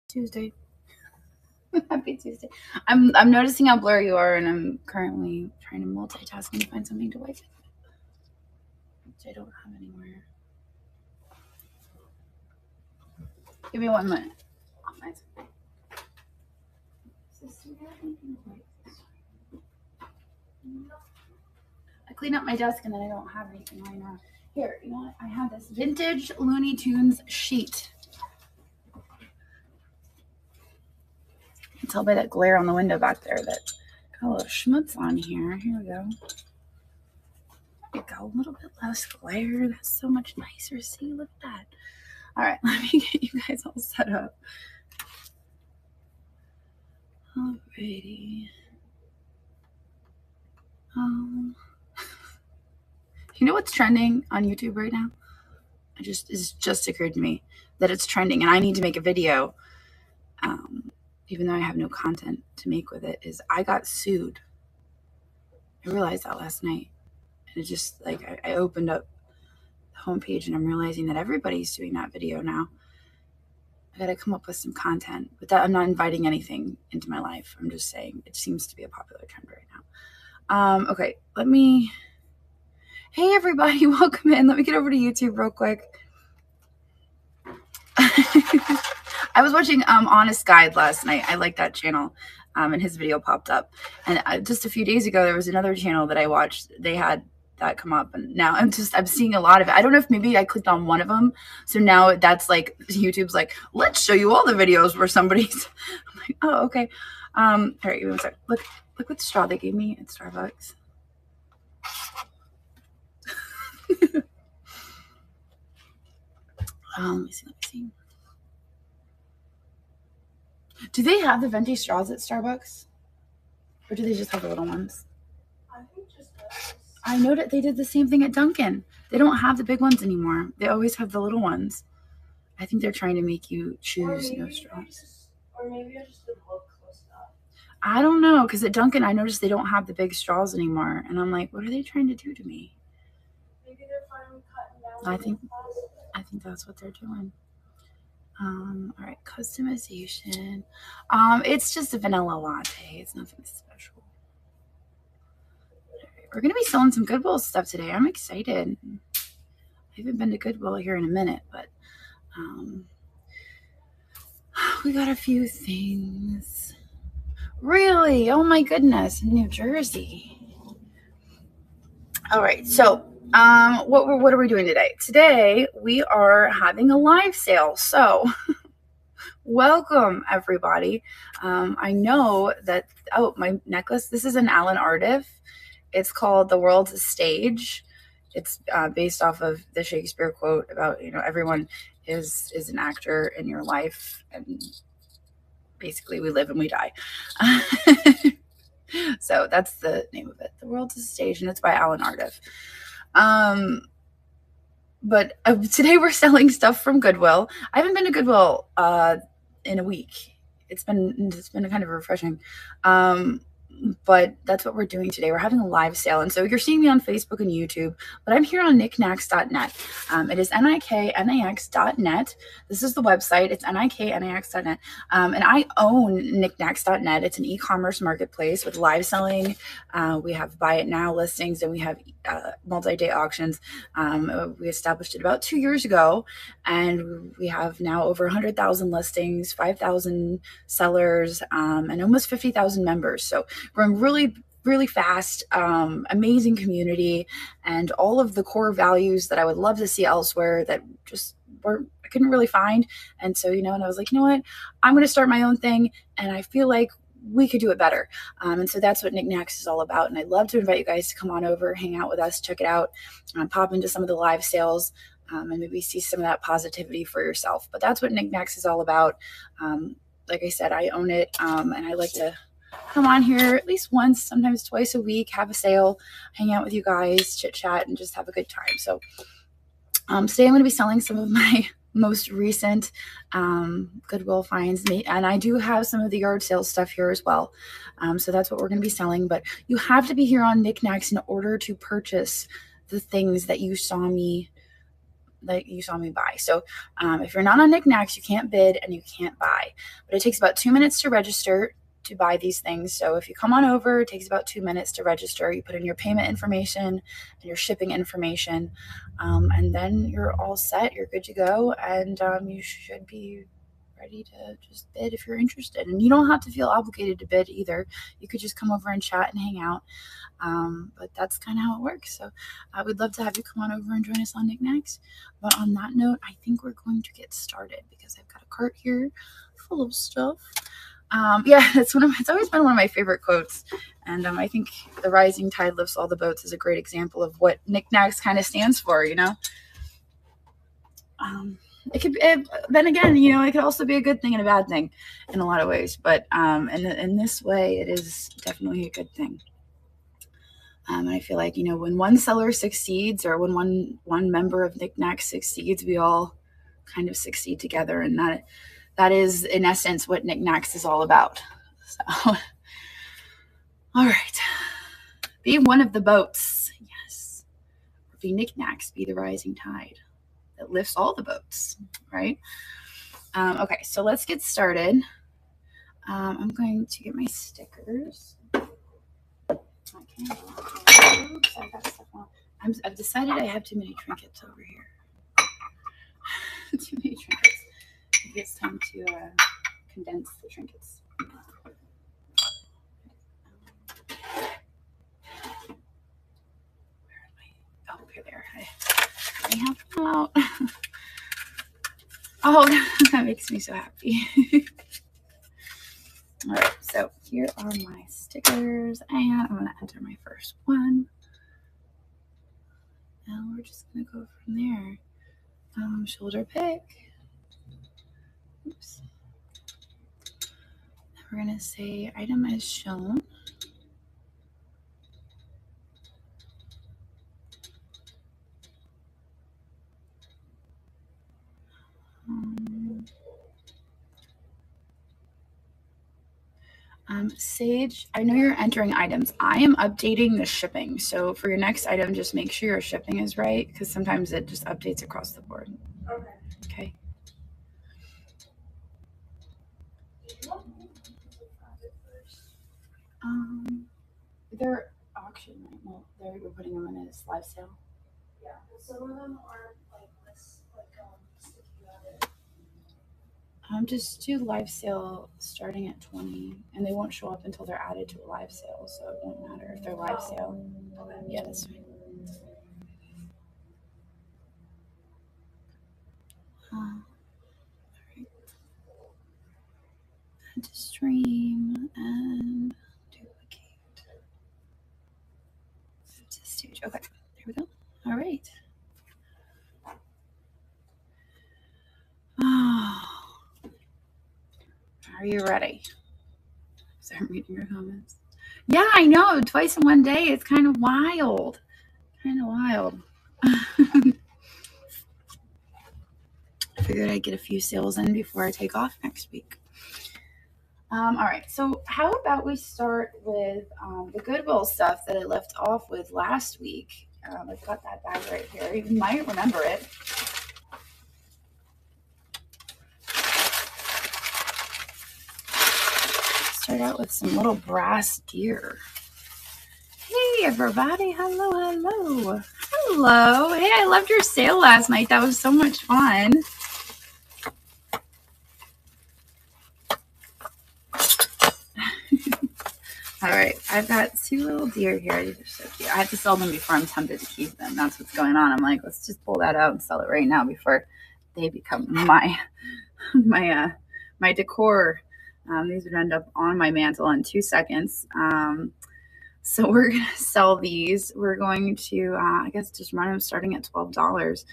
Tuesday. Happy Tuesday. I'm noticing how blurry you are, and I'm currently trying to multitask and find something to wipe it, which I don't have anywhere. Give me 1 minute. I clean up my desk and then I don't have anything lying around. Here, you know what? I have this vintage Looney Tunes sheet. You can tell by that glare on the window back there that got a little schmutz on here. Here we go. There we go. A little bit less glare. That's so much nicer. See, look at that. All right, let me get you guys all set up. Alrighty. You know what's trending on YouTube right now? It just occurred to me that it's trending, and I need to make a video, even though I have no content to make with it. Is I got sued. I realized that last night, and it just like I opened up the homepage, and I'm realizing that everybody's doing that video now. I gotta come up with some content, but that I'm not inviting anything into my life. I'm just saying it seems to be a popular trend right now. Okay, let me. Hey everybody, welcome in. Let me get over to YouTube real quick. I was watching Honest Guide last night. I like that channel, and his video popped up. And just a few days ago, there was another channel that I watched. They had that come up, and now I'm seeing a lot of it. I don't know if maybe I clicked on one of them, so now that's like YouTube's like, let's show you all the videos where somebody's. I'm like, oh okay. All right, give me one sec. Look what straw they gave me at Starbucks. Let me see. Do they have the venti straws at Starbucks? Or do they just have the little ones? I think just those. I know that they did the same thing at Dunkin'. They don't have the big ones anymore. They always have the little ones. I think they're trying to make you choose no straws. Or maybe I just didn't look close enough. I don't know, because at Dunkin' I noticed they don't have the big straws anymore. And I'm like, what are they trying to do to me? Maybe they're finally cutting down. I think that's what they're doing. All right, customization. It's just a vanilla latte. It's nothing special. Right, we're gonna be selling some Goodwill stuff today. I'm excited. I haven't been to Goodwill here in a minute, but we got a few things. Really? Oh my goodness, New Jersey. All right, so what are we doing today? Today we are having a live sale. So welcome everybody. I know that, my necklace, this is an Alan Ardiff. It's called The World's a Stage. It's based off of the Shakespeare quote about, everyone is an actor in your life, and basically we live and we die. So that's the name of it. The World's a Stage, and it's by Alan Ardiff. But today we're selling stuff from Goodwill. I haven't been to Goodwill in a week. It's been kind of refreshing. But that's what we're doing today. We're having a live sale. And so you're seeing me on Facebook and YouTube, but I'm here on knicknacks.net. It is nicknax.net. This is the website. It's nicknax.net. And I own knicknacks.net. It's an e-commerce marketplace with live selling. We have buy it now listings, and we have multi-day auctions. We established it about 2 years ago, and we have now over 100,000 listings, 5,000 sellers, and almost 50,000 members. So growing really, really fast, amazing community, and all of the core values that I would love to see elsewhere that just I couldn't really find. And so, and I was like, you know what, I'm going to start my own thing, and I feel like we could do it better. And so that's what Nicknacks is all about. And I'd love to invite you guys to come on over, hang out with us, check it out, pop into some of the live sales, and maybe see some of that positivity for yourself. But that's what Nicknacks is all about. Like I said, I own it, and I like to come on here at least once, sometimes twice a week, have a sale, hang out with you guys, chit chat, and just have a good time. So today I'm going to be selling some of my most recent Goodwill finds, and I do have some of the yard sale stuff here as well. So that's what we're going to be selling. But you have to be here on Nicknacks in order to purchase the things that you saw me that you saw me buy. So if you're not on Knickknacks, you can't bid and you can't buy. But it takes about 2 minutes to register to buy these things. So if you come on over, it takes about 2 minutes to register. You put in your payment information and your shipping information, and then you're all set. You're good to go, and you should be ready to just bid if you're interested. And you don't have to feel obligated to bid either. You could just come over and chat and hang out. But that's kind of how it works. So I would love to have you come on over and join us on Knickknacks. But on that note, I think we're going to get started because I've got a cart here full of stuff. Yeah, it's always been one of my favorite quotes. And I think the rising tide lifts all the boats is a great example of what Knickknacks kind of stands for, you know? Then again, you know, it could also be a good thing and a bad thing in a lot of ways. But in this way, it is definitely a good thing. And I feel like, you know, when one seller succeeds or when one member of Knickknacks succeeds, we all kind of succeed together. And that is, in essence, what Knickknacks is all about. So, all right. Be one of the boats. Yes. Be Knickknacks. Be the rising tide that lifts all the boats, right? Okay, so let's get started. I'm going to get my stickers. Okay. Oops, I got stuff on. I've decided I have too many trinkets over here. Too many trinkets. Maybe it's time to condense the trinkets. Where am I? Oh, here they are. I have them out. Oh, that makes me so happy. All right, so here are my stickers, and I'm going to enter my first one. And we're just going to go from there. Shoulder pick. Oops. And we're going to say item as shown. Sage, I know you're entering items. I am updating the shipping. So for your next item, just make sure your shipping is right because sometimes it just updates across the board. Okay. They're auction right now. We're putting them in a live sale. Yeah, some of them are like this, sticky about it. Just do live sale starting at 20, and they won't show up until they're added to a live sale, so it won't matter if they're live sale. Okay. Yeah, that's fine. All right. Add to stream and duplicate. Add to stage. Okay, there we go. All right. Oh. Are you ready? So I'm reading your comments. Yeah, I know. Twice in one day. It's kind of wild. I figured I'd get a few sales in before I take off next week. All right. So how about we start with the Goodwill stuff that I left off with last week. I've got that bag right here. You might remember it. Start out with some little brass deer. Hey everybody, hello. Hey, I loved your sale last night. That was so much fun. All right, I've got two little deer here. These are so cute. I have to sell them before I'm tempted to keep them. That's what's going on. I'm like, let's just pull that out and sell it right now before they become my decor. These would end up on my mantle in 2 seconds. So we're going to sell these. We're going to, I guess, just run them starting at $12.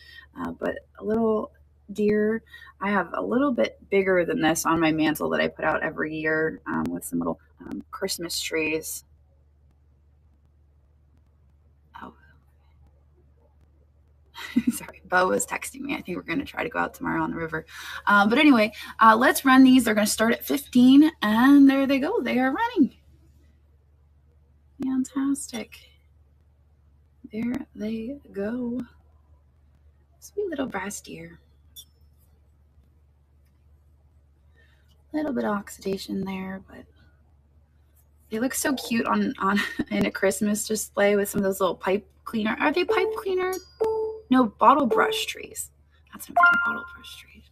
But a little deer, I have a little bit bigger than this on my mantle that I put out every year with some little Christmas trees. Oh, sorry, Bo was texting me. I think we're going to try to go out tomorrow on the river. But anyway, let's run these. They're going to start at 15, and there they go. They are running. Fantastic. There they go. Sweet little brass deer. A little bit of oxidation there, but they look so cute on in a Christmas display with some of those little pipe cleaner. Are they pipe cleaner? No, bottle brush trees. That's what I'm thinking, bottle brush trees.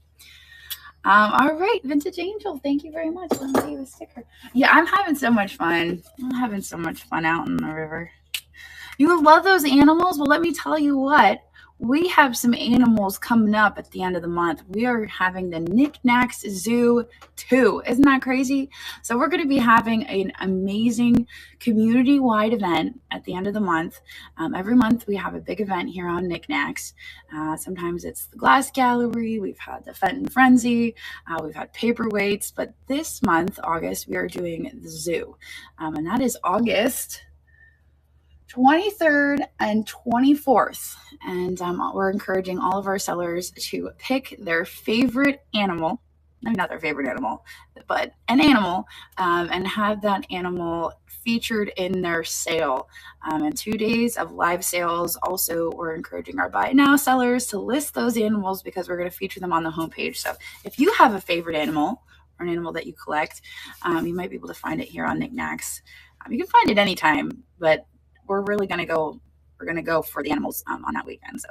All right, Vintage Angel, thank you very much. Let me give you a sticker. Yeah, I'm having so much fun. I'm having so much fun out in the river. You love those animals? Well, let me tell you what. We have some animals coming up at the end of the month. We are having the Knicknacks Zoo 2. Isn't that crazy? So we're going to be having an amazing community-wide event at the end of the month. Every month we have a big event here on Nicknacks. Sometimes it's the glass gallery. We've had the Fenton Frenzy. We've had paperweights. But this month, August, we are doing the zoo. And that is August 23rd and 24th. And we're encouraging all of our sellers to pick their favorite animal, not their favorite animal, but an animal, and have that animal featured in their sale. And 2 days of live sales. Also, we're encouraging our buy now sellers to list those animals because we're going to feature them on the homepage. So if you have a favorite animal or an animal that you collect, you might be able to find it here on Nicknacks. You can find it anytime, but we're really going to go, we're going to go for the animals on that weekend. So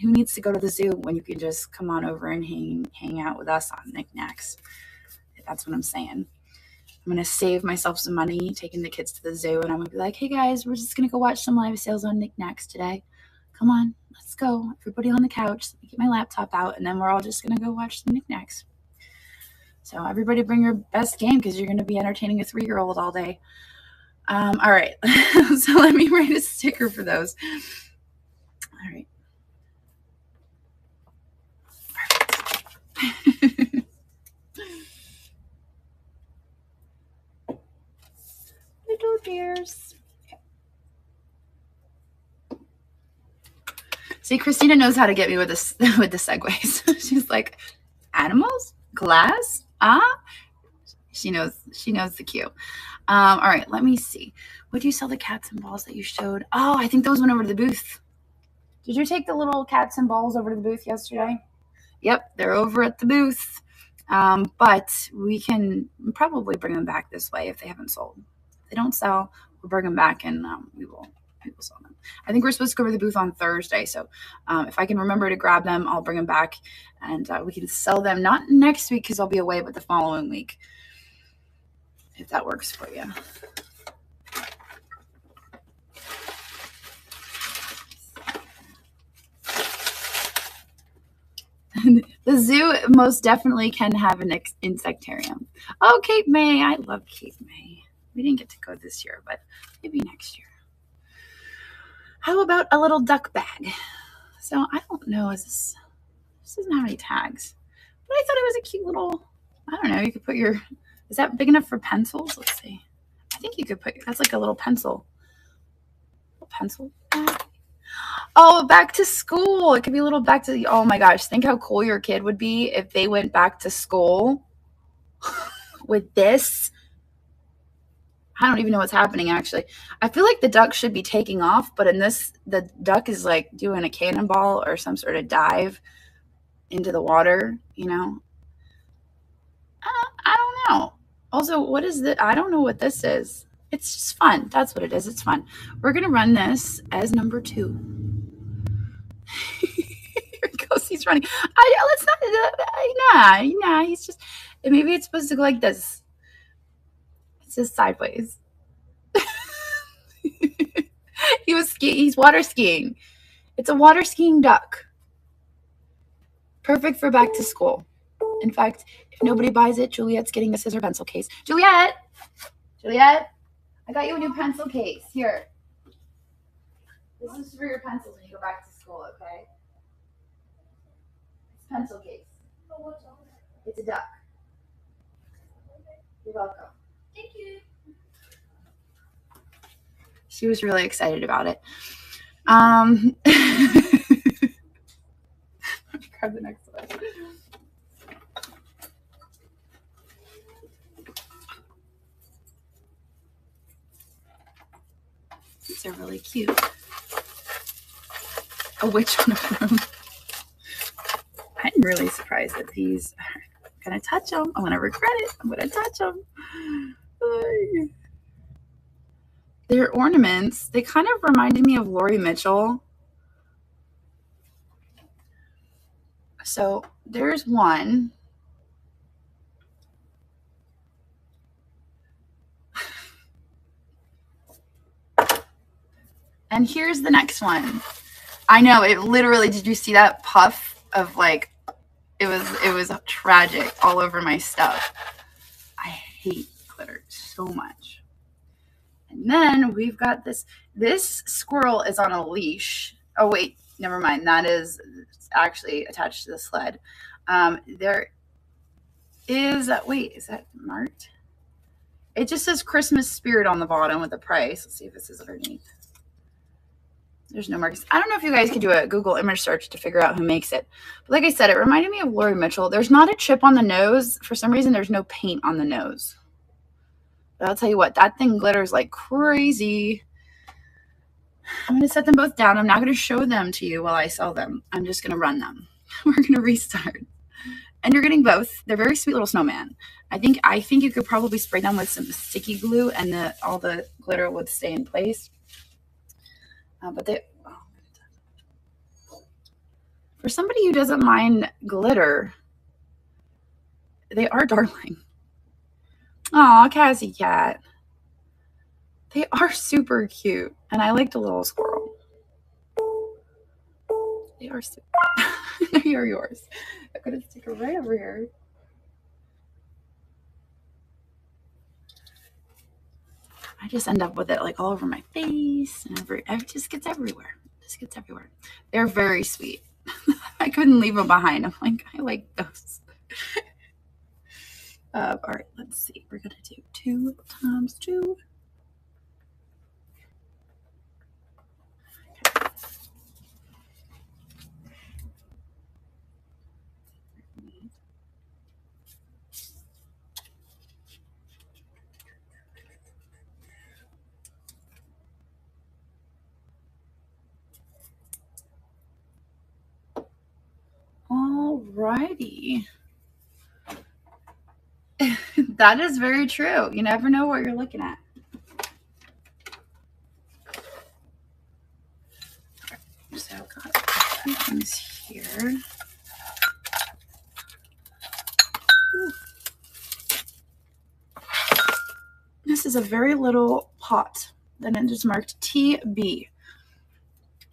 who needs to go to the zoo when you can just come on over and hang out with us on Nicknacks? That's what I'm saying. I'm going to save myself some money taking the kids to the zoo, and I'm going to be like, hey guys, we're just going to go watch some live sales on Nicknacks today. Come on, let's go. Everybody on the couch. Let me get my laptop out, and then we're all just going to go watch the Nicknacks. So everybody bring your best game because you're going to be entertaining a 3-year-old all day. All right, so let me write a sticker for those. All right. Perfect. Little deers. See, Christina knows how to get me with this with the segues. She's like, animals, glass, She knows the cue. All right, let me see. Would you sell the cats and balls that you showed? Oh, I think those went over to the booth. Did you take the little cats and balls over to the booth yesterday? Yep, they're over at the booth. But we can probably bring them back this way if they haven't sold. If they don't sell, we'll bring them back and we will sell them. I think we're supposed to go over the booth on Thursday. So if I can remember to grab them, I'll bring them back and we can sell them not next week because I'll be away, but the following week, if that works for you. The zoo most definitely can have an insectarium. Oh, Cape May. I love Cape May. We didn't get to go this year, but maybe next year. How about a little duck bag? So I don't know. This doesn't have any tags, but I thought it was a cute little, I don't know. You could put your, is that big enough for pencils? Let's see. I think you could put, that's like a little pencil. Pencil bag. Oh, back to school. It could be a little back to the, oh my gosh. Think how cool your kid would be if they went back to school with this. I don't even know what's happening, actually. I feel like the duck should be taking off, but in this, the duck is like doing a cannonball or some sort of dive into the water, you know? I don't know. Also, what is it? I don't know what this is. It's just fun. That's what it is. It's fun. We're going to run this as number 2. Here he goes. He's running. Let's not. Nah. He's just, maybe it's supposed to go like this. It's just sideways. He's water skiing. It's a water skiing duck. Perfect for back to school. In fact, if nobody buys it, Juliet's getting a scissor pencil case. Juliet, I got you a new pencil case. Here. This is for your pencils when you go back to school, okay? It's a pencil case. It's a duck. You're welcome. Thank you. She was really excited about it. Grab the next one. These are really cute. A witch on a broom. really surprised that these are going to touch them. I'm going to regret it. I'm going to touch them. They're ornaments. They kind of reminded me of Lori Mitchell. So there's one. And here's the next one. I know, it literally, did you see that puff of like, it was tragic all over my stuff. I hate glitter so much. And then we've got this squirrel is on a leash. Oh wait, never mind. That is actually attached to the sled. There is, wait, is that marked? It just says Christmas spirit on the bottom with the price. Let's see if this is underneath. There's no marks. I don't know if you guys could do a Google image search to figure out who makes it. But like I said, it reminded me of Lori Mitchell. There's not a chip on the nose. For some reason, there's no paint on the nose. But I'll tell you what, that thing glitters like crazy. I'm going to set them both down. I'm not going to show them to you while I sell them. I'm just going to run them. We're going to restart. And you're getting both. They're very sweet little snowman. I think you could probably spray them with some sticky glue and all the glitter would stay in place. But for somebody who doesn't mind glitter, they are darling. Aw, Cassie Cat. They are super cute. And I like the little squirrel. They are super. They are yours. I'm going to stick it right over here. I just end up with it like all over my face and it just gets everywhere. They're very sweet. I couldn't leave them behind. I'm like, I like those. All right, let's see. We're gonna do 2 times 2. Okay. Alrighty. That is very true. You never know what you're looking at. So I've got a few things here. Ooh. This is a very little pot. Then it is marked TB.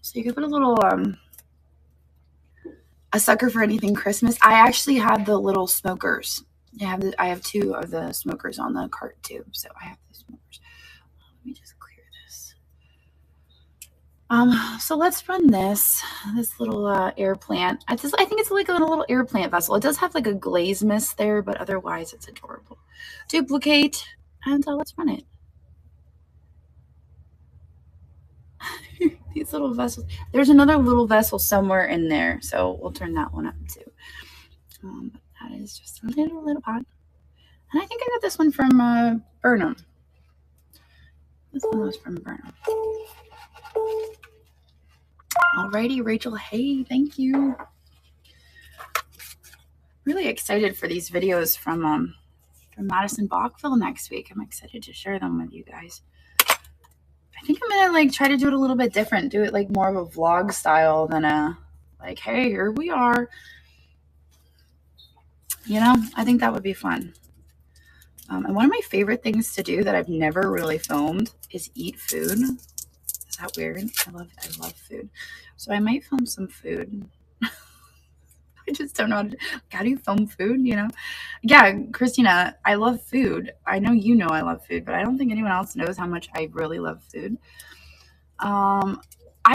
So you could put a little a sucker for anything Christmas. I actually have the little smokers. I have 2 of the smokers on the cart too. So I have the smokers. Let me just clear this. So let's run this little air plant. I think it's like a little air plant vessel. It does have like a glaze mist there, but otherwise it's adorable. Duplicate, and let's run it. These little vessels. There's another little vessel somewhere in there, so we'll turn that one up too. But that is just a little pot. And I think I got this one from Burnham. This one was from Burnham. Alrighty, Rachel. Hey, thank you. Really excited for these videos from Madison Bachville next week. I'm excited to share them with you guys. I think I'm gonna like try to do it a little bit different. Do it like more of a vlog style than a like, hey, here we are. You know, I think that would be fun. And one of my favorite things to do that I've never really filmed is eat food. Is that weird? I love food. So I might film some food. I just don't know how do you film food, you know? Yeah, Christina, I love food. I know you know I love food, but I don't think anyone else knows how much I really love food. I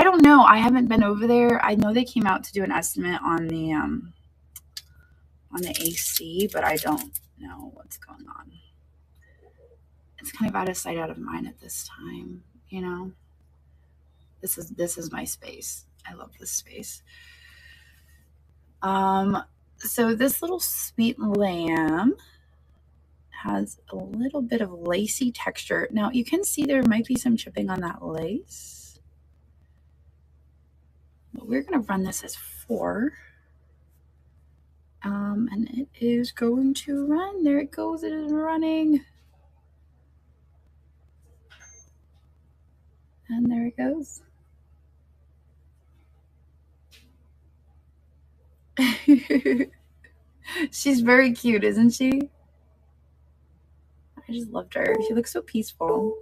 don't know. I haven't been over there. I know they came out to do an estimate on the AC, but I don't know what's going on. It's kind of out of sight, out of mind at this time, you know? This is my space. I love this space. So this little sweet lamb has a little bit of lacy texture. Now you can see there might be some chipping on that lace. But we're going to run this as 4. And it is going to run. There it goes. It is running. And there it goes. She's very cute, isn't she? I just loved her. She looks so peaceful.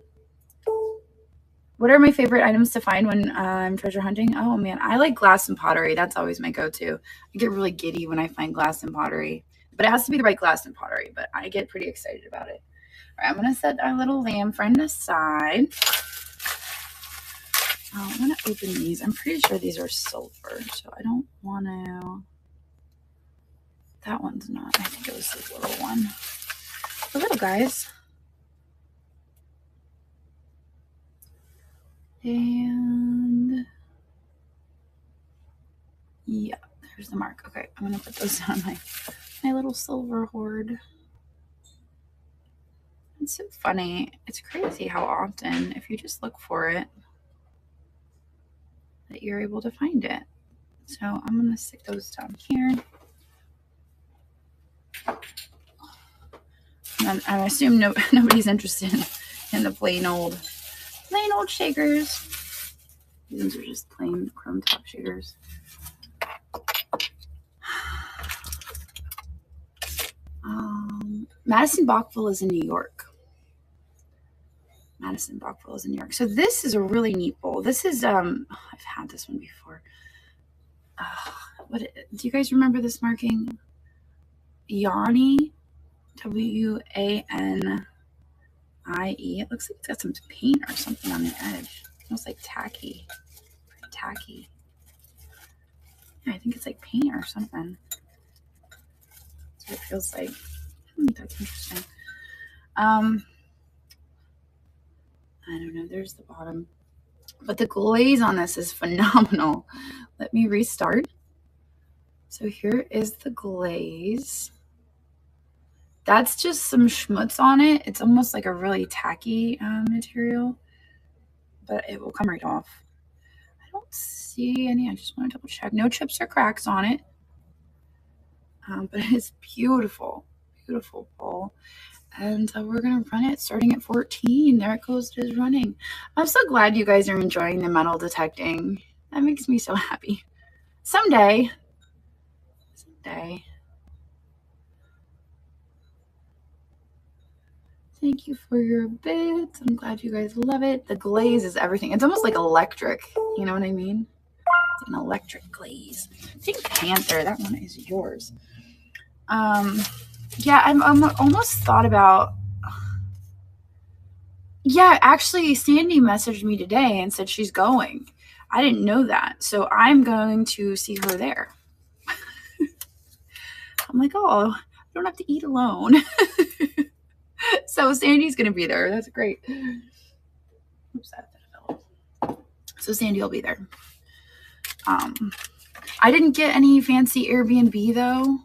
What are my favorite items to find when I'm treasure hunting? Oh man, I like glass and pottery. That's always my go-to. I get really giddy when I find glass and pottery, but it has to be the right glass and pottery, but I get pretty excited about it. All right, I'm gonna set our little lamb friend aside. I'm gonna open these. I'm pretty sure these are silver, so I don't want to. That one's not. I think it was this little one. The little guys. And yeah, there's the mark. Okay, I'm gonna put those on my little silver hoard. It's so funny. It's crazy how often, if you just look for it, that you're able to find it. So I'm gonna stick those down here. And I assume nobody's interested in the plain old shakers. These are just plain chrome top shakers. Madison Bockville is in New York. So this is a really neat bowl. This is I've had this one before. Do you guys remember this marking? Yanni, W-A-N-I-E. It looks like it's got some paint or something on the edge. It smells like tacky. Pretty tacky. Yeah, I think it's like paint or something. That's what it feels like. That's interesting. I don't know. There's the bottom. But the glaze on this is phenomenal. Let me restart. So here is the glaze. That's just some schmutz on it. It's almost like a really tacky material, but it will come right off. I don't see any. I just want to double check. No chips or cracks on it. But it is beautiful. Beautiful bowl. And we're going to run it starting at 14. There it goes. It is running. I'm so glad you guys are enjoying the metal detecting. That makes me so happy. Someday. Thank you for your bits. I'm glad you guys love it. The glaze is everything. It's almost like electric. You know what I mean? It's an electric glaze. Pink Panther. That one is yours. Yeah, I'm almost thought about. Yeah, actually, Sandy messaged me today and said she's going. I didn't know that, so I'm going to see her there. I'm like, oh, I don't have to eat alone. So Sandy's going to be there. That's great. Oops, that fell. So Sandy will be there. I didn't get any fancy Airbnb though.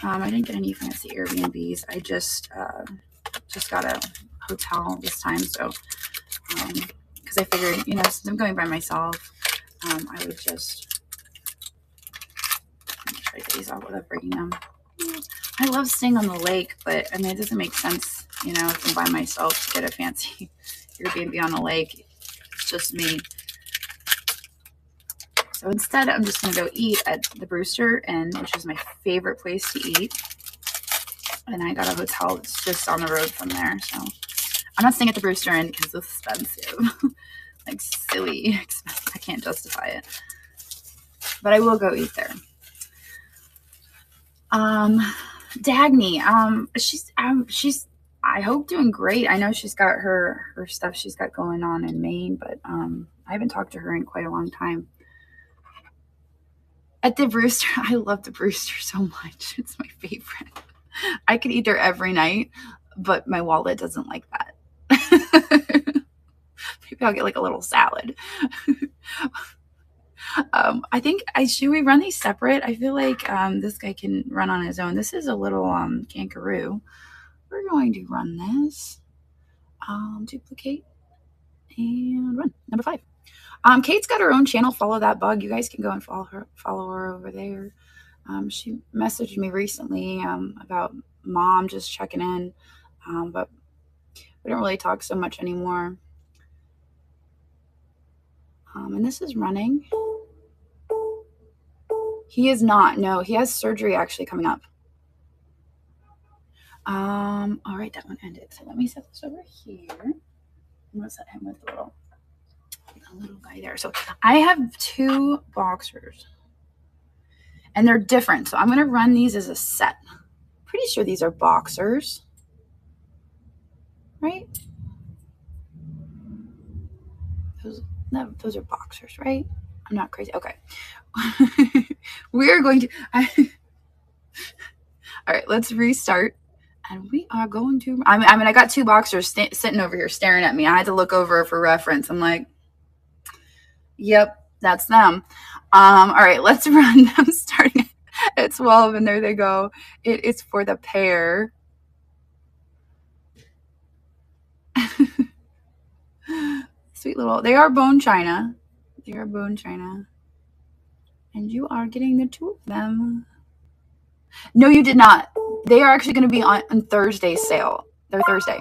I didn't get any fancy Airbnbs. I just got a hotel this time. So, because I figured, since I'm going by myself, I would just try to get these out without breaking them. I love staying on the lake, but I mean, it doesn't make sense, if I'm by myself to get a fancy Airbnb on the lake. It's just me. So instead, I'm just going to go eat at the Brewster Inn, which is my favorite place to eat. And I got a hotel that's just on the road from there. So I'm not staying at the Brewster Inn because it's expensive. Like silly expensive. I can't justify it. But I will go eat there. Dagny, she's I hope doing great. I know she's got her stuff she's got going on in Maine, but I haven't talked to her in quite a long time. At the Brewster, I love the Brewster so much. It's my favorite. I could eat there every night, but my wallet doesn't like that. Maybe I'll get like a little salad. I think should we run these separate? I feel like this guy can run on his own. This is a little kangaroo. We're going to run this. Duplicate and run. Number 5. Kate's got her own channel. Follow that bug. You guys can go and follow her over there. She messaged me recently about mom, just checking in, but we don't really talk so much anymore. And this is running. He is not. No, he has surgery actually coming up. All right, that one ended. So let me set this over here. I'm gonna set him with the little guy there. So I have 2 boxers, and they're different. So I'm gonna run these as a set. Pretty sure these are boxers, right? Those are boxers, right? I'm not crazy. Okay. We're going to. All right, let's restart. And we are going to. I mean, I got 2 boxers sitting over here staring at me. I had to look over for reference. I'm like, yep, that's them. All right, let's run them starting at 12, and there they go. It is for the pair. Sweet little. They are bone china. They are bone china. And you are getting the 2 of them. No, you did not. They are actually going to be on Thursday's sale. They're Thursday.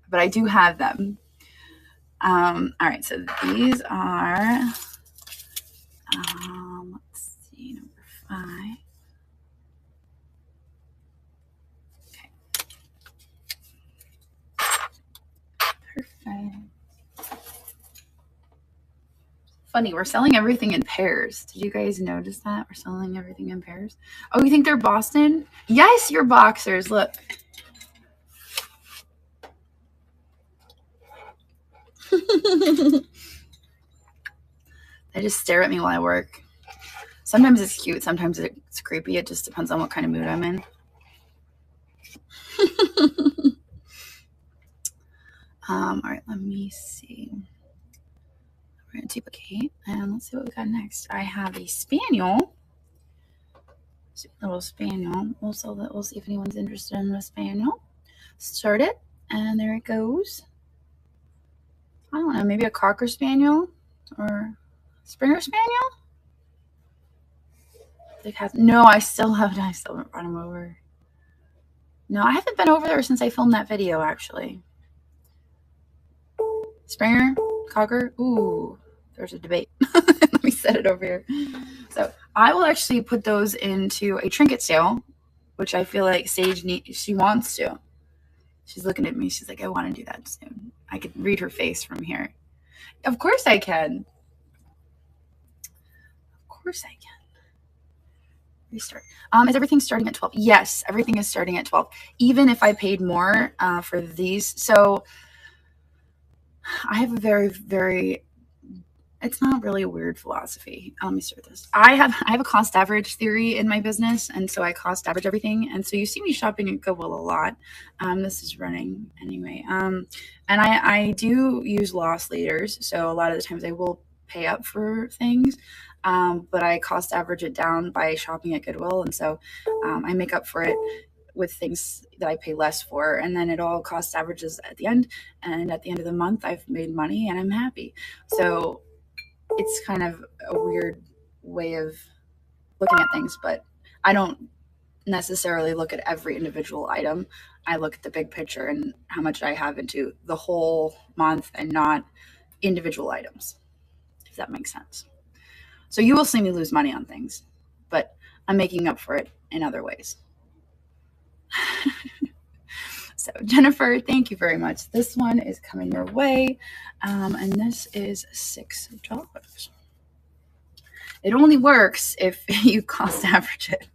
But I do have them. All right, so these are, let's see, number 5. Okay. Perfect. Funny, we're selling everything in pairs. Did you guys notice that? We're selling everything in pairs. Oh, you think they're Boston? Yes, you're boxers. Look. They just stare at me while I work. Sometimes it's cute. Sometimes it's creepy. It just depends on what kind of mood I'm in. All right, let me see. We're going to duplicate, and let's see what we got next. I have a spaniel. Little spaniel. We'll see if anyone's interested in the spaniel. Start it, and there it goes. I don't know, maybe a cocker spaniel or Springer spaniel. No, I still haven't run him over. No, I haven't been over there since I filmed that video. Actually, Springer, cocker. Ooh, there's a debate. Let me set it over here. So I will actually put those into a trinket sale, which I feel like Sage she wants to. She's looking at me. She's like, I want to do that soon. I could read her face from here. Of course I can. Of course I can. Restart. Is everything starting at 12? Yes, everything is starting at 12. Even if I paid more for these. So I have a very, very, it's not really a weird philosophy. Let me start this. I have a cost average theory in my business, and so I cost average everything. And so you see me shopping at Goodwill a lot. This is running anyway. And I do use loss leaders, so a lot of the times I will pay up for things, but I cost average it down by shopping at Goodwill, and so I make up for it with things that I pay less for, and then it all cost averages at the end, and at the end of the month I've made money and I'm happy. So it's kind of a weird way of looking at things, but I don't necessarily look at every individual item. I look at the big picture and how much I have into the whole month and not individual items, if that makes sense. So you will see me lose money on things, but I'm making up for it in other ways. So Jennifer, thank you very much. This one is coming your way, and this is $6. It only works if you cost average it.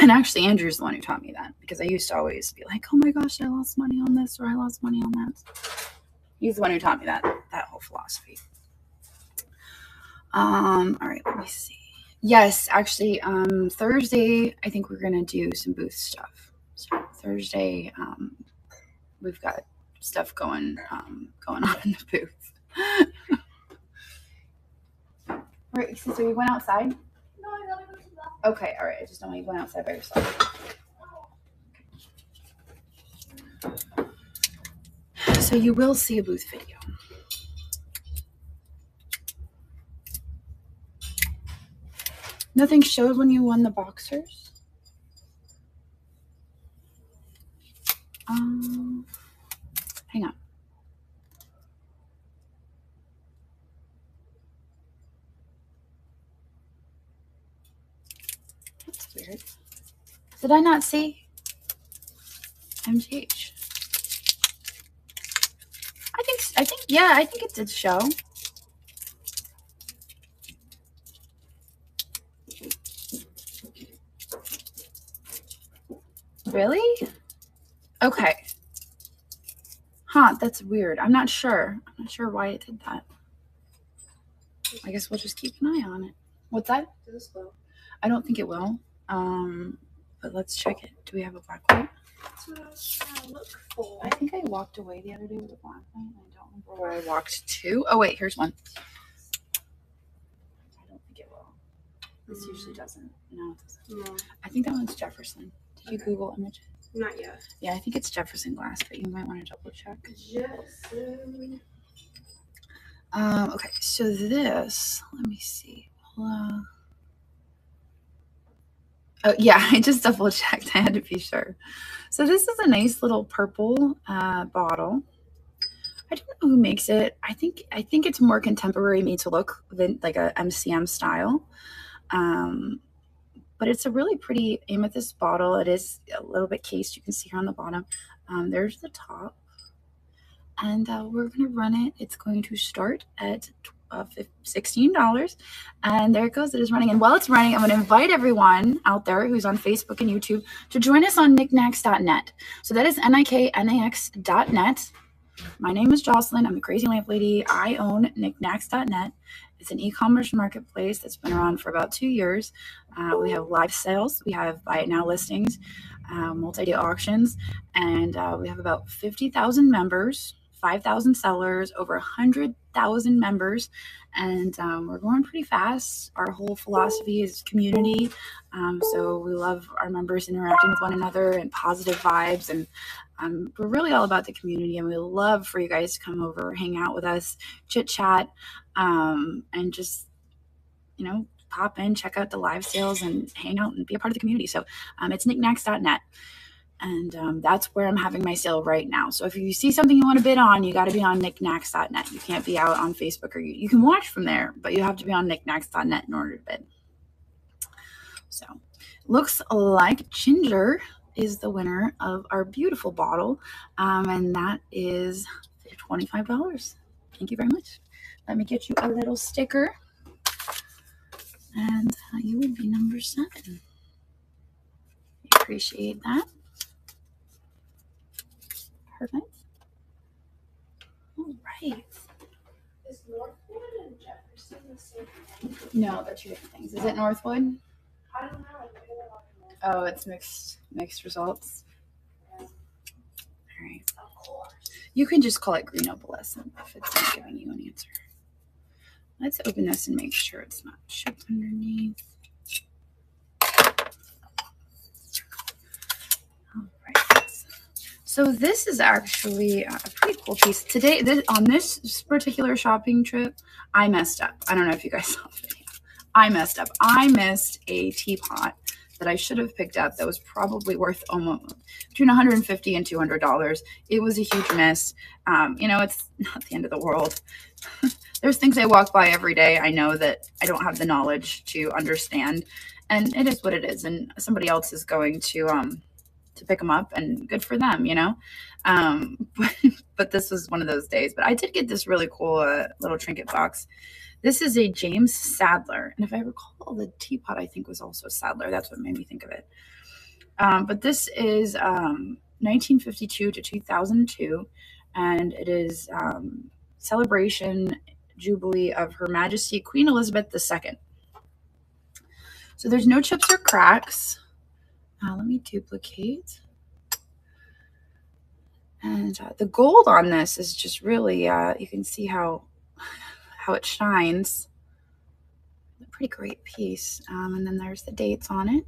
And actually, Andrew's the one who taught me that, because I used to always be like, oh my gosh, I lost money on this, or I lost money on that. He's the one who taught me that whole philosophy. All right, let me see. Yes, actually, Thursday, I think we're going to do some booth stuff. So Thursday, we've got stuff going on in the booth. All right, so you went outside? No, I gotta go to the bathroom. Okay, all right. I just don't want you going outside by yourself. So you will see a booth video. Nothing showed when you won the boxers? Hang on. That's weird. Did I not see? MGH. I think it did show. Really? Okay. Huh, that's weird. I'm not sure. I'm not sure why it did that. I guess we'll just keep an eye on it. What's that? Does this glow? I don't think it will. But let's check it. Do we have a black light? That's what I was trying to look for. I think I walked away the other day with a black light. I don't remember where I walked to. Oh wait, here's one. I don't think it will. This usually doesn't. No, it doesn't. No. I think that one's Jefferson. Did you Google images? Not yet. Yeah, I think it's Jefferson glass, but you might want to double check. Jefferson. Okay, so this, let me see. Oh yeah, I just double checked. I had to be sure. So this is a nice little purple bottle. I don't know who makes it. I think it's more contemporary made to look than like a MCM style. But it's a really pretty amethyst bottle. It is a little bit cased. You can see here on the bottom. There's the top. And we're going to run it. It's going to start at $16. And there it goes. It is running. And while it's running, I'm going to invite everyone out there who's on Facebook and YouTube to join us on knicknacks.net. So that is Nicknacks.net. My name is Jocelyn. I'm the Crazy Lamp Lady. I own knicknacks.net. It's an e-commerce marketplace that's been around for about 2 years. We have live sales. We have buy it now listings, multi-day auctions, and we have about 50,000 members, 5,000 sellers, over 100,000 members, and we're growing pretty fast. Our whole philosophy is community, so we love our members interacting with one another and positive vibes, and we're really all about the community, and we love for you guys to come over, hang out with us, chit-chat, and just, pop in, check out the live sales, and hang out and be a part of the community. So it's knicknacks.net. And that's where I'm having my sale right now. So if you see something you want to bid on, you got to be on knicknacks.net. You can't be out on Facebook, or you can watch from there, but you have to be on knicknacks.net in order to bid. So looks like Ginger is the winner of our beautiful bottle, and that is $25. Thank you very much. Let me get you a little sticker, and you would be number 7. Appreciate that. Perfect. All right. Is Northwood and Jefferson the same thing? No, they're 2 different things. Is it Northwood? I don't know. Oh, it's mixed results. Yeah. All right. Of course. You can just call it green opalescent if it's not giving you an answer. Let's open this and make sure it's not shipped underneath. All right. So this is actually a pretty cool piece. Today, on this particular shopping trip, I messed up. I don't know if you guys saw the video. I messed up. I missed a teapot that I should have picked up that was probably worth almost between $150 and $200. It was a huge miss. It's not the end of the world. There's things I walk by every day. I know that I don't have the knowledge to understand, and it is what it is. And somebody else is going to pick them up, and good for them, But this was one of those days. But I did get this really cool little trinket box. This is a James Sadler, and if I recall, the teapot I think was also Sadler. That's what made me think of it. But this is 1952 to 2002, and it is celebration jubilee of Her Majesty Queen Elizabeth II. So there's no chips or cracks. Let me duplicate. And the gold on this is just really, you can see how it shines. A pretty great piece. And then there's the dates on it.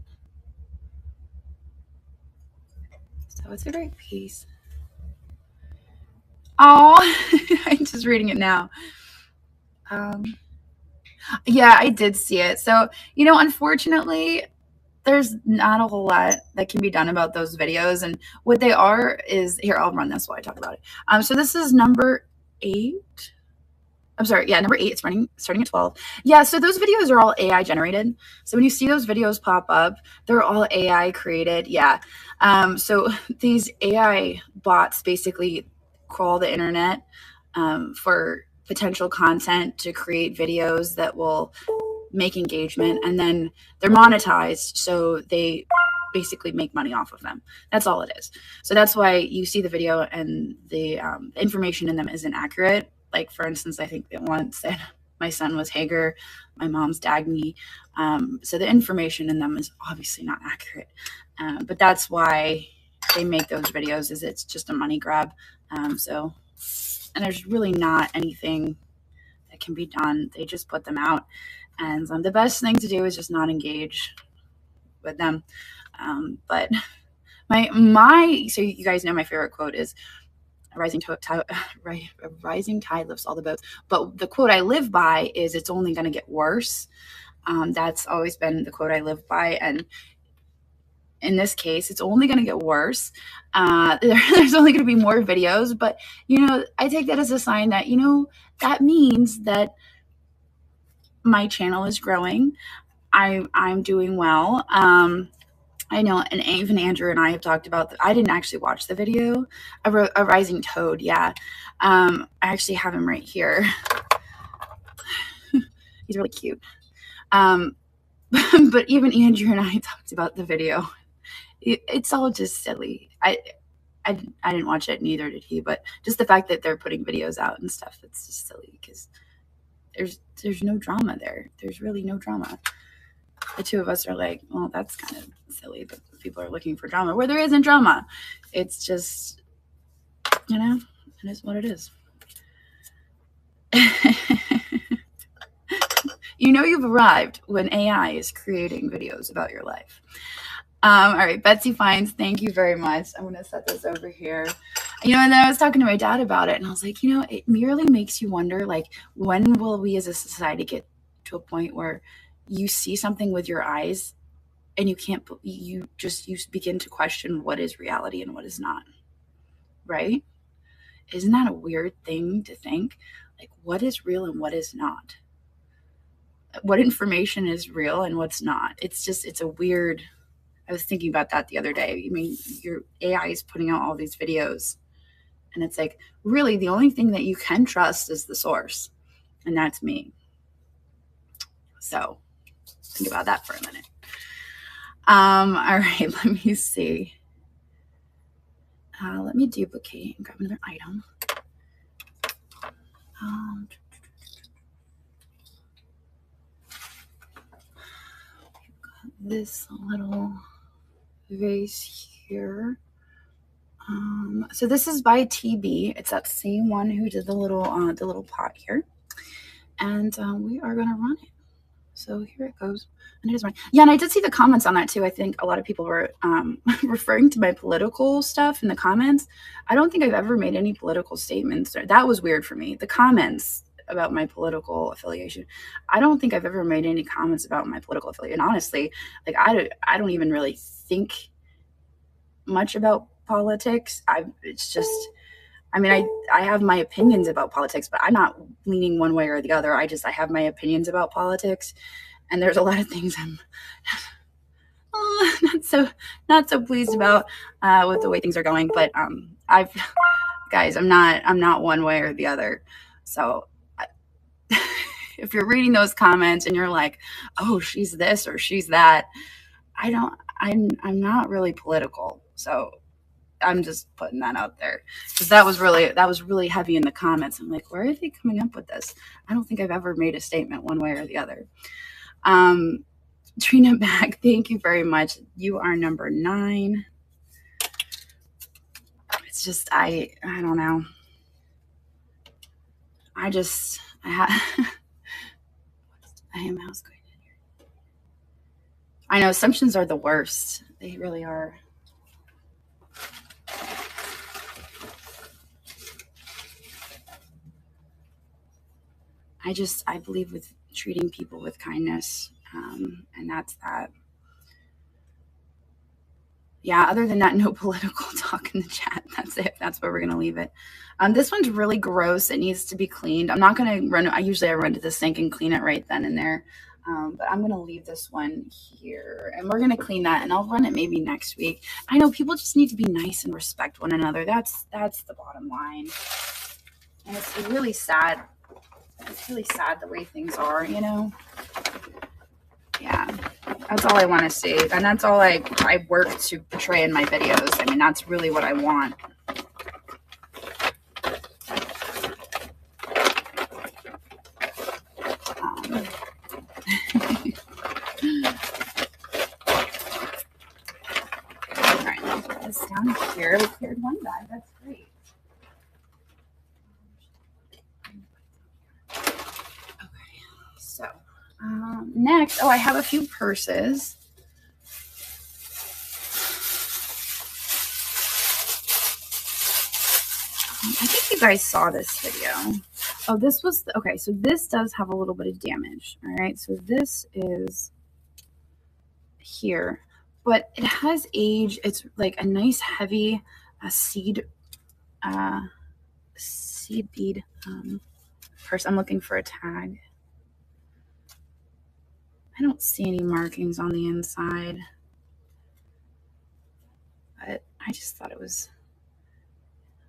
So it's a great piece. Oh, I'm just reading it now. Yeah, I did see it. So, unfortunately, there's not a whole lot that can be done about those videos. And what they are is here, I'll run this while I talk about it. So this is number 8. I'm sorry, yeah, number 8. It's starting at 12. Yeah, so those videos are all AI generated. So when you see those videos pop up, they're all AI created. Yeah. So these AI bots basically crawl the internet for potential content to create videos that will make engagement, and then they're monetized, so they basically make money off of them. That's all it is. So that's why you see the video and the information in them isn't accurate. Like, for instance, I think that one said my son was Hager, my mom's Dagny. So the information in them is obviously not accurate. But that's why they make those videos, is it's just a money grab. And there's really not anything that can be done. They just put them out. And the best thing to do is just not engage with them. But so you guys know my favorite quote is a rising tide lifts all the boats. But the quote I live by is, it's only going to get worse. That's always been the quote I live by. And in this case, it's only going to get worse. There's only going to be more videos. But, I take that as a sign that, that means that my channel is growing. I'm doing well. I know, and even Andrew and I have talked about I didn't actually watch the video. A rising toad, yeah. I actually have him right here. He's really cute. But even Andrew and I talked about the video. It's all just silly. I didn't watch it, neither did he. But just the fact that they're putting videos out and stuff, it's just silly, because there's no drama there. There's really no drama. The two of us are like, well, that's kind of silly that people are looking for drama where there isn't drama. It's just, it is what it is. You've arrived when AI is creating videos about your life. All right, Betsy Fines, thank you very much. I'm going to set this over here. And then I was talking to my dad about it, and I was like, it merely makes you wonder, like, when will we as a society get to a point where you see something with your eyes and you begin to question what is reality and what is not, right? Isn't that a weird thing to think? Like, what is real and what is not? What information is real and what's not? It's a weird. I was thinking about that the other day. I mean, your AI is putting out all these videos, and it's like, really, the only thing that you can trust is the source, and that's me. So think about that for a minute. All right, let me see. Let me duplicate and grab another item. This little vase here. So this is by TB. It's that same one who did the little pot here, and we are gonna run it. So here it goes, and it is running. Yeah, and I did see the comments on that too. I think a lot of people were referring to my political stuff in the comments. I don't think I've ever made any political statements. That was weird for me. The comments about my political affiliation. I don't think I've ever made any comments about my political affiliation. Honestly, like I don't even really think much about politics. I have my opinions about politics, but I'm not leaning one way or the other. I have my opinions about politics, and there's a lot of things I'm not so pleased about with the way things are going. But guys, I'm not one way or the other. So if you're reading those comments and you're like, oh, she's this or she's that, I'm not really political. So I'm just putting that out there, because that was really heavy in the comments. I'm like, where are they coming up with this? I don't think I've ever made a statement one way or the other. Trina Back, thank you very much. You are number 9. It's just, I don't know. I am mouse going in here. I know assumptions are the worst. They really are. I believe with treating people with kindness. And that's that. Yeah, other than that, no political talk in the chat. That's it. That's where we're going to leave it. This one's really gross. It needs to be cleaned. I'm not going to run. I run to the sink and clean it right then and there. But I'm going to leave this one here. And we're going to clean that. And I'll run it maybe next week. I know people just need to be nice and respect one another. That's the bottom line. And it's really sad. It's really sad the way things are, you know? Yeah. That's all I want to see. And that's all I work to portray in my videos. I mean, that's really what I want. All right, I'll put this down here. We cleared one bag. That's great. Okay, so next, I have a few purses. I think you guys saw this video. Oh, this was, okay, so this does have a little bit of damage. All right, so this is here, but it has age. It's like a nice heavy seed bead purse. I'm looking for a tag. I don't see any markings on the inside, but I just thought it was,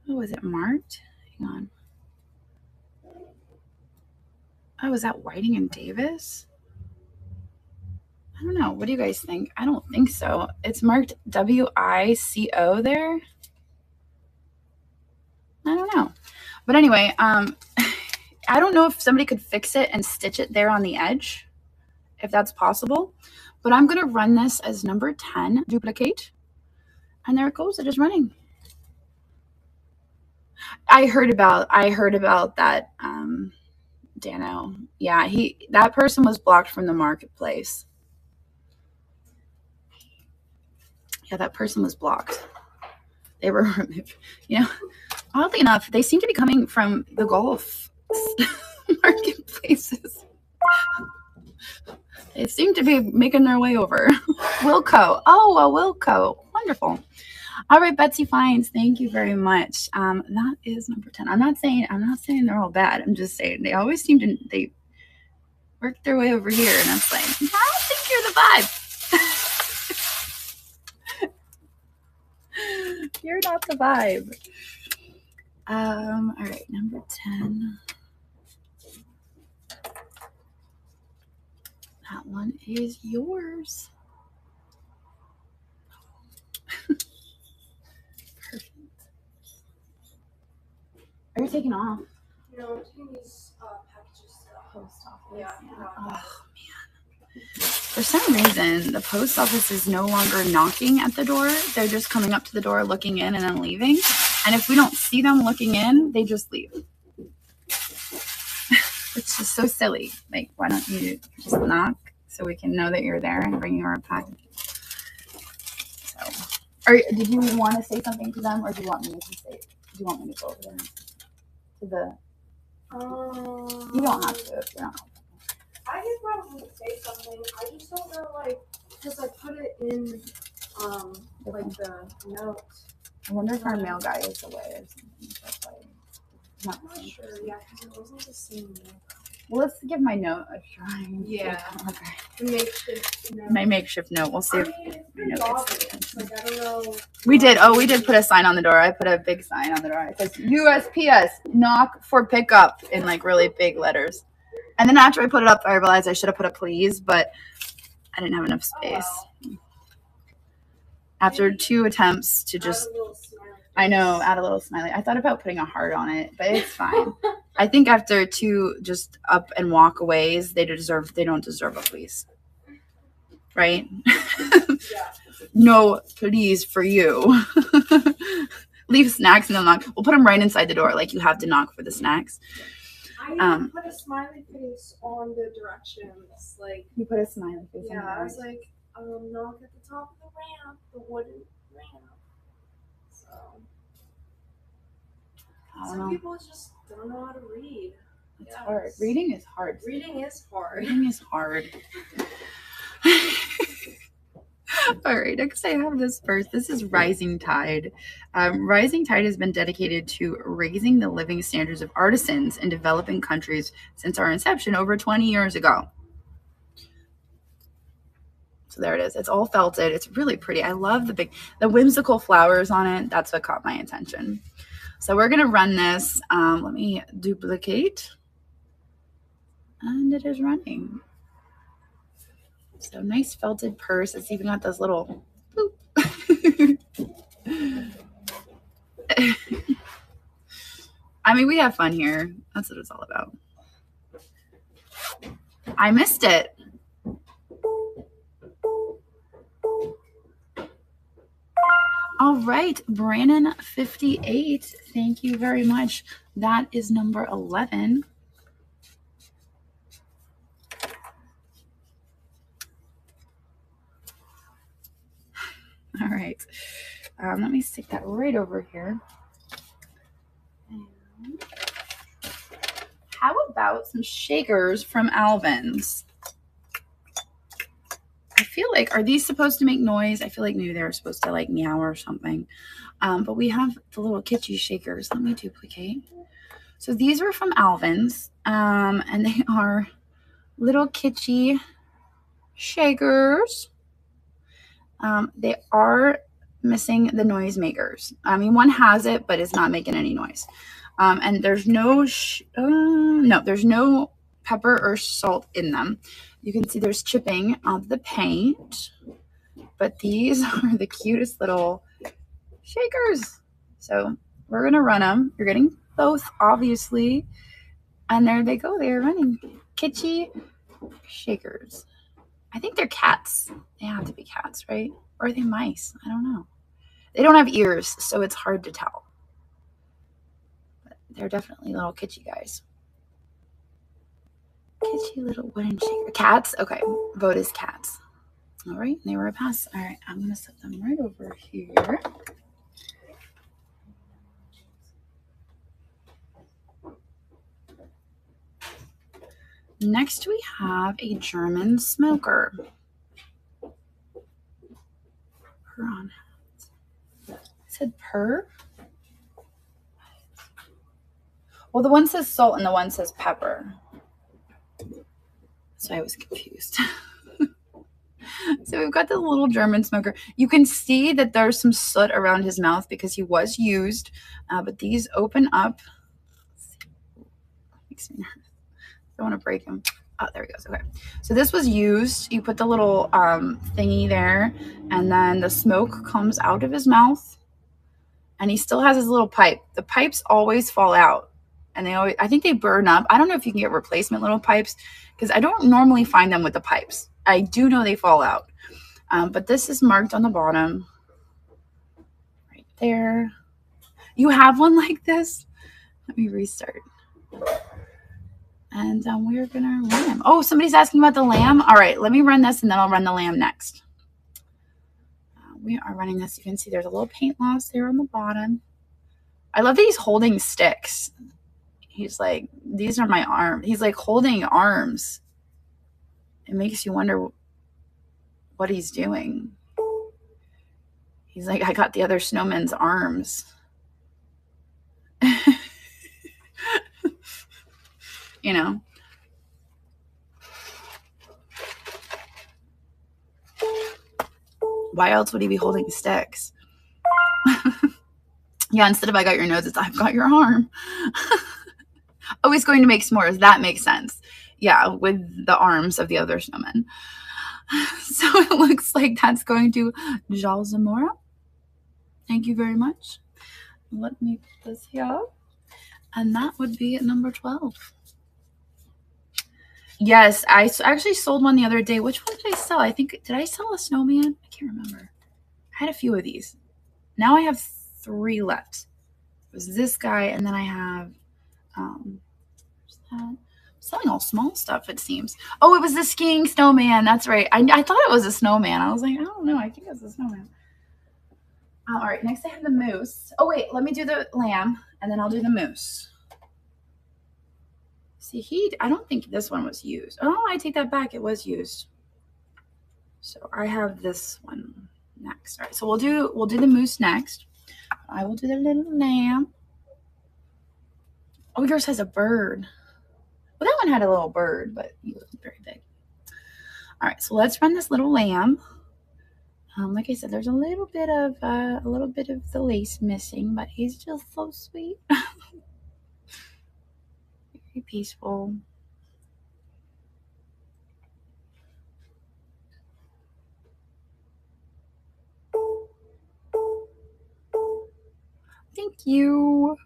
oh, is it marked? Hang on. Oh, is that Whiting and Davis? I don't know. What do you guys think? I don't think so. It's marked WICO there. I don't know. But anyway, I don't know if somebody could fix it and stitch it there on the edge, if that's possible. But I'm going to run this as number 10, duplicate. And there it goes. It is running. I heard about that, Dano. Yeah, that person was blocked from the marketplace. Yeah, that person was blocked. They were removed. You know, oddly enough, they seem to be coming from the Gulf marketplaces. They seem to be making their way over. Wilco. Oh, a Wilco. Wonderful. All right, Betsy Fines, thank you very much. That is number 10. I'm not saying they're all bad. I'm just saying they always seem to work their way over here, and I'm like, I don't think you're the vibe. You're not the vibe. All right, number 10. That one is yours. Perfect. Are you taking off? No, I'm taking these packages to the Post office. Yeah. Oh, man. For some reason, the post office is no longer knocking at the door. They're just coming up to the door, looking in, and then leaving. And if we don't see them looking in, they just leave. It's just so silly. Like, why don't you just knock so we can know that you're there and bring you our package? So, did you want to say something to them, or do you want me to say? Do you want me to go over there to the? You don't have to if you're not. I could probably say something. I just don't know, like, because I put it in, like the note. I wonder if our mail guy is away or something. That's why. I'm not sure. Yeah, because it wasn't the same note. Well, let's give my note a try. Yeah. Okay. The makeshift note. My makeshift note. We'll see if my note gets attention. Like, I don't know. We did put a sign on the door. I put a big sign on the door. It says USPS, knock for pickup in like really big letters. And then after I put it up, I realized I should have put a please, but I didn't have enough space. Oh, wow. After 2 attempts to just, add a little smiley. I thought about putting a heart on it, but it's fine. I think after 2 just up and walk aways, they don't deserve a please. Right? Yeah. No please for you. Leave snacks in the knock. We'll put them right inside the door. Like, you have to knock for the snacks. I put a smiley face on the directions. Like, you put a smiley face on the I was like, knock at the top of the ramp, the wooden ramp. So some people just don't know how to read. It's hard. Reading is hard. Reading is hard. Reading is hard. All right, next I have this first. This is Rising Tide. Rising Tide has been dedicated to raising the living standards of artisans in developing countries since our inception over 20 years ago. So there it is. It's all felted. It's really pretty. I love the whimsical flowers on it. That's what caught my attention. So we're going to run this. Let me duplicate. And it is running. So nice felted purse. It's even got those little boop. I mean, we have fun here. That's what it's all about. I missed it. All right, Brandon 58. Thank you very much. That is number 11. All right. Let me stick that right over here. And how about some shakers from Alvin's? I feel like, are these supposed to make noise? I feel like maybe they're supposed to like meow or something. But we have the little kitschy shakers. Let me duplicate. So these are from Alvin's, and they are little kitschy shakers. They are missing the noise makers. I mean, one has it, but it's not making any noise. And there's no pepper or salt in them. You can see there's chipping of the paint, but these are the cutest little shakers. So we're going to run them. You're getting both, obviously. And there they go. They're running kitschy shakers. I think they're cats. They have to be cats, right? Or are they mice? I don't know. They don't have ears, so it's hard to tell. But they're definitely little kitschy guys. Kitschy little wooden shaker. Cats? Okay. Vote is cats. All right. They were a pass. All right. I'm going to set them right over here. Next, we have a German smoker. Purr on it. It said purr. Well, the one says salt and the one says pepper. So I was confused. So we've got the little German smoker. You can see that there's some soot around his mouth because he was used. But these open up. Makes me nervous. I don't want to break him. Oh, there he goes. Okay. So this was used. You put the little thingy there, and then the smoke comes out of his mouth, and he still has his little pipe. The pipes always fall out, and I think they burn up. I don't know if you can get replacement little pipes because I don't normally find them with the pipes. I do know they fall out. But this is marked on the bottom right there. You have one like this? Let me restart. And we're going to run him. Oh, somebody's asking about the lamb. All right, let me run this, and then I'll run the lamb next. We are running this. You can see there's a little paint loss there on the bottom. I love that he's holding sticks. He's like, these are my arms. He's like holding arms. It makes you wonder what he's doing. He's like, I got the other snowman's arms. You know. Why else would he be holding sticks? Yeah, instead of I got your nose, it's I've got your arm. Oh, he's going to make s'mores. That makes sense. Yeah, with the arms of the other snowmen. So it looks like that's going to Jal Zamora. Thank you very much. Let me put this here. And that would be at number 12. Yes, I actually sold one the other day. Which one did I sell? I think, did I sell a snowman? I can't remember. I had a few of these. Now I have 3 left. It was this guy, and then I have, I'm selling all small stuff, it seems. Oh, it was the skiing snowman. That's right. I thought it was a snowman. I was like, I don't know. I think it's a snowman. All right, next I have the moose. Oh, wait, let me do the lamb, and then I'll do the moose. See, I don't think this one was used. Oh, I take that back. It was used. So I have this one next. All right, so we'll do the moose next. I will do the little lamb. Oh, yours has a bird. Well, that one had a little bird, but he wasn't very big. All right, so let's run this little lamb. Like I said, there's a little bit of the lace missing, but he's just so sweet. Very peaceful. Thank you.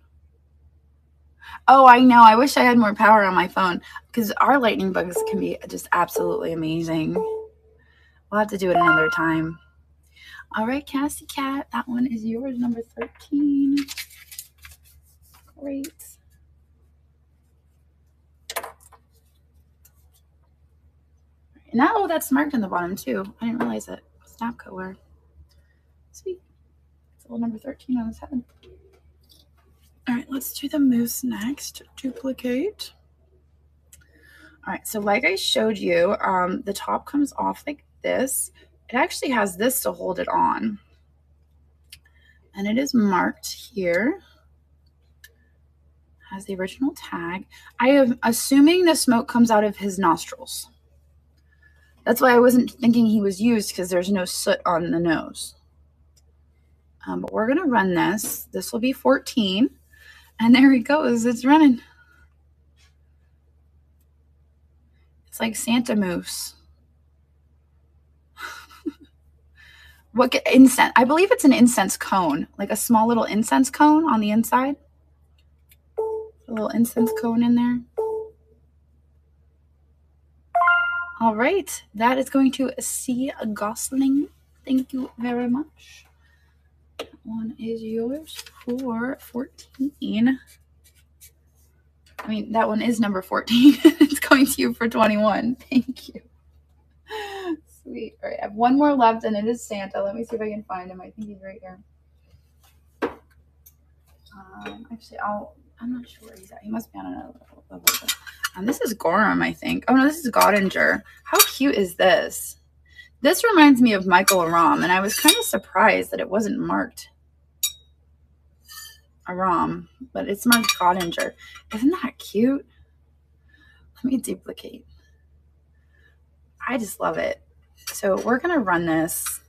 Oh, I know. I wish I had more power on my phone because our lightning bugs can be just absolutely amazing. We'll have to do it another time. All right, Cassie Cat, that one is yours, number 13. Great. Now, oh, that's marked on the bottom too. I didn't realize it. Snap color. Sweet. It's a little number 13 on his head. All right, let's do the moose next. Duplicate. All right, so like I showed you, the top comes off like this. It actually has this to hold it on. And it is marked here. Has the original tag. I am assuming the smoke comes out of his nostrils. That's why I wasn't thinking he was used, because there's no soot on the nose. But we're going to run this. This will be 14. And there he goes. It's running. It's like Santa Moose. What incense? I believe it's an incense cone, like a small little incense cone on the inside. A little incense cone in there. All right, that is going to see a Gosling. Thank you very much. That one is yours for 14. I mean, that one is number 14. It's going to you for 21. Thank you. Sweet. All right, I have one more left, and it is Santa. Let me see if I can find him. I think he's right here. Actually, I'm not sure where he's at. He must be on another level. This is Gorham, I think. Oh, no, this is Godinger. How cute is this? This reminds me of Michael Aram, and I was kind of surprised that it wasn't marked Aram, but it's marked Godinger. Isn't that cute? Let me duplicate. I just love it. So we're going to run this.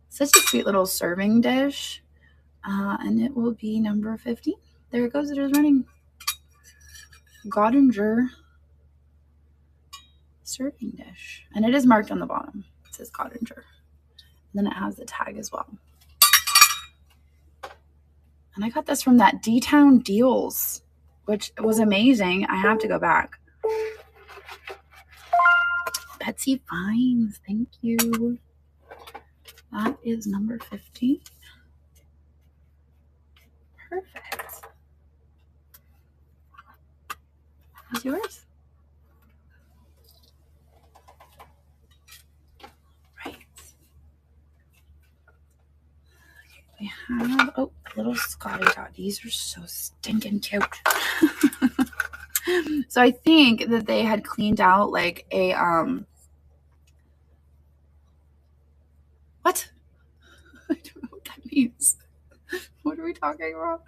Such a sweet little serving dish. And it will be number 15. There it goes. It is running. Godinger serving dish. And it is marked on the bottom. It says Godinger. And then it has the tag as well. And I got this from that D-Town Deals, which was amazing. I have to go back. Betsy Fines, thank you. That is number 15. Perfect. Is yours? Right. Okay, we have, oh, little Scotty dog. These are so stinking cute. So I think that they had cleaned out like a, what? I don't know what that means. What are we talking about?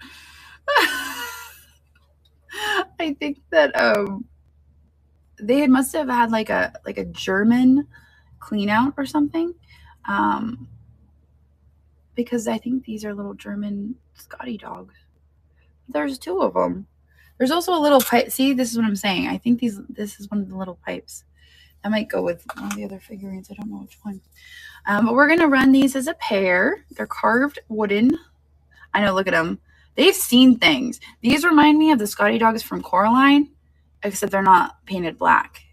I think that they must have had like a German clean out or something, because I think these are little German Scotty dogs. There's two of them. There's also a little pipe. See, this is what I'm saying. I think this is one of the little pipes. I might go with one of the other figurines. I don't know which one. But we're gonna run these as a pair. They're carved wooden. I know, look at them. They've seen things. These remind me of the Scotty dogs from Coraline, except they're not painted black.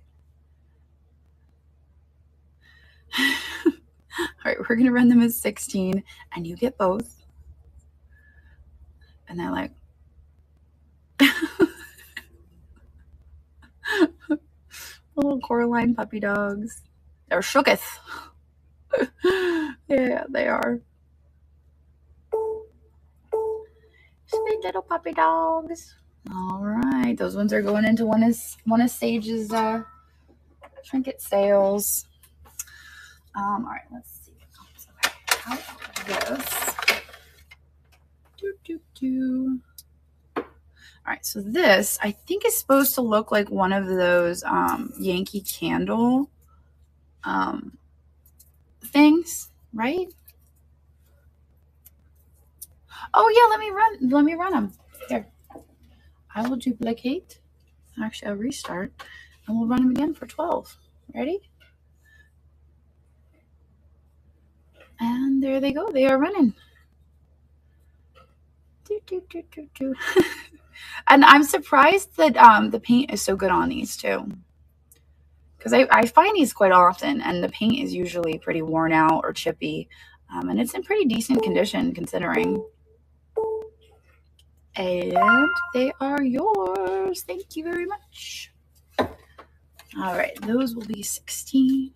All right, we're going to run them as 16, and you get both. And they're like, little Coraline puppy dogs. They're shooketh. Yeah, they are. Sweet little puppy dogs. All right, those ones are going into one of Sage's trinket sales. All right, let's see. Okay, how about this? All right, so this I think is supposed to look like one of those Yankee Candle things, right? Oh yeah, let me run them. Here, I will duplicate. Actually, I'll restart, and we'll run them again for 12. Ready? And there they go. They are running. And I'm surprised that the paint is so good on these too. Because I find these quite often, and the paint is usually pretty worn out or chippy. And it's in pretty decent condition considering. And they are yours. Thank you very much. All right, those will be 16.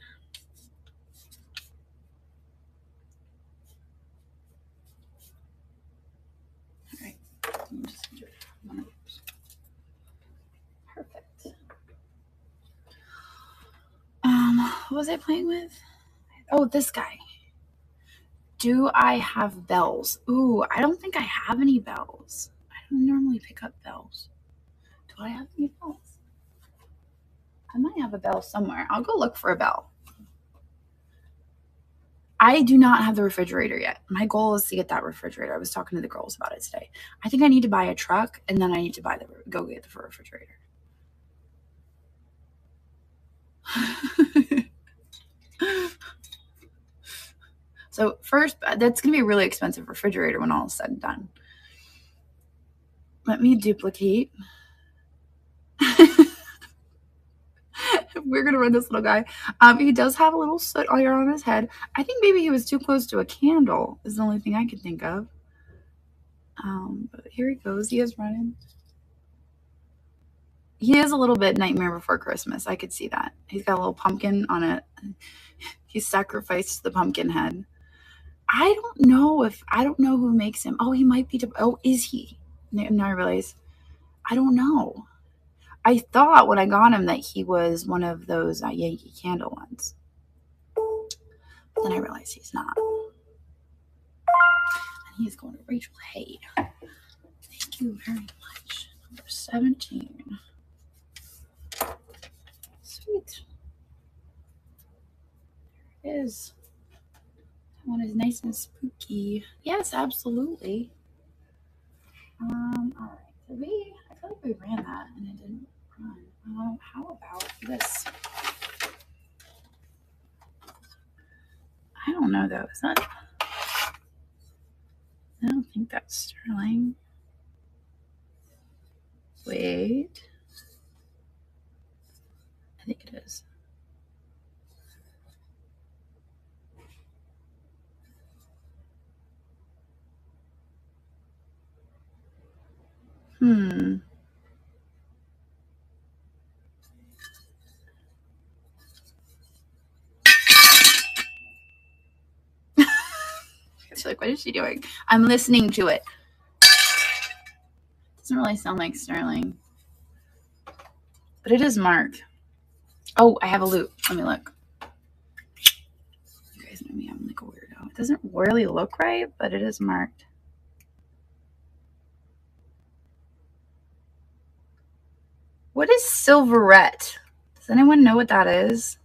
All right, just do one of those. Perfect. What was I playing with? Oh, this guy. Do I have bells? Ooh, I don't think I have any bells. I don't normally pick up bells. Do I have any bells? I might have a bell somewhere. I'll go look for a bell. I do not have the refrigerator yet. My goal is to get that refrigerator. I was talking to the girls about it today. I think I need to buy a truck, and then I need to go get the refrigerator. So first, that's going to be a really expensive refrigerator when all is said and done. Let me duplicate. We're going to run this little guy. He does have a little soot all on his head. I think maybe he was too close to a candle is the only thing I could think of. But here he goes. He is running. He is a little bit Nightmare Before Christmas. I could see that. He's got a little pumpkin on it. He sacrificed the pumpkin head. I don't know who makes him. Oh, he might be. Oh, is he? Now I realize. I don't know. I thought when I got him that he was one of those Yankee Candle ones. But then I realized he's not. And he's going to Rachel Hay. Thank you very much. Number 17. Sweet. There it is. That one is nice and spooky. Yes, absolutely. All right. So I feel like we ran that and it didn't run. How about this? I don't know though. Is that? I don't think that's sterling. Wait. I think it is. She's like, what is she doing? I'm listening to it. Doesn't really sound like sterling. But it is marked. Oh, I have a loop. Let me look. You guys know me. I'm like a weirdo. It doesn't really look right, but it is marked. What is silverette? Does anyone know what that is?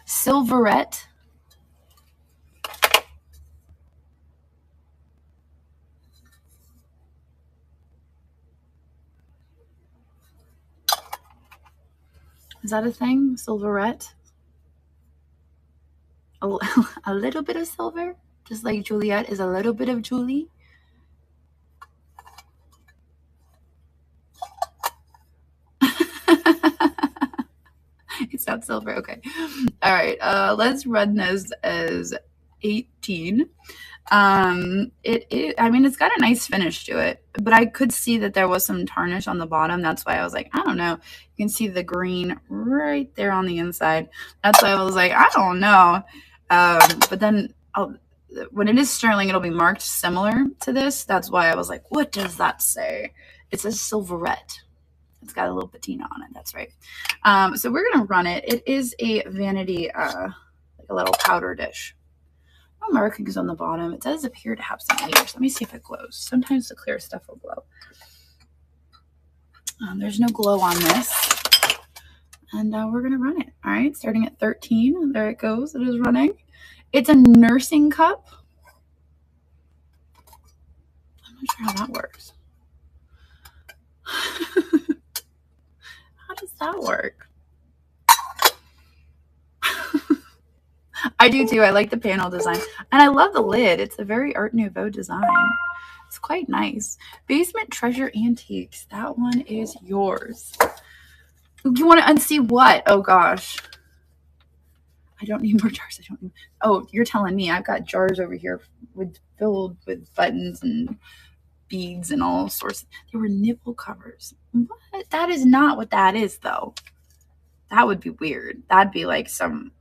Silverette? Is that a thing? Silverette? A little bit of silver? Just like Juliet is a little bit of Julie? It's not silver. Okay. All right. Let's run this as 18. I mean, it's got a nice finish to it, but I could see that there was some tarnish on the bottom. That's why I was like, I don't know. You can see the green right there on the inside. That's why I was like, I don't know. But then when it is sterling, it'll be marked similar to this. That's why I was like, what does that say? It says silverette. It's got a little patina on it. That's right. So we're going to run it. It is a vanity, like a little powder dish. No markings on the bottom. It does appear to have some layers. Let me see if it glows. Sometimes the clear stuff will glow. There's no glow on this. And we're going to run it. All right, starting at 13. There it goes. It is running. It's a nursing cup. I'm not sure how that works. How does that work? I do too. I like the panel design. And I love the lid. It's a very Art Nouveau design. It's quite nice. Basement Treasure Antiques. That one is yours. You want to unsee what? Oh gosh. I don't need more jars. Oh, you're telling me. I've got jars over here filled with buttons and beads and all sorts. They were nipple covers. What? That is not what that is, though. That would be weird. That'd be like some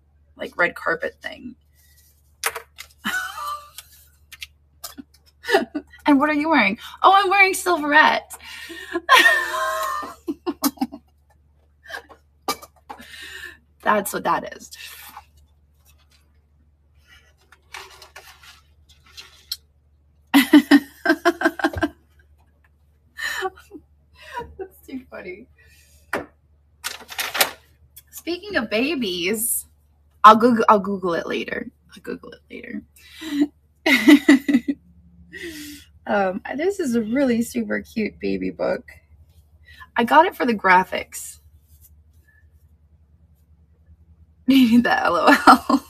red carpet thing. And what are you wearing? Oh, I'm wearing silverette. That's what that is. That's too funny. Speaking of babies, I'll Google it later. This is a really super cute baby book. I got it for the graphics. Maybe the LOL.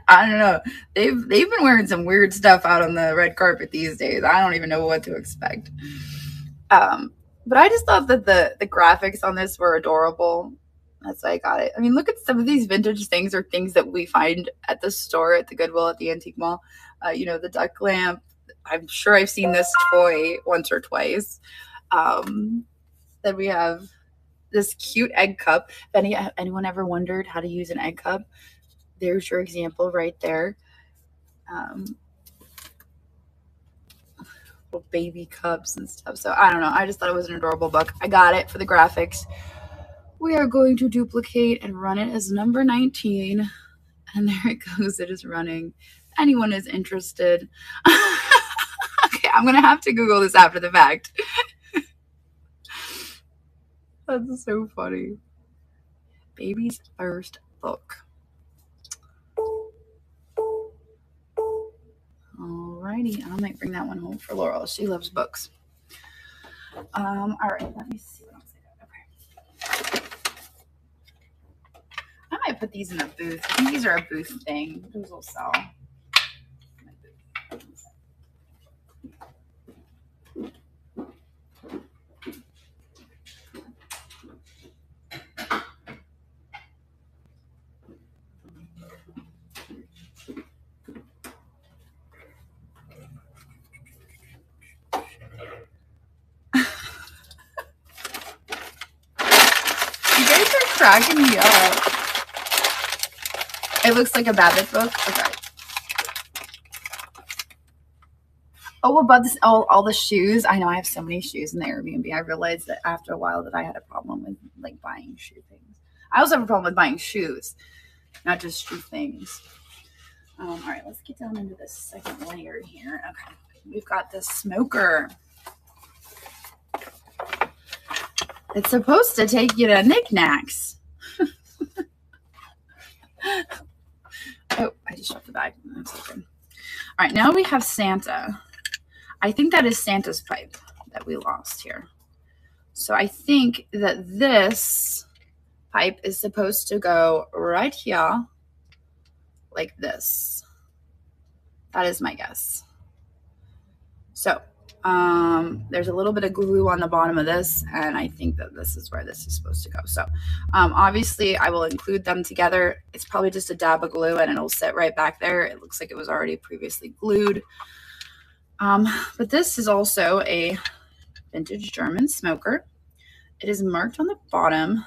I don't know. They've been wearing some weird stuff out on the red carpet these days. I don't even know what to expect. But I just thought that the graphics on this were adorable. That's why I got it. I mean, look at some of these vintage things or things that we find at the store, at the Goodwill, at the antique mall. The duck lamp. I'm sure I've seen this toy once or twice. Then we have this cute egg cup. If anyone ever wondered how to use an egg cup, there's your example right there. Little baby cups and stuff. So I don't know. I just thought it was an adorable book. I got it for the graphics. We are going to duplicate and run it as number 19. And there it goes. It is running. If anyone is interested. Okay, I'm going to have to Google this after the fact. That's so funny. Baby's first book. Alrighty, I might bring that one home for Laurel. She loves books. All right, let me see what else I got. Okay. I might put these in a booth. I think these are a booth thing. Those will sell. Cracking me up. It looks like a Babbitt book. Okay. Oh, about this, all the shoes. I know I have so many shoes in the Airbnb. I realized that after a while that I had a problem with buying shoe things. I also have a problem with buying shoes, not just shoe things. All right, let's get down into the second layer here. Okay, we've got the smoker. It's supposed to take you to Nicknacks. Oh, I just dropped the bag. That's okay. All right, now we have Santa. I think that is Santa's pipe that we lost here. So I think that this pipe is supposed to go right here, like this. That is my guess. So there's a little bit of glue on the bottom of this, and I think that this is where this is supposed to go. So obviously I will include them together. It's probably just a dab of glue and it'll sit right back there. It looks like it was already previously glued. But this is also a vintage German smoker. It is marked on the bottom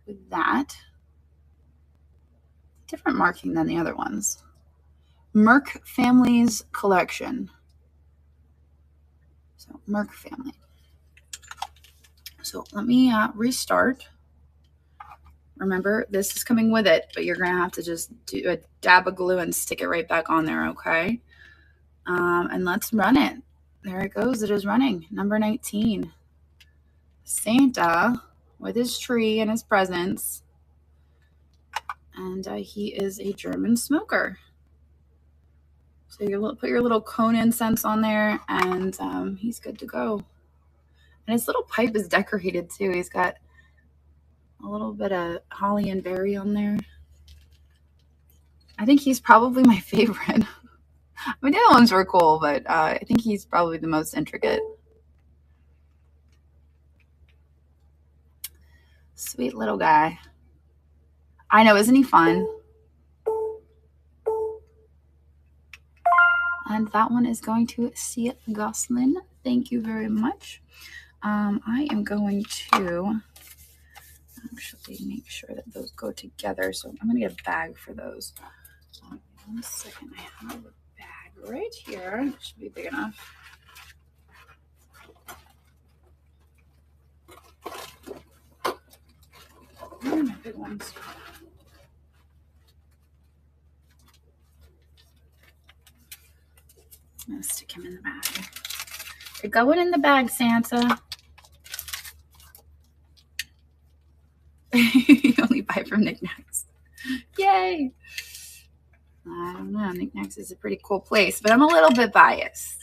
with that. different marking than the other ones. Merck Family's collection. So Merck Family. So let me restart. Remember, this is coming with it, but you're going to have to just do a dab of glue and stick it right back on there, okay? And let's run it. There it goes. It is running. Number 19. Santa with his tree and his presents. And he is a German smoker. So you put your little cone incense on there, and he's good to go. And his little pipe is decorated too. He's got a little bit of holly and berry on there. I think he's probably my favorite. I mean, the other ones were cool, but I think he's probably the most intricate. Sweet little guy. I know, isn't he fun? And that one is going to see Goslin. Thank you very much. I am going to actually make sure that those go together. So I'm going to get a bag for those. 1 second. I have a bag right here. It should be big enough. Where are my big ones? I'm going to stick him in the bag. You're going in the bag, Santa. You only buy from Knickknacks. Yay! I don't know. Knickknacks is a pretty cool place, but I'm a little bit biased.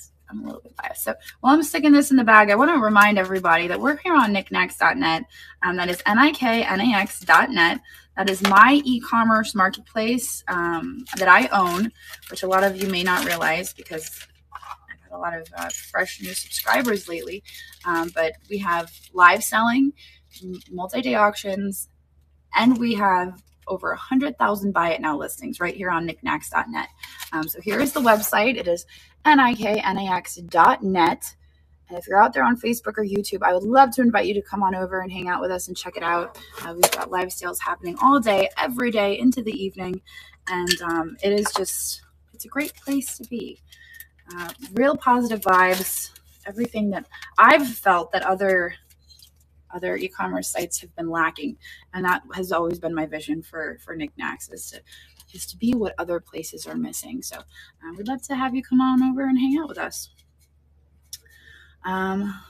So while I'm sticking this in the bag, I want to remind everybody that we're here on knickknacks.net. That is Nicknacks.net. That is my e-commerce marketplace that I own, which a lot of you may not realize because I've had a lot of fresh new subscribers lately. But we have live selling, multi-day auctions, and we have over 100,000 buy it now listings right here on knickknacks.net. So here is the website. It is Nicknacks.net. And if you're out there on Facebook or YouTube, I would love to invite you to come on over and hang out with us and check it out. We've got live sales happening all day, every day into the evening. And it is just, it's a great place to be. Real positive vibes, everything that I've felt that other e-commerce sites have been lacking, and that has always been my vision for Knickknacks is to be what other places are missing. So we'd love to have you come on over and hang out with us.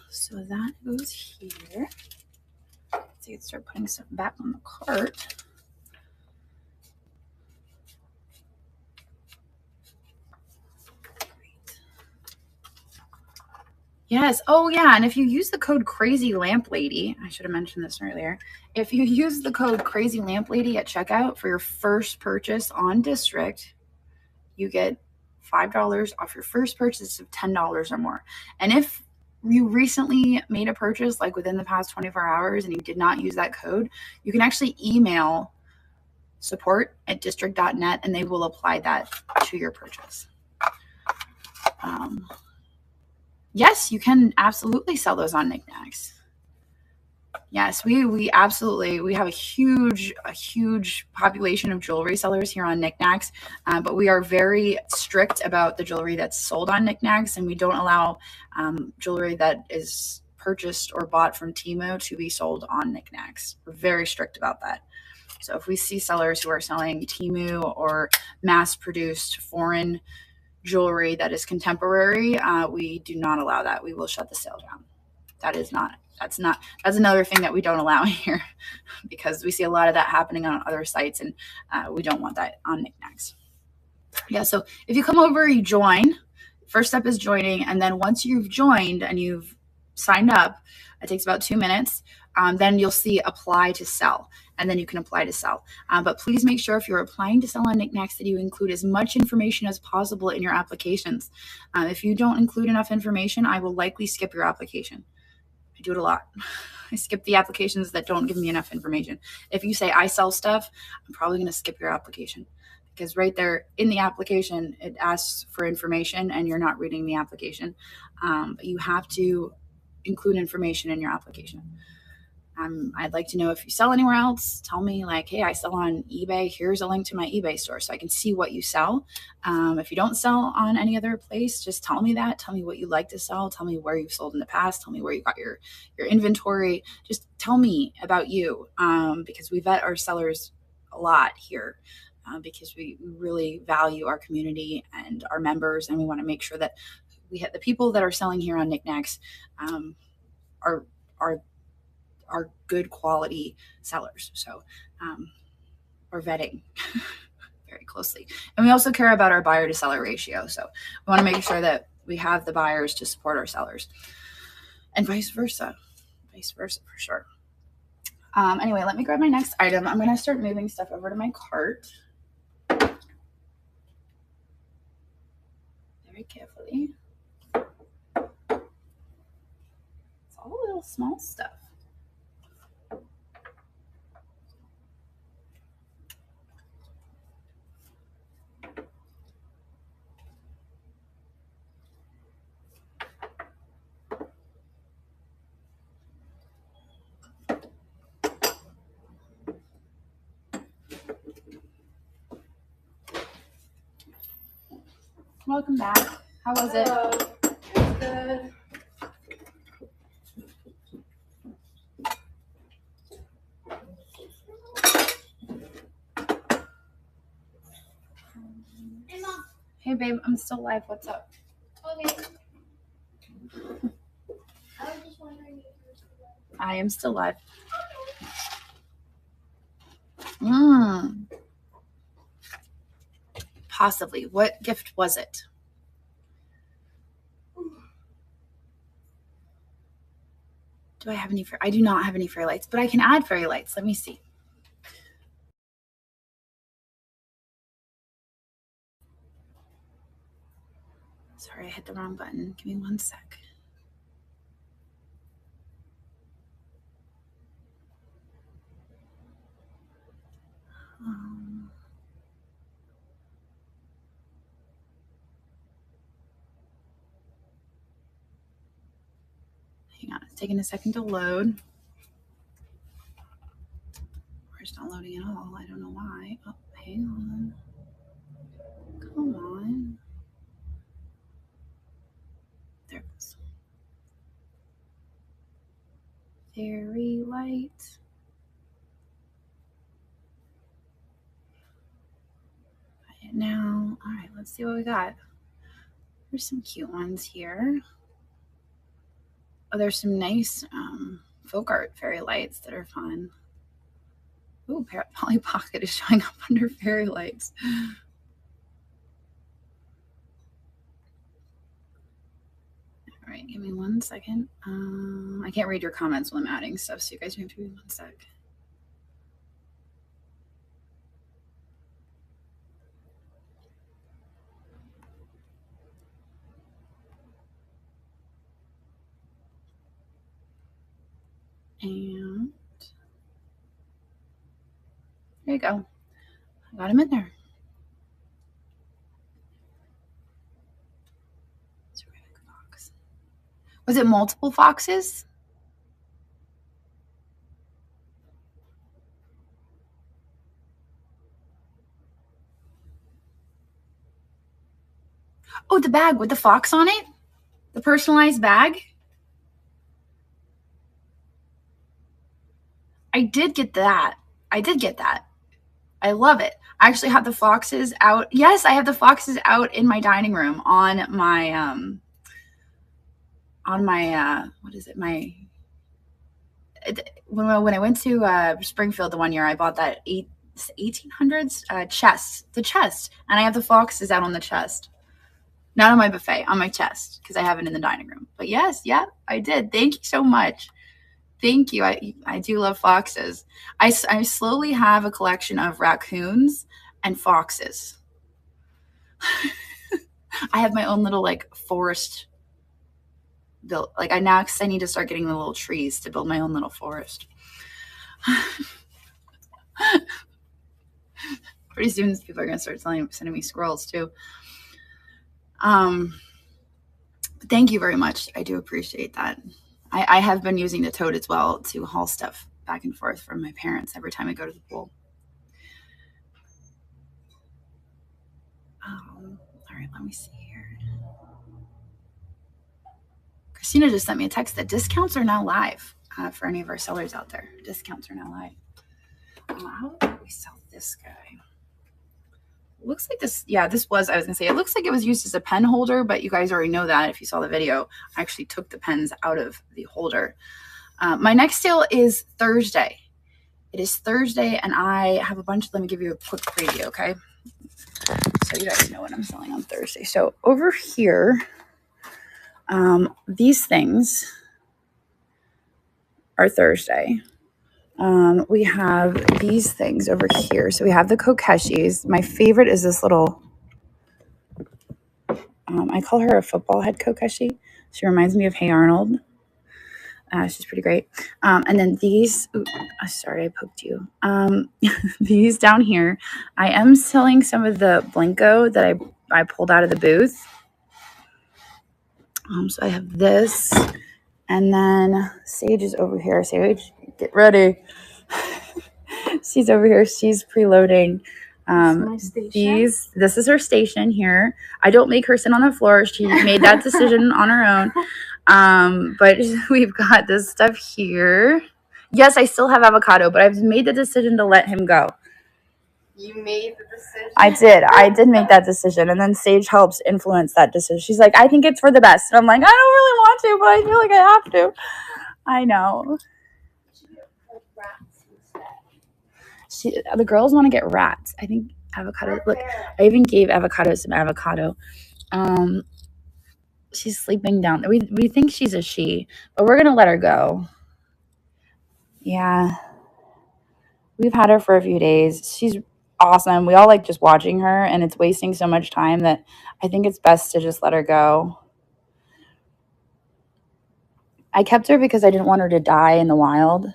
So that goes here. So you can start putting stuff back on the cart. Yes. Oh, yeah. And if you use the code Crazy Lamp Lady, I should have mentioned this earlier. If you use the code Crazy Lamp Lady at checkout for your first purchase on District, you get $5 off your first purchase of $10 or more. And if you recently made a purchase like within the past 24 hours and you did not use that code, you can actually email support@district.net and they will apply that to your purchase. Yes, you can absolutely sell those on Knickknacks. Yes, we absolutely, we have a huge population of jewelry sellers here on Knickknacks, but we are very strict about the jewelry that's sold on Knickknacks, and we don't allow jewelry that is purchased or bought from Temu to be sold on Knickknacks. We're very strict about that. So if we see sellers who are selling Temu or mass-produced foreign jewelry that is contemporary, we do not allow that. We will shut the sale down. That's another thing that we don't allow here because we see a lot of that happening on other sites, and we don't want that on Knickknacks. Yeah, so if you come over, you join. First step is joining, and then once you've joined and you've signed up, it takes about 2 minutes. Then you'll see apply to sell, and then you can apply to sell. But please make sure if you're applying to sell on Knickknacks that you include as much information as possible in your applications. If you don't include enough information, I will likely skip your application. I do it a lot. I skip the applications that don't give me enough information. If you say I sell stuff, I'm probably going to skip your application because right there in the application, it asks for information and you're not reading the application. But you have to include information in your application. I'd like to know if you sell anywhere else. Tell me, like, hey, I sell on eBay. Here's a link to my eBay store so I can see what you sell. If you don't sell on any other place, just tell me that. Tell me what you like to sell. Tell me where you've sold in the past. Tell me where you got your inventory. Just tell me about you, because we vet our sellers a lot here, because we really value our community and our members, and we want to make sure that we have the people that are selling here on Knickknacks are good quality sellers. So we're vetting very closely. And we also care about our buyer to seller ratio. So we want to make sure that we have the buyers to support our sellers, and vice versa for sure. Anyway, let me grab my next item. I'm going to start moving stuff over to my cart very carefully. It's all little small stuff. Welcome back. How was it? It's good. Hey, Mom. Hey, babe, I'm still live. What's up? Okay. I was just wondering if you were still live. I am still live. Possibly. What gift was it? Do I have any? I do not have any fairy lights, but I can add fairy lights. Let me see. Sorry, I hit the wrong button. Give me 1 sec. Hang on, it's taking a second to load. Or it's not loading at all. I don't know why. Oh, hang on. Come on. There it goes. Fairy light. Buy it now. All right, let's see what we got. There's some cute ones here. Oh, there's some nice folk art fairy lights that are fun. Ooh, Polly Pocket is showing up under fairy lights. All right, give me 1 second. I can't read your comments while I'm adding stuff, so you guys have to give me 1 sec. And there you go. I got him in there. Fox. Was it multiple foxes? Oh, the bag with the fox on it? The personalized bag? I did get that. I love it. I actually have the foxes out. Yes, I have the foxes out in my dining room on my what is it? When I went to Springfield the one year, I bought that 1800s chest, the chest, and I have the foxes out on the chest. Not on my buffet, on my chest, because I have it in the dining room. But yes, yeah, I did. Thank you so much. Thank you. I do love foxes. I slowly have a collection of raccoons and foxes. I have my own little like forest built. Like I need to start getting the little trees to build my own little forest. Pretty soon people are going to start sending me squirrels too. Thank you very much. I do appreciate that. I have been using the tote as well to haul stuff back and forth from my parents every time I go to the pool. All right, let me see here. Christina just sent me a text that discounts are now live for any of our sellers out there. Discounts are now live. How do we sell this guy? Looks like this, yeah, this was, I was gonna say, it looks like it was used as a pen holder, but you guys already know that if you saw the video. I actually took the pens out of the holder. My next sale is Thursday. It is Thursday, and I have a bunch. Let me give you a quick preview, okay? So you guys know what I'm selling on Thursday. So over here, these things are Thursday. We have these things over here. So we have the kokeshis. My favorite is this little, I call her a football head kokeshi. She reminds me of Hey Arnold. She's pretty great. And then these, sorry, I poked you. These down here, I am selling some of the Blanco that I pulled out of the booth. So I have this, and then Sage is over here. Sage, get ready. She's over here. She's preloading. This is her station here. I don't make her sit on the floor. She made that decision on her own. But we've got this stuff here. Yes, I still have avocado, but I've made the decision to let him go. You made the decision? I did make that decision. And then Sage helps influence that decision. She's like, I think it's for the best. And I'm like, I don't really want to, but I feel like I have to. I know. The girls want to get rats. I think avocado. Look, I even gave avocado some avocado. She's sleeping down. We think she's a she, but we're gonna let her go. Yeah, we've had her for a few days. She's awesome. We all like just watching her, and it's wasting so much time that I think it's best to just let her go. I kept her because I didn't want her to die in the wild.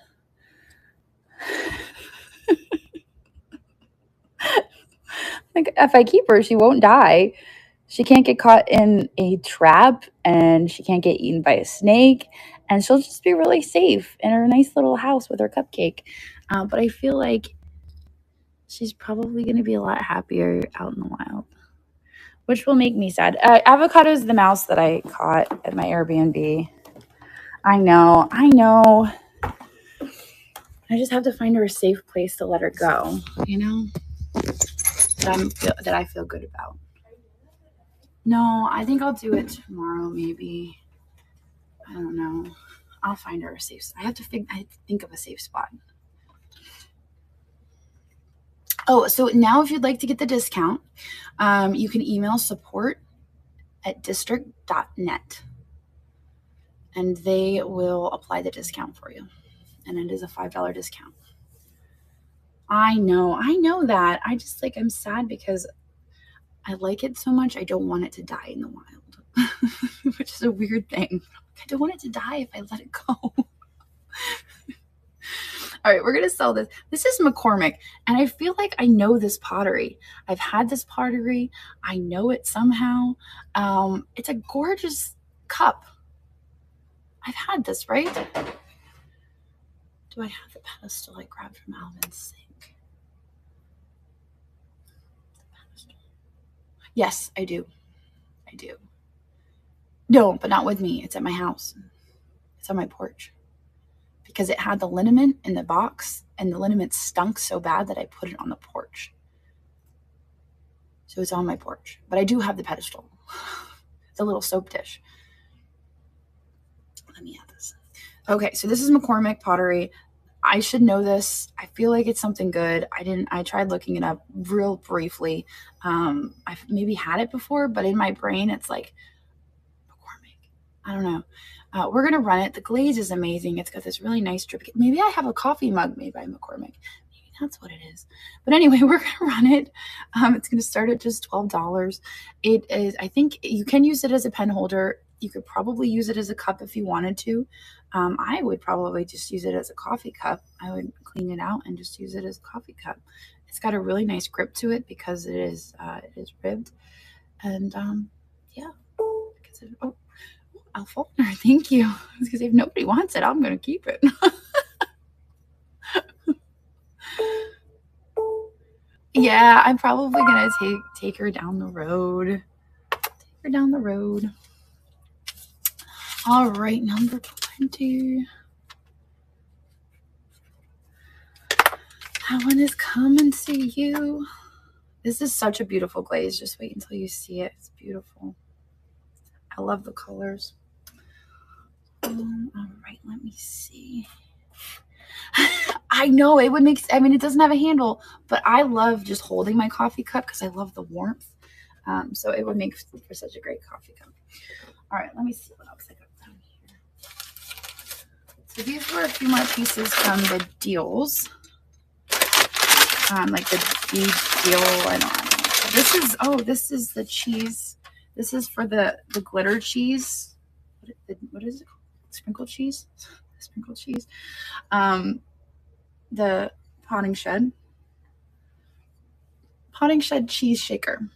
Like, if I keep her, she won't die. She can't get caught in a trap, and she can't get eaten by a snake, and she'll just be really safe in her nice little house with her cupcake. But I feel like she's probably going to be a lot happier out in the wild, which will make me sad. Avocado is the mouse that I caught at my Airbnb. I know. I just have to find her a safe place to let her go, you know? That I feel good about. No, I think I'll do it tomorrow, maybe. I don't know. I'll find her a safe. I have to think of a safe spot. Oh, so now if you'd like to get the discount, you can email support@district.net, and they will apply the discount for you. And it is a $5 discount. I know that. I just I'm sad because I like it so much. I don't want it to die in the wild, which is a weird thing. I don't want it to die if I let it go. All right, we're going to sell this. This is McCormick, and I feel like I know this pottery. I've had this pottery. I know it somehow. It's a gorgeous cup. I've had this, right? Do I have the pedestal I grabbed from Alvin's sink? Yes, I do. No, but not with me. It's at my house. It's on my porch. Because it had the liniment in the box, and the liniment stunk so bad that I put it on the porch. So it's on my porch. But I do have the pedestal. The little soap dish. Let me add this. Okay, so this is McCormick pottery. I should know this. I feel like it's something good. I tried looking it up real briefly. I've maybe had it before, but in my brain, it's like McCormick. I don't know. We're going to run it. The glaze is amazing. It's got this really nice drip. Maybe I have a coffee mug made by McCormick. Maybe that's what it is. But anyway, we're going to run it. It's going to start at just $12. It is, I think you can use it as a pen holder. You could probably use it as a cup if you wanted to. I would probably just use it as a coffee cup. I would clean it out and just use it as a coffee cup. It's got a really nice grip to it because it is ribbed. And yeah. Faulkner, thank you. Because if nobody wants it, I'm going to keep it. Yeah, I'm probably going to take her down the road. Take her down the road. All right, number 20. That one is coming to you. This is such a beautiful glaze. Just wait until you see it. It's beautiful. I love the colors. All right, let me see. I know it would make, I mean, it doesn't have a handle, but I love just holding my coffee cup because I love the warmth. So it would make for such a great coffee cup. All right, let me see what else I got down here. So these were a few more pieces from the deals. Like the bead deal. I don't know. This is the cheese. This is for the glitter cheese. What is it called? Sprinkled cheese? Sprinkled cheese. The potting shed cheese shaker.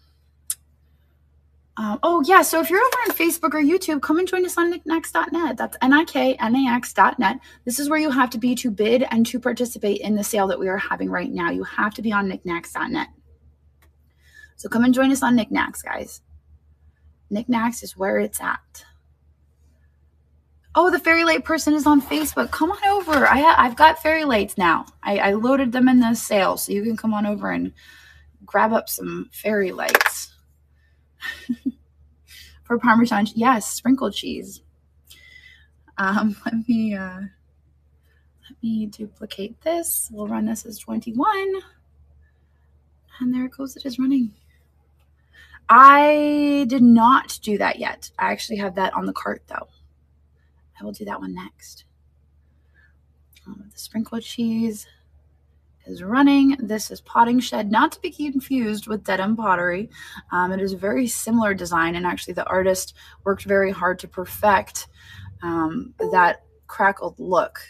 Oh yeah, so if you're over on Facebook or YouTube, come and join us on knicknacks.net. That's Nicknacks.net. This is where you have to be to bid and to participate in the sale that we are having right now. You have to be on knicknacks.net. So come and join us on Knickknacks, guys. Knickknacks is where it's at. Oh, the fairy light person is on Facebook. Come on over. I've got fairy lights now. I loaded them in the sale, so you can come on over and grab up some fairy lights. For Parmesan, yes, sprinkled cheese. Let me duplicate this. We'll run this as 21. And there it goes. It is running. I did not do that yet. I actually have that on the cart, though. I will do that one next. The sprinkled cheese is running. This is potting shed, not to be confused with Dedham pottery. It is a very similar design, and actually the artist worked very hard to perfect that crackled look.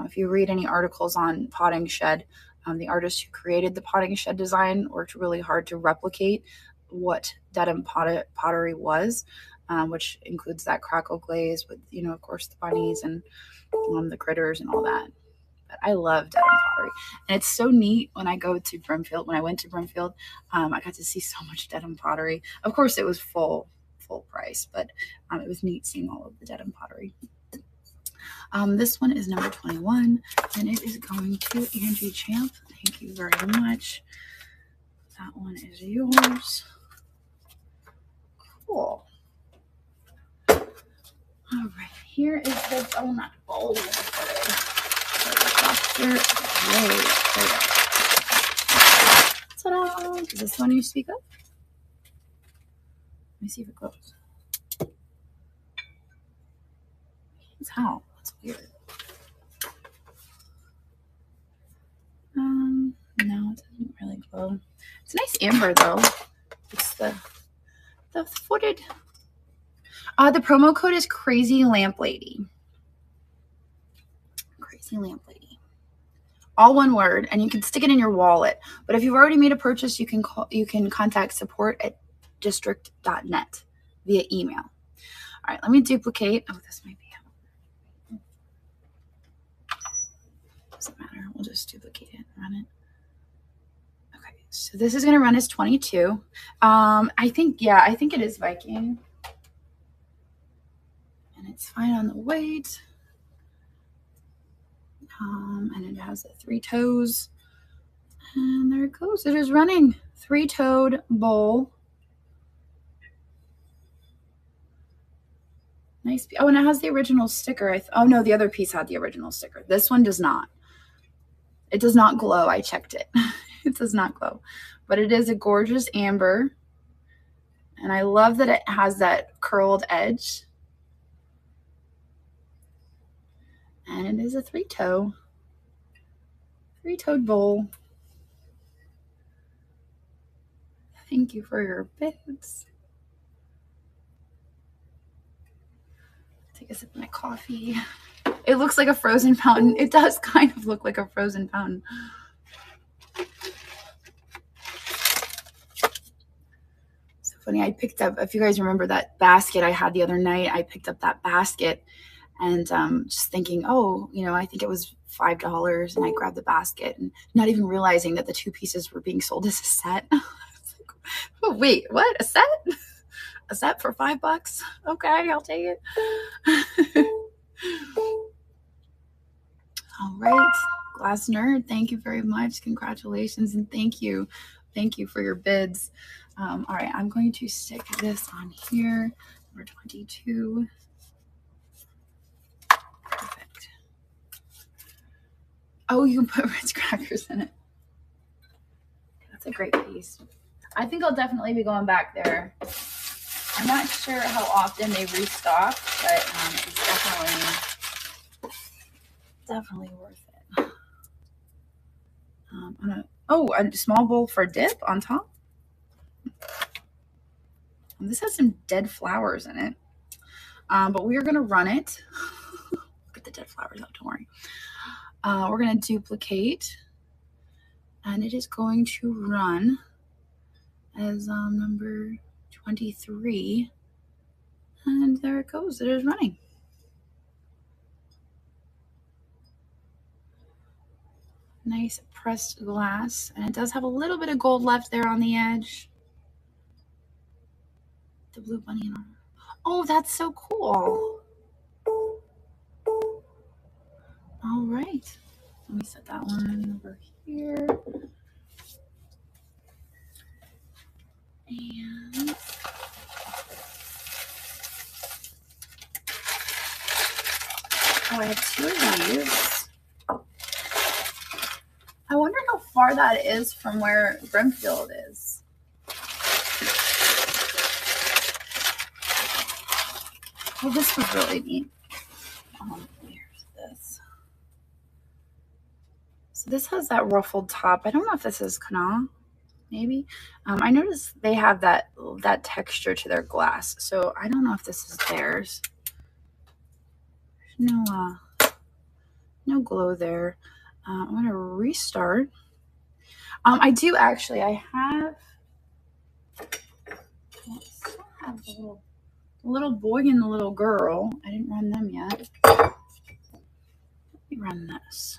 If you read any articles on potting shed, the artist who created the potting shed design worked really hard to replicate what Dedham pottery was, which includes that crackle glaze with, of course, the bunnies and the critters and all that. But I love Dedham pottery, and it's so neat when I go to Brimfield. When I went to Brimfield, I got to see so much Dedham pottery. Of course, it was full price, but it was neat seeing all of the Dedham pottery. This one is number 21, and it is going to Angie Champ. Thank you very much. That one is yours. Cool. All right, here is the donut bowl. Ta-da! Is this one you speak of? Let me see if it goes. It's how? That's weird. No, it doesn't really glow. It's a nice amber though. It's the footed. The promo code is Crazy Lamp Lady. Crazy Lamp Lady. All one word, and you can stick it in your wallet. But if you've already made a purchase, you can contact support@district.net via email. All right, let me duplicate. Oh, this might be out. Doesn't matter. We'll just duplicate it and run it. Okay, so this is going to run as 22. I think it is Viking. And it's fine on the weight. And it has 3 toes. And there it goes. It is running. 3-toed bowl. Nice. Oh, and it has the original sticker. Oh, no, the other piece had the original sticker. This one does not. It does not glow. I checked it. It does not glow. But it is a gorgeous amber. And I love that it has that curled edge. And it is a 3-toed bowl. Thank you for your bids. Take a sip of my coffee. It looks like a frozen fountain. It does kind of look like a frozen fountain. So funny. I picked up, if you guys remember that basket I had the other night, I picked up that basket and just thinking, oh, you know, I think it was $5, and I grabbed the basket and not even realizing that the two pieces were being sold as a set. Oh, wait, what? A set? A set for $5? Okay, I'll take it. All right, Glass Nerd, thank you very much. Congratulations, and thank you. Thank you for your bids. All right, I'm going to stick this on here, number 22. Perfect. Oh, you can put Ritz crackers in it. That's a great piece. I think I'll definitely be going back there. I'm not sure how often they restock, but it's definitely worth it. A small bowl for dip on top. And this has some dead flowers in it, but we are going to run it. Look at the dead flowers out, don't worry. We're going to duplicate, and it is going to run as number 23, and there it goes. It is running. Nice pressed glass, and it does have a little bit of gold left there on the edge. The blue bunny. Oh, that's so cool. All right, let me set that one over here. And I have two of these. I wonder how far that is from where Brimfield is. Well, this was really neat. Here's this. So this has that ruffled top. I don't know if this is Kana, maybe. I noticed they have that texture to their glass, so I don't know if this is theirs. There's no glow there. I'm going to restart. I do actually. I still have the little boy and the little girl. I didn't run them yet. Let me run this.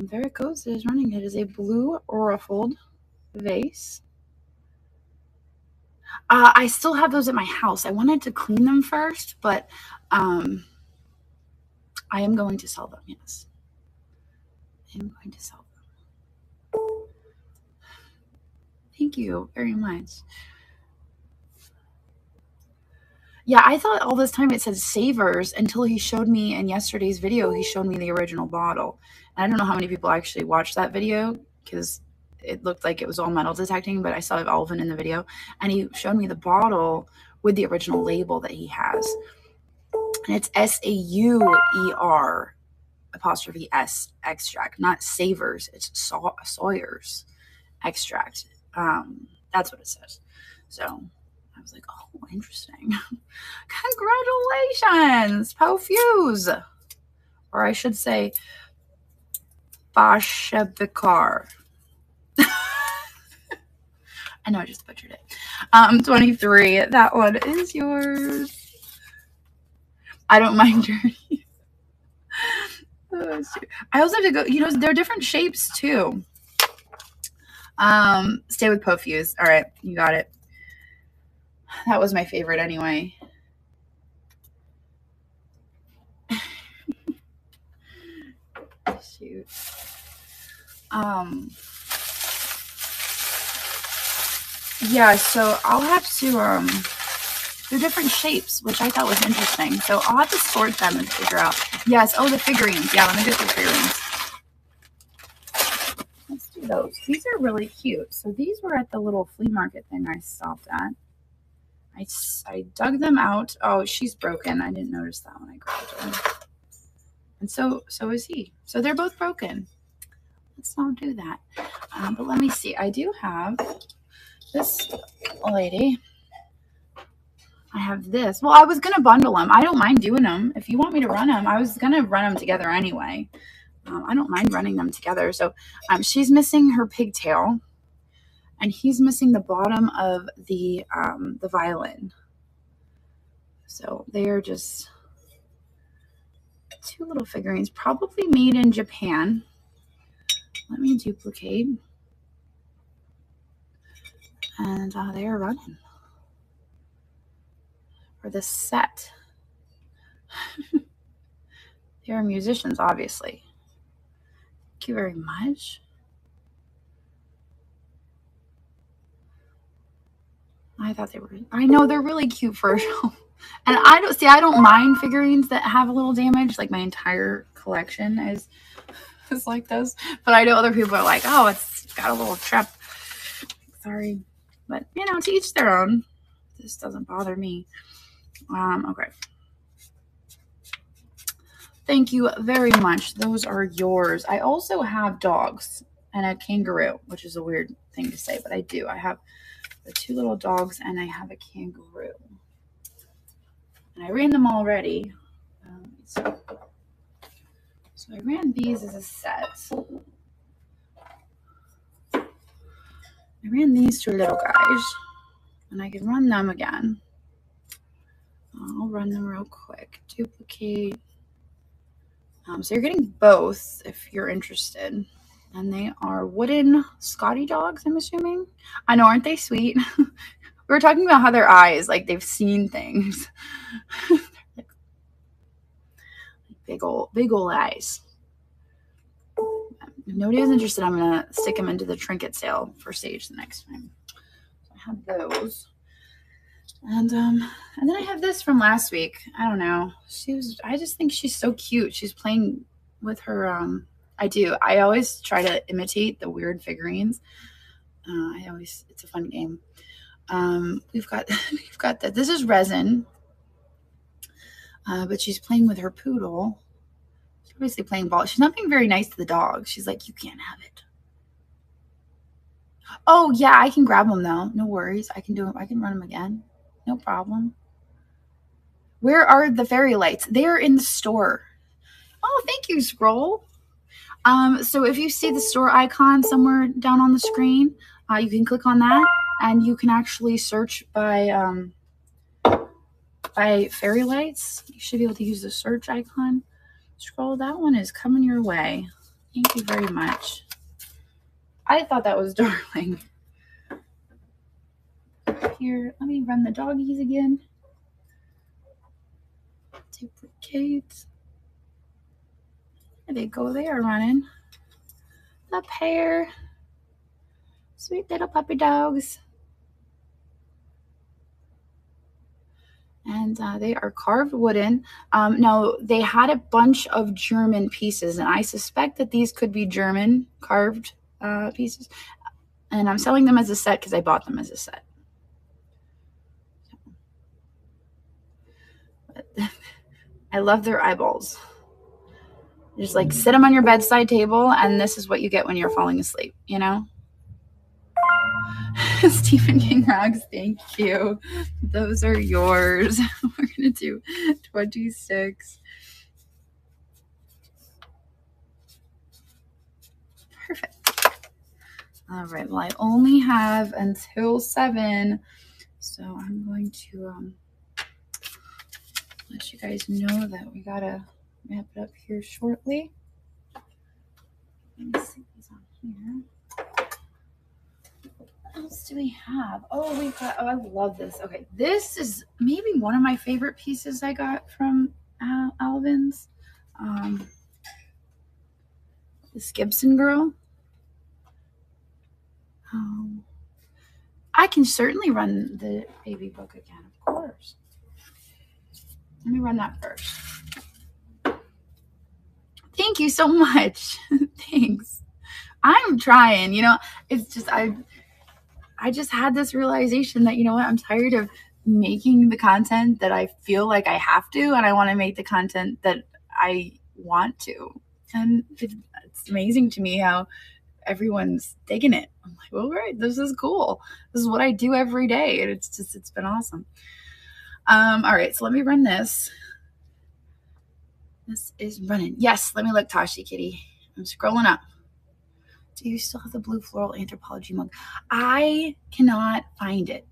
There it goes. It is running. It is a blue ruffled vase. I still have those at my house. I wanted to clean them first, but I am going to sell them. Yes. I'm going to sell them. Thank you very much. Yeah, I thought all this time it said Savers until he showed me in yesterday's video. He showed me the original bottle. And I don't know how many people actually watched that video because it looked like it was all metal detecting, but I saw Alvin in the video. And he showed me the bottle with the original label that he has. And it's SAUER apostrophe S extract, not Savers. It's Sawyer's extract. That's what it says. So I was like, oh, interesting. Congratulations, Pofuse. Or I should say, Bashabikar. I know I just butchered it. 23. That one is yours. I don't mind journey. I also have to go, there are different shapes too. Stay with Pofuse. All right, you got it. That was my favorite anyway. Shoot. Yeah, so I'll have to, they're different shapes, which I thought was interesting. So I'll have to sort them and figure out. Yes, oh, the figurines. Yeah, let me get the figurines. Let's do those. These are really cute. So these were at the little flea market thing I stopped at. I dug them out. Oh, she's broken. I didn't notice that when I grabbed her. And so is he. So they're both broken. Let's not do that. But let me see. I do have this lady. I have this. Well, I was going to bundle them. I don't mind doing them. If you want me to run them, I was going to run them together anyway. I don't mind running them together. So she's missing her pigtail. and he's missing the bottom of the violin. So they are just 2 little figurines, probably made in Japan. Let me duplicate. And they are running for the set. They are musicians, obviously. Thank you very much. I thought they were, I know they're really cute for a show. And I don't mind figurines that have a little damage. Like my entire collection is like this. But I know other people are like, oh, it's got a little chip. Sorry. But, you know, to each their own. This doesn't bother me. Okay. Thank you very much. Those are yours. I also have dogs and a kangaroo, which is a weird thing to say, but I do. I have the 2 little dogs and I have a kangaroo. And I ran them already. So I ran these as a set. I ran these 2 little guys, and I can run them again. I'll run them real quick. Duplicate. So you're getting both if you're interested. And they are wooden Scotty dogs, I'm assuming. I know, aren't they sweet? We were talking about how their eyes, like they've seen things. Like big old eyes. If nobody is interested, I'm gonna stick them into the trinket sale for Sage the next time. So I have those. And then I have this from last week. I don't know. I just think she's so cute. She's playing with her, I always try to imitate the weird figurines. It's a fun game. We've got that. This is resin. But she's playing with her poodle. She's obviously playing ball. She's not being very nice to the dog. She's like, you can't have it. Oh yeah, I can grab them though. No worries. I can do them. I can run them again. No problem. Where are the fairy lights? They are in the store. Oh, thank you, Scroll. So if you see the store icon somewhere down on the screen, you can click on that and you can actually search by fairy lights. You should be able to use the search icon. Scroll, that one is coming your way. Thank you very much. I thought that was darling. Here, let me run the doggies again. Duplicate. There they go. They are running. The pair. Sweet little puppy dogs. And they are carved wooden. Now, they had a bunch of German pieces, and I suspect that these could be German carved pieces. And I'm selling them as a set because I bought them as a set. I love their eyeballs. Just like sit them on your bedside table, and this is what you get when you're falling asleep, you know? Stephen King rugs, thank you. Those are yours. We're going to do 26. Perfect. All right, well, I only have until 7, so I'm going to let you guys know that we got to wrap it up here shortly. Let me see these on here. What else do we have? Oh, I love this. Okay, this is maybe one of my favorite pieces I got from Alvin's. This Gibson girl. I can certainly run the baby book again, of course. Let me run that first. Thank you so much. Thanks. I'm trying, you know, it's just, I just had this realization that, you know what, I'm tired of making the content that I feel like I have to, and I want to make the content that I want to. And it's amazing to me how everyone's digging it. I'm like, well, right, this is cool. This is what I do every day. And it's been awesome. All right, so let me run this. This is running. Yes, let me look, Tashi Kitty. I'm scrolling up. Do you still have the blue floral anthropology mug? I cannot find it.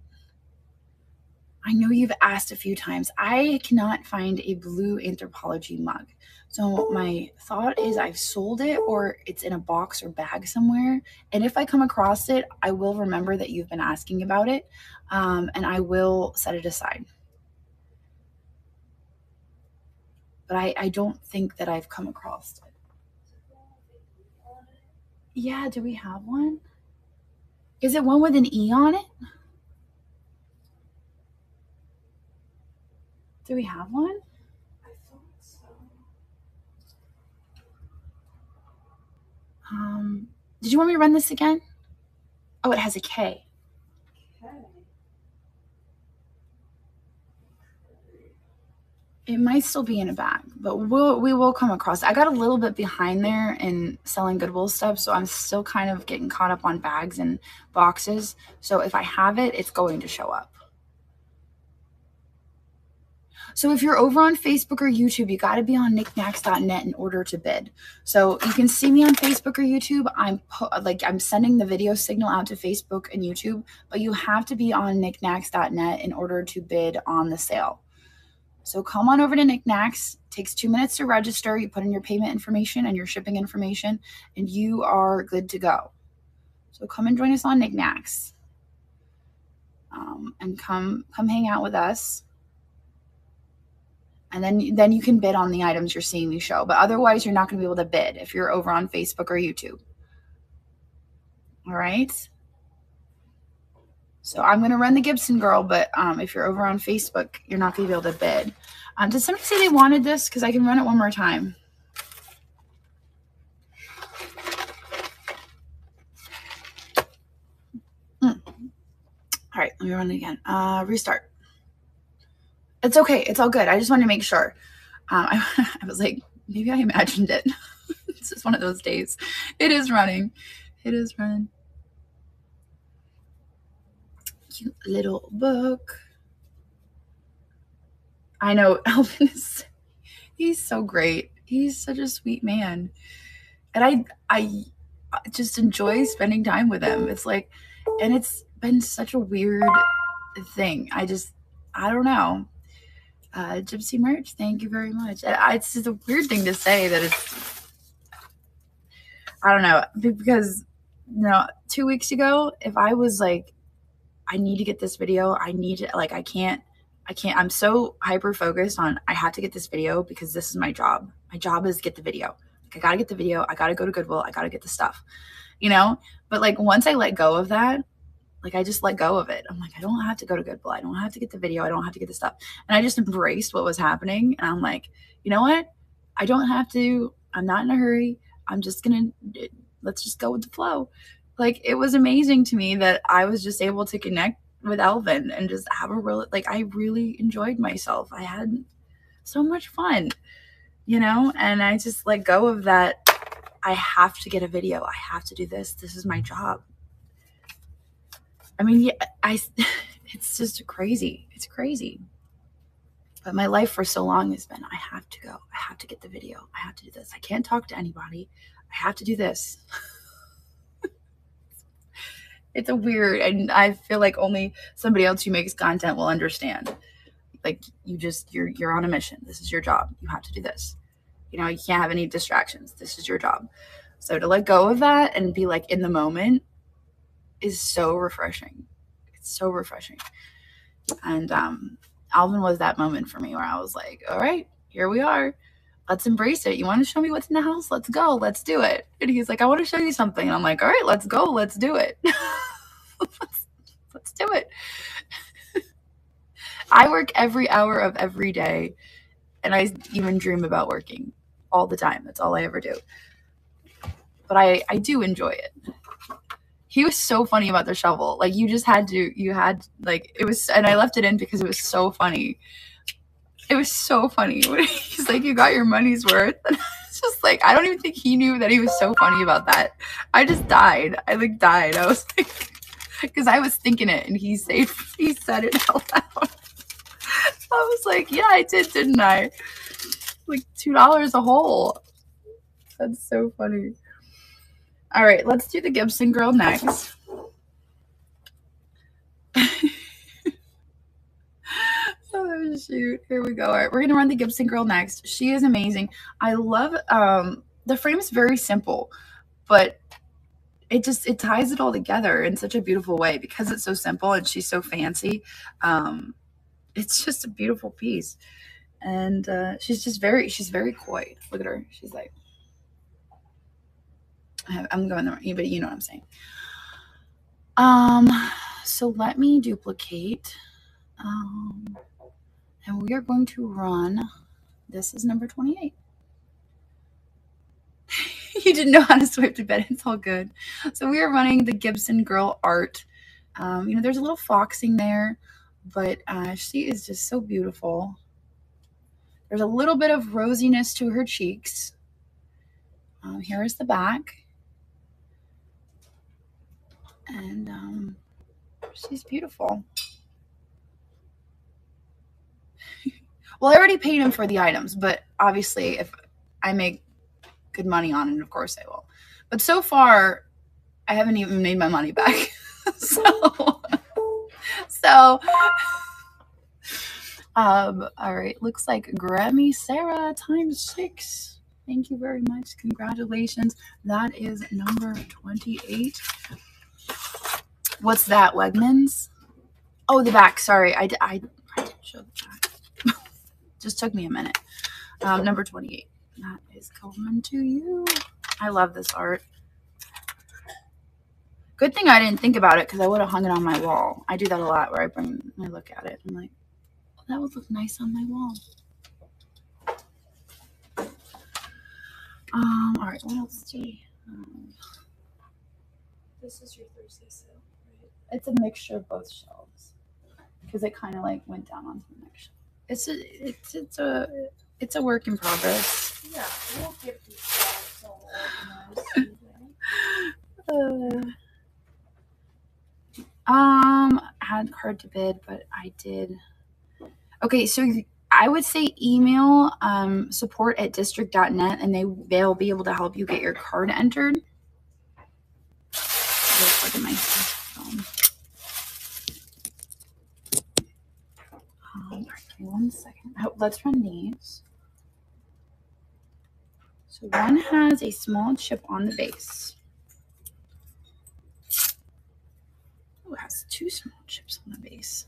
I know you've asked a few times. I cannot find a blue anthropology mug. So my thought is I've sold it or it's in a box or bag somewhere. And if I come across it, I will remember that you've been asking about it, and I will set it aside. But I don't think that I've come across it. Yeah, do we have one? Is it one with an E on it? Do we have one? I thought so. Did you want me to run this again? Oh, it has a K. Okay. It might still be in a bag, but we will come across it. I got a little bit behind there in selling Goodwill stuff, so I'm still kind of getting caught up on bags and boxes. So if I have it, it's going to show up. So if you're over on Facebook or YouTube, you got to be on knicknacks.net in order to bid. So you can see me on Facebook or YouTube. I'm sending the video signal out to Facebook and YouTube, but you have to be on knicknacks.net in order to bid on the sale. So come on over to Nicknacks. It takes 2 minutes to register. You put in your payment information and your shipping information, and you are good to go. So come and join us on Nicknacks, and come hang out with us. And then you can bid on the items you're seeing me show. But otherwise, you're not going to be able to bid if you're over on Facebook or YouTube. All right? So I'm going to run the Gibson girl, but if you're over on Facebook, you're not going to be able to bid. Did somebody say they wanted this? Because I can run it one more time. All right, let me run it again. Restart. It's okay. It's all good. I just wanted to make sure. I was like, maybe I imagined it. It's just one of those days. It is running. It is running. Cute little book. I know Alvin he's so great. He's such a sweet man. And I just enjoy spending time with him. It's like, and it's been such a weird thing. I don't know. Gypsy merch, thank you very much. It's just a weird thing to say that it's, I don't know, because 2 weeks ago, if I was like, I need to get this video, I can't, I'm so hyper focused on, I have to get this video because this is my job. My job is get the video. Like, I gotta get the video, I gotta go to Goodwill, I gotta get the stuff, but like once I let go of that, like I just let go of it. I'm like, I don't have to go to Goodwill. I don't have to get the video. I don't have to get the stuff. And I just embraced what was happening. And I'm like, you know what? I don't have to. I'm not in a hurry. I'm just going to, let's just go with the flow. Like, it was amazing to me that I was just able to connect with Alvin and just have a real, like, I really enjoyed myself. I had so much fun, and I just let go of that. I have to get a video. I have to do this. This is my job. I mean, yeah, it's just crazy. It's crazy. But my life for so long has been, I have to go. I have to get the video. I have to do this. I can't talk to anybody. I have to do this. It's a weird, and I feel like only somebody else who makes content will understand. Like, you're on a mission. This is your job. You have to do this. You can't have any distractions. This is your job. So to let go of that and be like in the moment is so refreshing. It's so refreshing. And Alvin was that moment for me where I was like, all right, here we are. Let's embrace it. You want to show me what's in the house? Let's go. Let's do it. And he's like, I want to show you something. And I'm like, all right, let's go. Let's do it. let's do it. I work every hour of every day, and I even dream about working all the time. That's all I ever do. But I do enjoy it. He was so funny about the shovel. Like, it was, and I left it in because it was so funny. It was so funny. He's like, you got your money's worth. And it's just like, I don't even think he knew that he was so funny about that. I just died. I was like, because I was thinking it, and he said it out loud. I was like, yeah, I did, didn't I? Like $2 a hole. That's so funny. All right, let's do the Gibson girl next. Oh shoot, here we go. All right, we're gonna run the Gibson girl next. She is amazing. I love the frame is very simple, but it ties it all together in such a beautiful way because it's so simple and she's so fancy. It's just a beautiful piece, and she's very coy. Look at her. She's like, I'm going there, but you know what I'm saying. So let me duplicate, and we are going to run. This is number 28. You didn't know how to swipe to bed. It's all good. So we are running the Gibson girl art. There's a little foxing there, but she is just so beautiful. There's a little bit of rosiness to her cheeks. Here is the back. And she's beautiful. Well, I already paid him for the items, but obviously if I make good money on it, of course I will. But so far, I haven't even made my money back. All right, looks like Grammy Sarah ×6. Thank you very much. Congratulations. That is number 28. What's that, Wegmans? Oh, the back. Sorry, I didn't show the back. Just took me a minute. Number 28. That is coming to you. I love this art. Good thing I didn't think about it because I would have hung it on my wall. I do that a lot where I look at it. I'm like, oh, that would look nice on my wall. All right, what else do we This is your Thursday sale, right? It's a mixture of both shelves because it kind of like went down onto the next shelf. It's a work in progress. Yeah, we'll get these shelves all organized. Hard to bid, but I did. Okay, so I would say email support@district.net and they'll be able to help you get your card entered. Look at my phone. All right, give me 1 second. Let's run these. So one has a small chip on the base. Oh, it has 2 small chips on the base.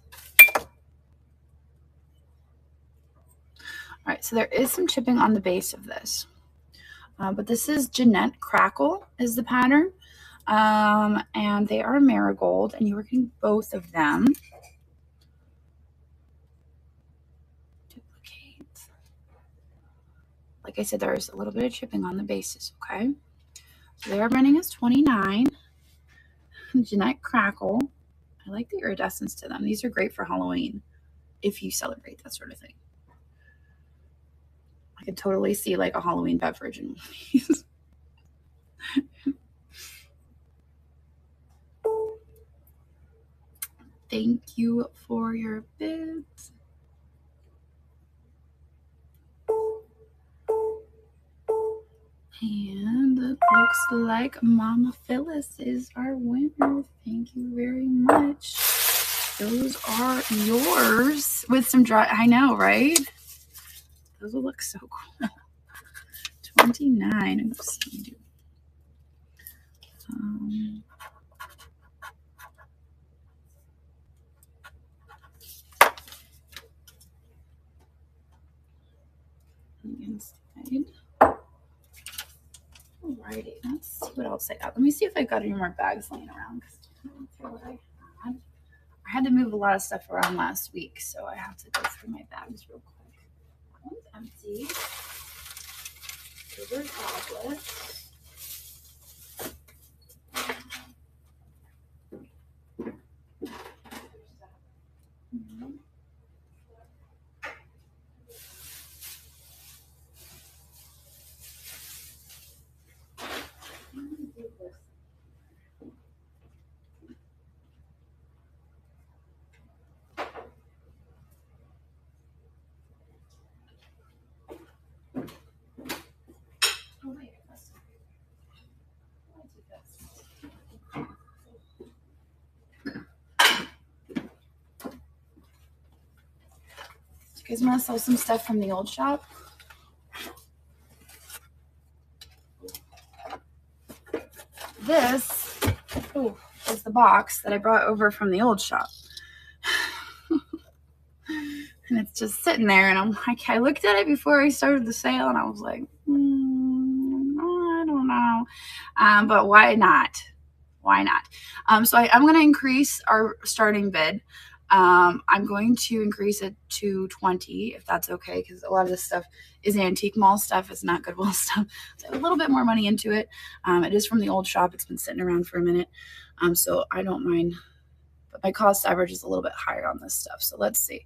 All right, so there is some chipping on the base of this. But this is Jeanette Crackle is the pattern. And they are marigold, and you're working both of them. Duplicate. Like I said, there's a little bit of chipping on the bases, okay? So they are running as 29. Jeanette Crackle. I like the iridescence to them. These are great for Halloween if you celebrate that sort of thing. I could totally see like a Halloween beverage in these. Thank you for your bids. And it looks like Mama Phyllis is our winner. Thank you very much. Those are yours with some dry. I know, right? Those will look so cool. 29. Oops. Inside. Alrighty, let's see what else I got. Let me see if I got any more bags laying around. I had to move a lot of stuff around last week, so I have to go through my bags real quick. That one's empty. Those are goblets. You guys want to sell some stuff from the old shop? This is the box that I brought over from the old shop. And it's just sitting there, and I'm like, I looked at it before I started the sale, and I was like, I don't know. But why not? Why not? So I'm going to increase our starting bid. I'm going to increase it to 20, if that's okay, because a lot of this stuff is antique mall stuff. It's not Goodwill stuff. So a little bit more money into it. It is from the old shop. It's been sitting around for a minute. So I don't mind. But my cost average is a little bit higher on this stuff. So let's see.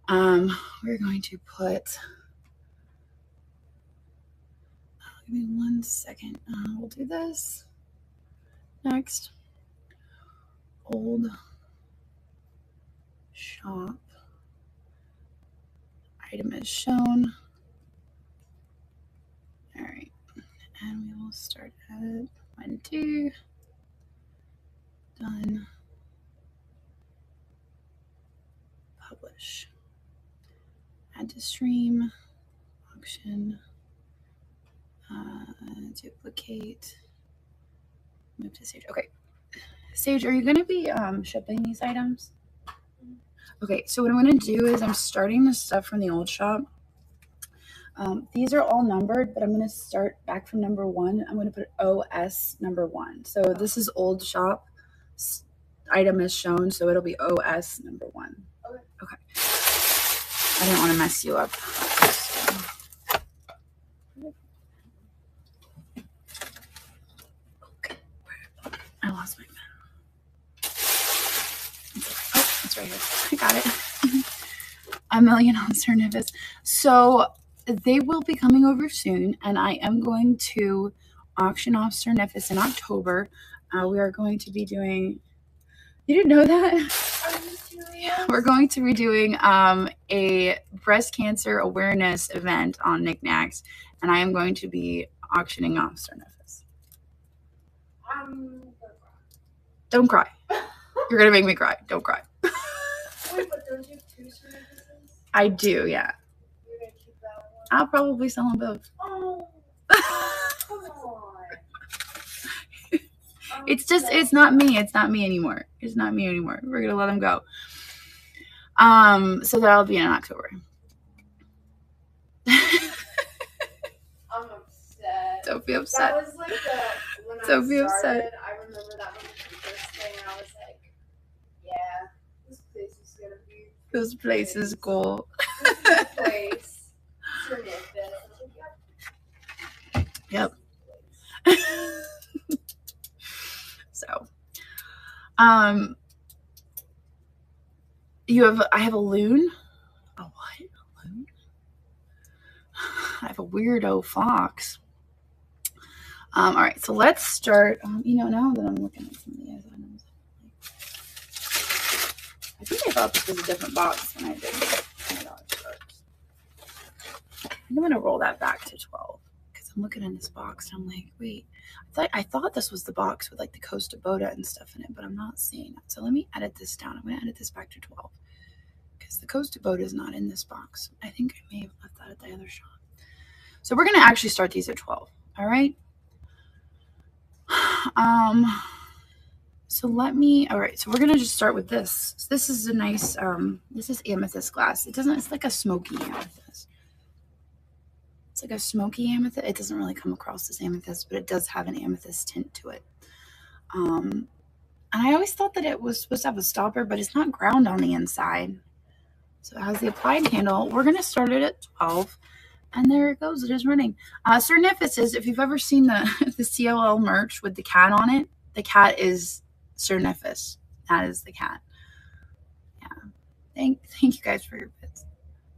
We're going to put, give me 1 second. We'll do this. Next, old shop. Item is shown. All right, and we will start at 1, 2. Done. Publish. Add to stream. Auction. Duplicate. Move to Sage. Okay. Sage, are you going to be shipping these items? Okay, so what I'm going to do is I'm starting the stuff from the old shop. These are all numbered, but I'm going to start back from number 1. I'm going to put OS number 1. So this is old shop. Item is shown, so it'll be OS number 1. Okay. I didn't want to mess you up. Okay. I lost my pen. Oh, it's right here. I got it. A million on Cernivis. So they will be coming over soon, and I am going to auction off Cernivis in October. We are going to be doing. You didn't know that? Yeah, we're going to be doing a breast cancer awareness event on Nicknacks, and I am going to be auctioning off Cernivis. Don't cry. You're gonna make me cry. Don't cry. Wait, but don't you have 2 Cernivises? I do, yeah. You're gonna keep that one? I'll probably sell them both. Oh, come on. It's not me. It's not me anymore. It's not me anymore. We're gonna let them go. So that'll be in October. I'm upset. Don't be upset. That was like when Don't be I started, upset. I remember that was the first thing. I was like, yeah, this place is gonna be. This place is cool. This is the place. Cernivis. Yep. So, I have a loon. A what? A loon? I have a weirdo fox. All right, so let's start. Now that I'm looking at some of the other items, I think I thought this was a different box than I did. I'm gonna roll that back to 12 because I'm looking in this box and I'm like, wait, I thought this was the box with like the Costa Boda and stuff in it, but I'm not seeing it. So let me edit this down. I'm gonna edit this back to 12 because the Costa Boda is not in this box. I think I may have left that at the other shop. So we're gonna actually start these at 12. All right. All right, so we're gonna just start with this. So this is a nice, this is amethyst glass. It's like a smoky amethyst. It's like a smoky amethyst. It doesn't really come across as amethyst, but it does have an amethyst tint to it. And I always thought that it was supposed to have a stopper, but it's not ground on the inside. So it has the applied handle. We're gonna start it at 12. And there it goes. It is running. Cernivis is, if you've ever seen the CLL merch with the cat on it, the cat is Cernivis. That is the cat. Yeah. Thank you guys for your bits.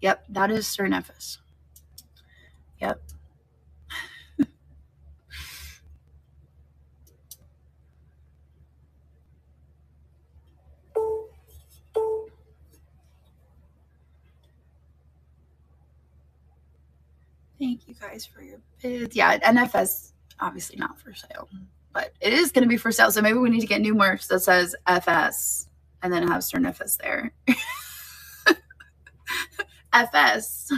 Yep, that is Cernivis. Yep. Thank you guys for your bids. Yeah, NFS obviously not for sale, but it is going to be for sale. So maybe we need to get new merch that says FS and then have Cernivis there. FS.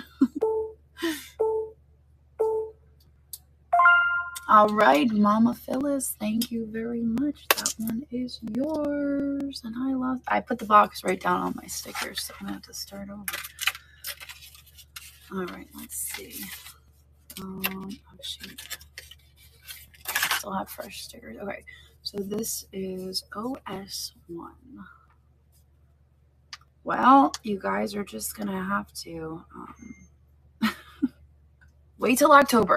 All right, Mama Phyllis, thank you very much. That one is yours. And I put the box right down on my stickers, so I'm gonna have to start over. All right, let's see. Oh shoot. Still have fresh stickers. Okay, so this is OS1. Well, you guys are just gonna have to wait till October.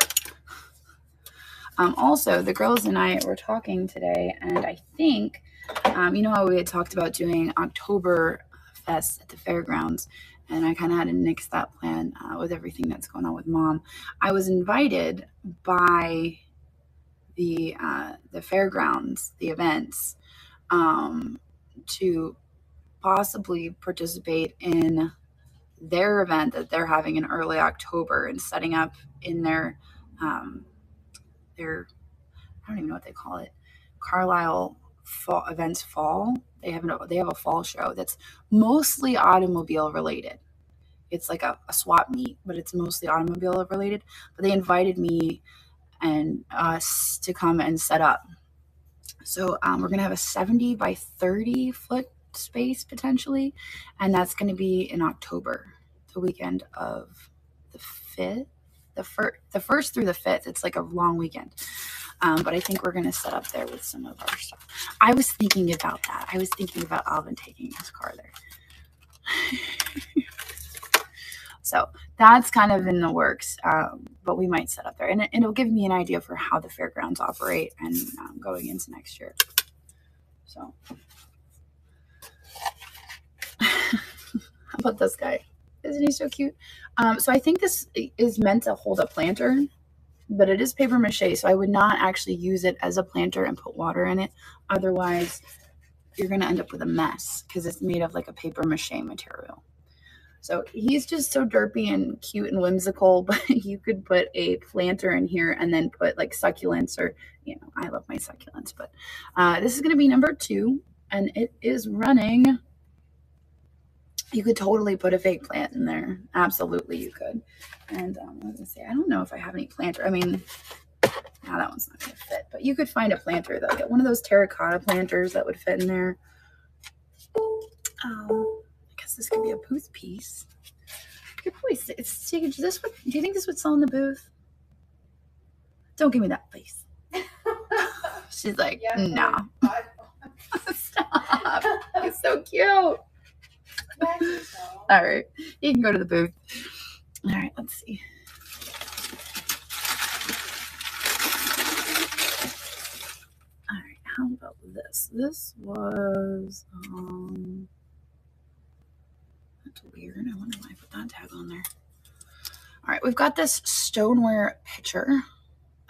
Also, the girls and I were talking today, and I think, you know how we had talked about doing Oktoberfest at the fairgrounds, and I kind of had to nix that plan with everything that's going on with Mom. I was invited by the fairgrounds, the events, to possibly participate in their event that they're having in early October and setting up in their I don't even know what they call it, Carlisle Fall Events Fall. They have a fall show that's mostly automobile related. It's like a swap meet, but it's mostly automobile related. But they invited me and us to come and set up. So we're gonna have a 70 by 30 foot space potentially, and that's going to be in October, the weekend of the 5th. The first through the 5th. It's like a long weekend. But I think we're going to set up there with some of our stuff. I was thinking about that. I was thinking about Alvin taking his car there. So that's kind of in the works, but we might set up there. And it'll give me an idea for how the fairgrounds operate and going into next year. So how about this guy? Isn't he so cute? So I think this is meant to hold a planter, but it is paper mache, so I would not actually use it as a planter and put water in it. Otherwise, you're going to end up with a mess because it's made of like a paper mache material. So he's just so derpy and cute and whimsical, but you could put a planter in here and then put like succulents or, you know, I love my succulents, but this is going to be number 2 and it is running. You could totally put a fake plant in there. Absolutely, you could. And I was going to say, I don't know if I have any planter. I mean, no, that one's not going to fit. But you could find a planter, though. Get one of those terracotta planters that would fit in there. I guess this could be a booth piece. You could probably do you think this would sell in the booth? Don't give me that face. She's like, yeah, no. Stop. It's so cute. All right, you can go to the booth. All right, let's see. All right, how about this? This was that's weird. I wonder why I put that tag on there. All right, we've got this stoneware pitcher,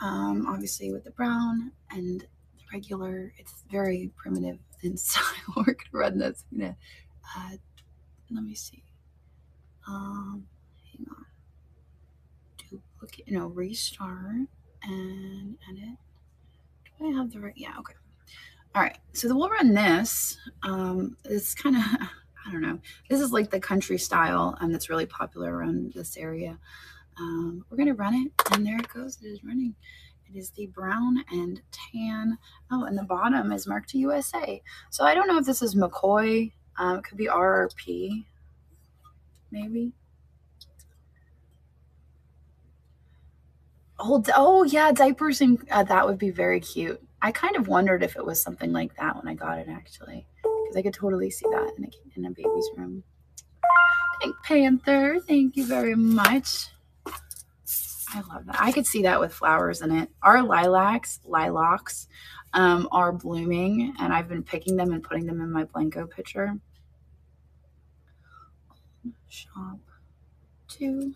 obviously with the brown and the regular. It's very primitive in style. We're gonna run this. I'm gonna let me see. Hang on. Duplicate, restart and edit. Do I have the right? Yeah, okay. All right. So we'll run this. It's kind of, I don't know. This is like the country style, that's really popular around this area. We're gonna run it, and there it goes. It is running. It is the brown and tan. Oh, and the bottom is marked to USA. So I don't know if this is McCoy. It could be RRP, maybe. Oh yeah, diapers, and that would be very cute. I kind of wondered if it was something like that when I got it, actually, because I could totally see that in a baby's room. Pink Panther, thank you very much. I love that. I could see that with flowers in it. Our lilacs are blooming, and I've been picking them and putting them in my Blanco pitcher. Shop 2.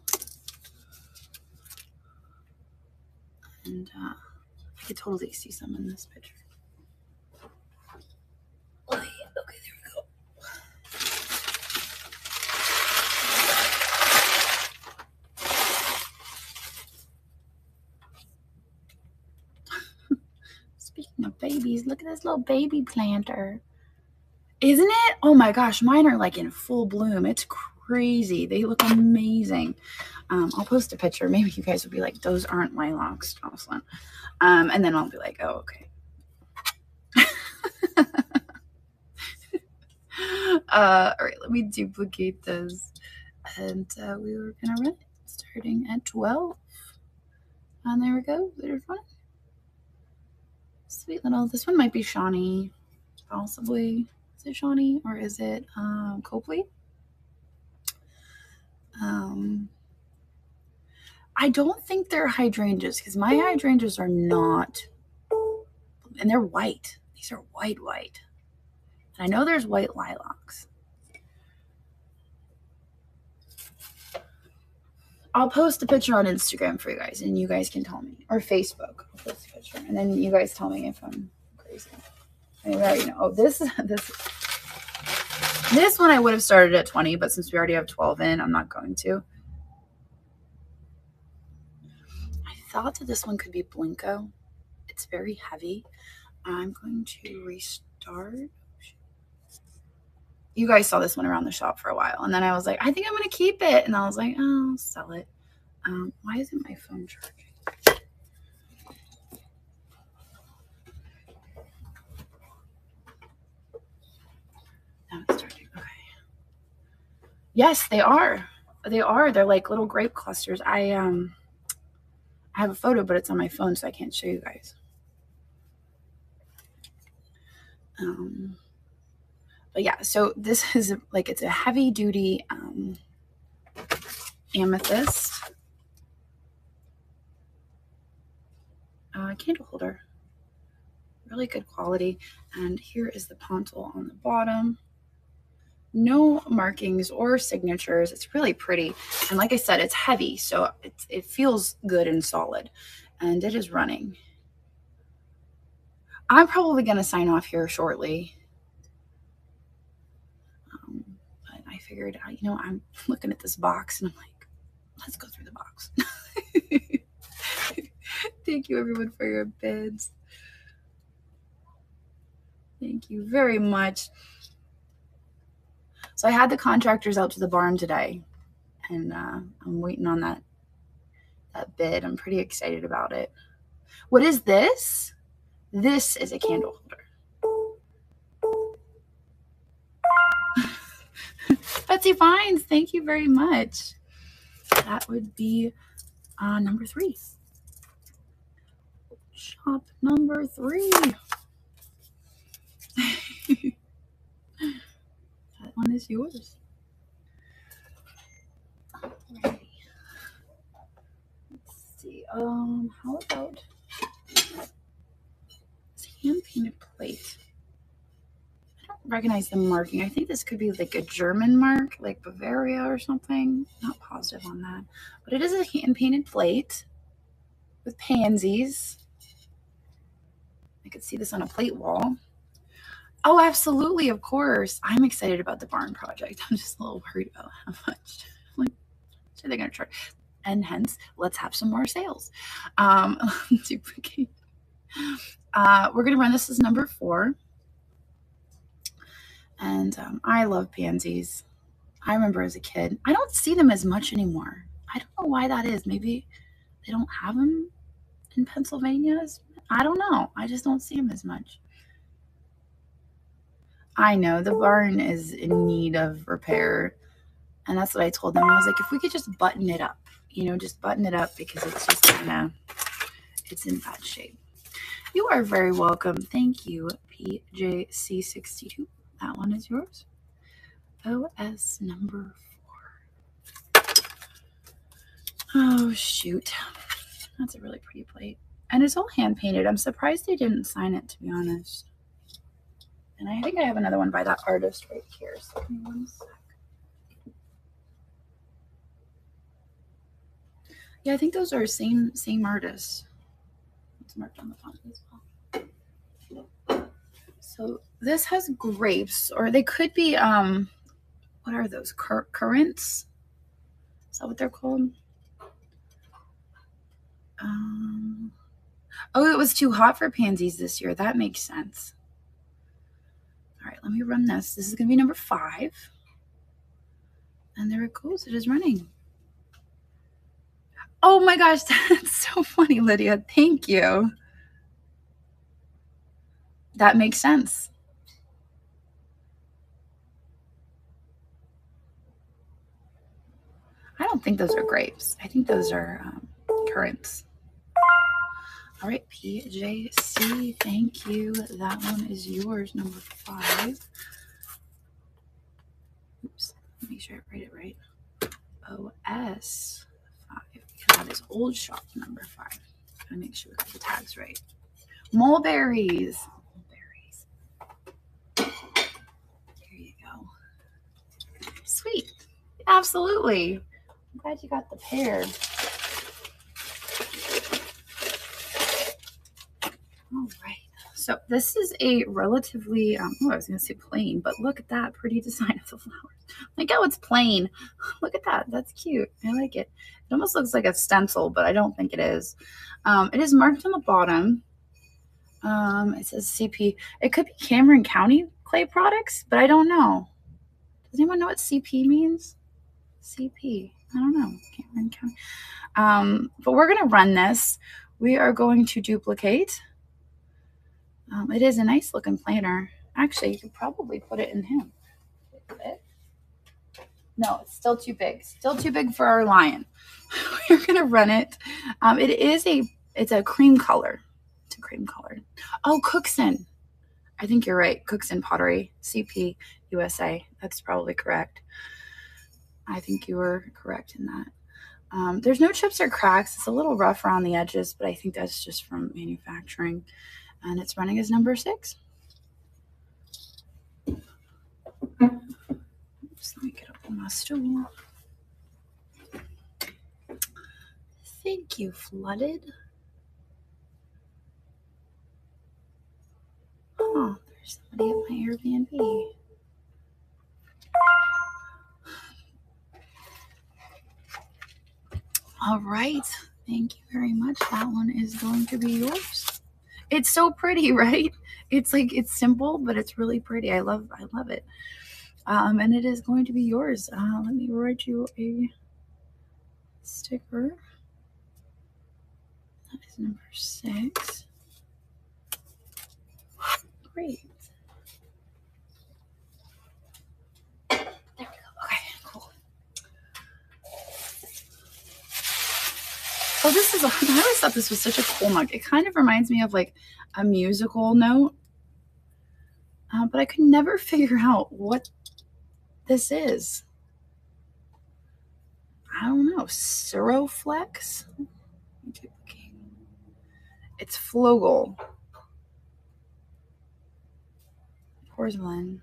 And I could totally see some in this picture. Okay, there we go. Speaking of babies, look at this little baby planter. Isn't it? Oh my gosh, mine are like in full bloom. It's crazy. They look amazing. I'll post a picture. Maybe you guys will be like, those aren't lilacs, Jocelyn. And then I'll be like, oh, okay. All right, let me duplicate this. And we were going to run it starting at 12. And there we go. There's one. Sweet little. This one might be Shawnee, possibly. Is it Shawnee or is it Copley? I don't think they're hydrangeas because my hydrangeas are not, and they're white. These are white. And I know there's white lilacs. I'll post a picture on Instagram for you guys, and you guys can tell me, or Facebook. I'll post a picture, and then you guys tell me if I'm crazy. I already know. Oh, this one I would have started at 20, but since we already have 12 in, I'm not going to. I thought that this one could be Blinko. It's very heavy. I'm going to restart. You guys saw this one around the shop for a while, and then I was like, I think I'm going to keep it, and I was like, oh, I'll sell it. Why isn't my phone charging? Now it's charging. Okay. Yes, they are. They're like little grape clusters. I have a photo, but it's on my phone, so I can't show you guys. But yeah, so this is like, it's a heavy duty amethyst candle holder. Really good quality. And here is the pontil on the bottom. No markings or signatures. It's really pretty. And like I said, it's heavy, so it feels good and solid. And it is running. I'm probably going to sign off here shortly. But I figured, I'm looking at this box and I'm like, let's go through the box. Thank you, everyone, for your bids. Thank you very much. So I had the contractors out to the barn today, and I'm waiting on that bid. I'm pretty excited about it. What is this? This is a candle holder. Betsy Fines, thank you very much. That would be number 3. Shop number 3. That one is yours. Alrighty. Let's see. How about this hand-painted plate? I don't recognize the marking. I think this could be like a German mark, like Bavaria or something. Not positive on that. But it is a hand-painted plate with pansies. I could see this on a plate wall. Oh, absolutely, of course. I'm excited about the barn project. I'm just a little worried about how much. Like, so they're going to charge. And hence, let's have some more sales. Duplicate. We're going to run this as number 4. And I love pansies. I remember as a kid. I don't see them as much anymore. I don't know why that is. Maybe they don't have them in Pennsylvania. I don't know. I just don't see them as much. I know the barn is in need of repair. And that's what I told them. I was like, if we could just button it up, just button it up because it's just it's in bad shape. You are very welcome. Thank you, PJC62. That one is yours. OS number 4. Oh, shoot. That's a really pretty plate. And it's all hand painted. I'm surprised they didn't sign it, to be honest. And I think I have another one by that artist right here. So give me one sec. Yeah, I think those are same artists. It's marked on the front as well. So this has grapes, or they could be what are those? Currants? Is that what they're called? Oh, it was too hot for pansies this year. That makes sense. All right, let me run this. This is going to be number 5. And there it goes. It is running. Oh my gosh, that's so funny, Lydia. Thank you. That makes sense. I don't think those are grapes. I think those are currants. All right, PJC, thank you. That one is yours, number 5. Oops, make sure I write it right. OS 5, because that is old shop number 5. Gotta make sure we got the tags right. Mulberries. Mulberries. There you go. Sweet. Absolutely. I'm glad you got the pair. All right. So this is a relatively, I was going to say plain, but look at that pretty design of the flowers. Like, oh, it's plain. Look at that. That's cute. I like it. It almost looks like a stencil, but I don't think it is. It is marked on the bottom. It says CP. It could be Cameron County clay products, but I don't know. Does anyone know what CP means? CP. I don't know. Cameron County. But we're going to run this. We are going to duplicate. It is a nice looking planner. Actually, you could probably put it in him. No, it's still too big. Still too big for our lion. We're gonna run it. It's a cream color. It's a cream color. Oh, Cookson. I think you're right. Cookson Pottery, CP USA. That's probably correct. I think you were correct in that. There's no chips or cracks. It's a little rough around the edges, but I think that's just from manufacturing. And it's running as number 6. Oops, let me get up on my stool. Thank you, Flooded. Oh, there's somebody at my Airbnb. All right. Thank you very much. That one is going to be yours. It's so pretty, right? It's like, it's simple, but it's really pretty. I love it. And it is going to be yours. Let me write you a sticker. That is number 6. Great. There we go. Okay, cool. Oh, I always thought this was such a cool mug. It kind of reminds me of like a musical note. But I could never figure out what this is. I don't know. Suroflex? It's Flogel. Porcelain.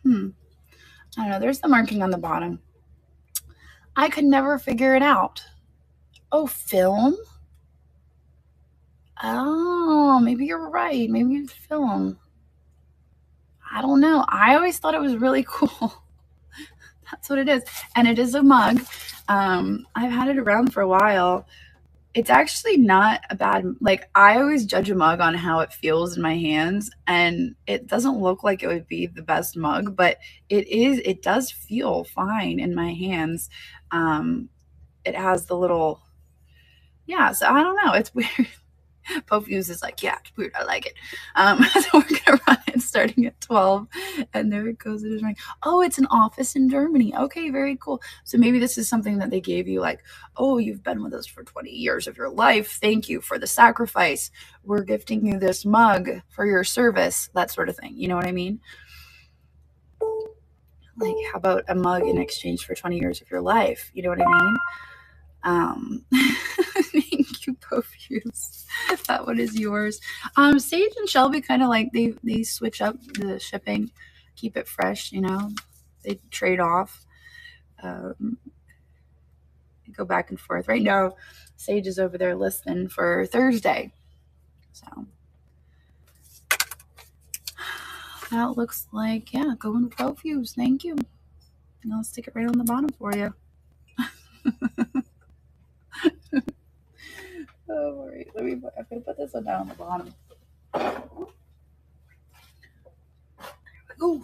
I don't know. There's the marking on the bottom. I could never figure it out. Oh, film? Oh, maybe you're right. Maybe it's film. I don't know. I always thought it was really cool. That's what it is. And it is a mug. I've had it around for a while. It's actually not a bad, like, I always judge a mug on how it feels in my hands, and it doesn't look like it would be the best mug, but it does feel fine in my hands. It has the little, yeah, so I don't know. It's weird. Pofuse is like, yeah, it's weird. I like it. So we're going to run it starting at 12. And there it goes. It is running. Oh, it's an office in Germany. Okay, very cool. So maybe this is something that they gave you, like, oh, you've been with us for 20 years of your life. Thank you for the sacrifice. We're gifting you this mug for your service, that sort of thing. You know what I mean? Like, how about a mug in exchange for 20 years of your life? You know what I mean? Thank you, Pofuse. That one is yours. Sage and Shelby kind of like they switch up the shipping, keep it fresh, you know. They trade off. Go back and forth. Right now, Sage is over there listening for Thursday. So that looks like, yeah, going to Pofuse. Thank you. And I'll stick it right on the bottom for you. Oh, all right. I'm gonna put this one down on the bottom. There we go.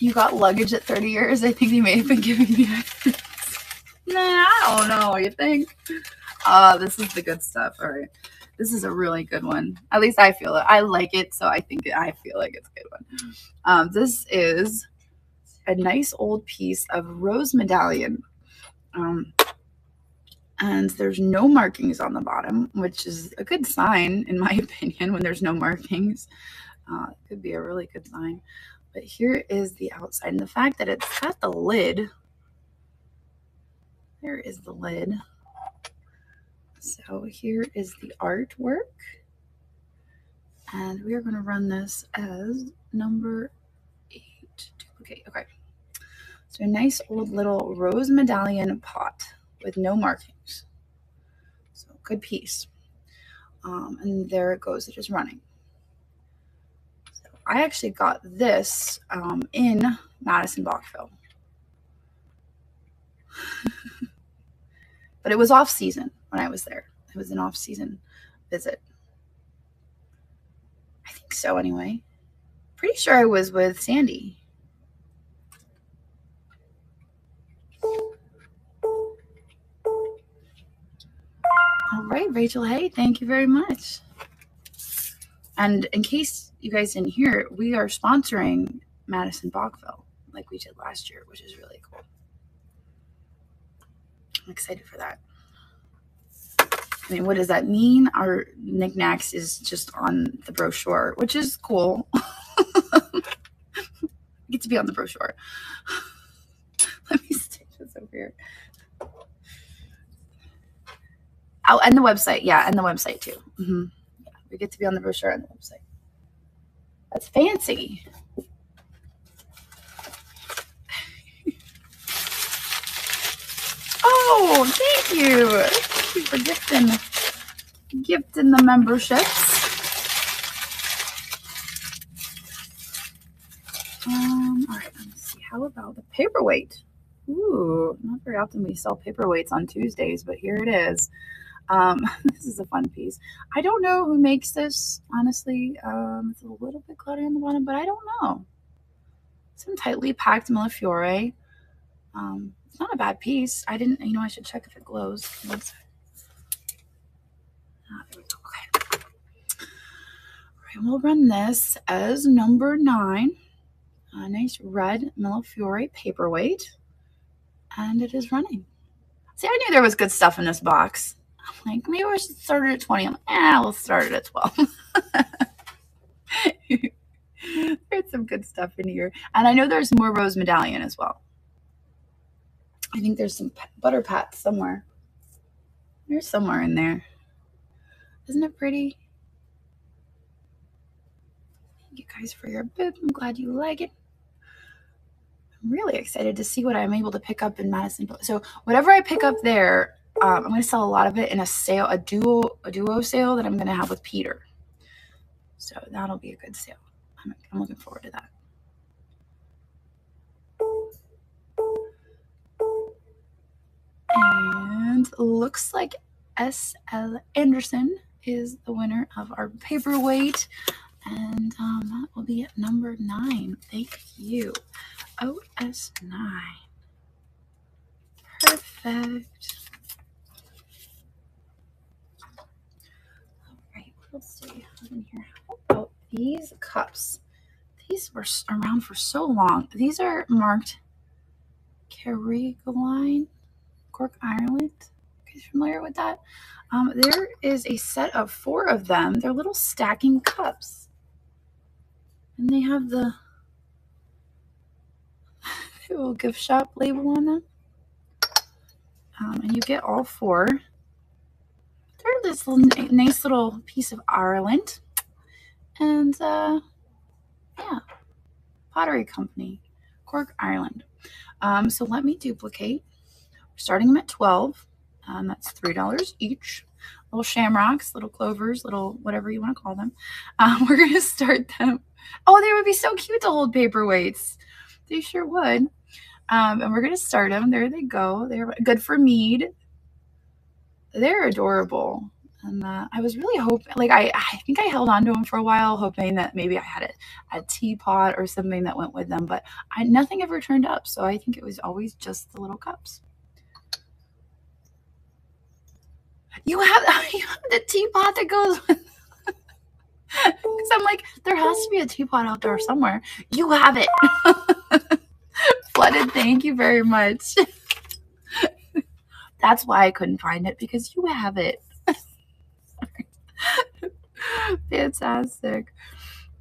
You got luggage at 30 years. I think they may have been giving me that. Nah, I don't know. You think? This is the good stuff. All right. This is a really good one. At least I feel it. I like it, so I feel like it's a good one. This is a nice old piece of rose medallion. And there's no markings on the bottom, which is a good sign, in my opinion, when there's no markings. It could be a really good sign. But here is the outside. And the fact that it's got the lid. There is the lid. So here is the artwork. And we are going to run this as number 8. Duplicate. Okay. So a nice old little rose medallion pot with no markings. So good piece. And there it goes. It is running. So I actually got this in Madison Bockville. But it was off season when I was there. It was an off season visit. I think so anyway. Pretty sure I was with Sandy. All right, Rachel, hey, thank you very much. And in case you guys didn't hear, we are sponsoring Madison Bockville like we did last year, which is really cool. I'm excited for that. I mean, what does that mean? Our Nicknacks is just on the brochure, which is cool. I get to be on the brochure. Let me stick this over here. Oh, and the website. Yeah, and the website too. Yeah, we get to be on the brochure and the website. That's fancy. Oh, thank you. Thank you for gifting the memberships. All right, let's see. How about the paperweight? Ooh, not very often we sell paperweights on Tuesdays, but here it is. This is a fun piece. I don't know who makes this, honestly. It's a little bit cluttered on the bottom, but I don't know. Some tightly packed millefiore. It's not a bad piece. I didn't, I should check if it glows. There we go. Okay. All right, we'll run this as number 9. A nice red millefiore paperweight. And it is running. See, I knew there was good stuff in this box. I'm like, maybe we should start it at 20. I'm like, we'll start it at 12. There's some good stuff in here. And I know there's more rose medallion as well. I think there's some butter pats somewhere. There's somewhere in there. Isn't it pretty? Thank you guys for your bib. I'm glad you like it. I'm really excited to see what I'm able to pick up in Madison. So whatever I pick up there, I'm going to sell a lot of it in a sale, a duo sale that I'm going to have with Peter. So that'll be a good sale. I'm looking forward to that. And looks like S.L. Anderson is the winner of our paperweight. And that will be at number 9. Thank you. OS9. Perfect. All right, what else do we have in here? How about these cups? These were around for so long. These are marked Carrigaline, Cork, Ireland. You guys familiar with that? There is a set of 4 of them. They're little stacking cups. And they have the little gift shop label on them. And you get all 4. They're this nice little piece of Ireland. And, yeah, pottery company, Cork, Ireland. So let me duplicate. We're starting them at 12. That's $3 each. Little shamrocks, little clovers, little whatever you want to call them. We're going to start them. Oh, they would be so cute to hold paperweights. They sure would. And we're going to start them. There they go. They're good for mead. They're adorable. And I was really hoping, like, I think I held on to them for a while, hoping that maybe I had a teapot or something that went with them, but nothing ever turned up. So I think it was always just the little cups. You have the teapot that goes with. Because I'm like, there has to be a teapot out there somewhere. You have it. Flooded, thank you very much. That's why I couldn't find it, because you have it. Fantastic.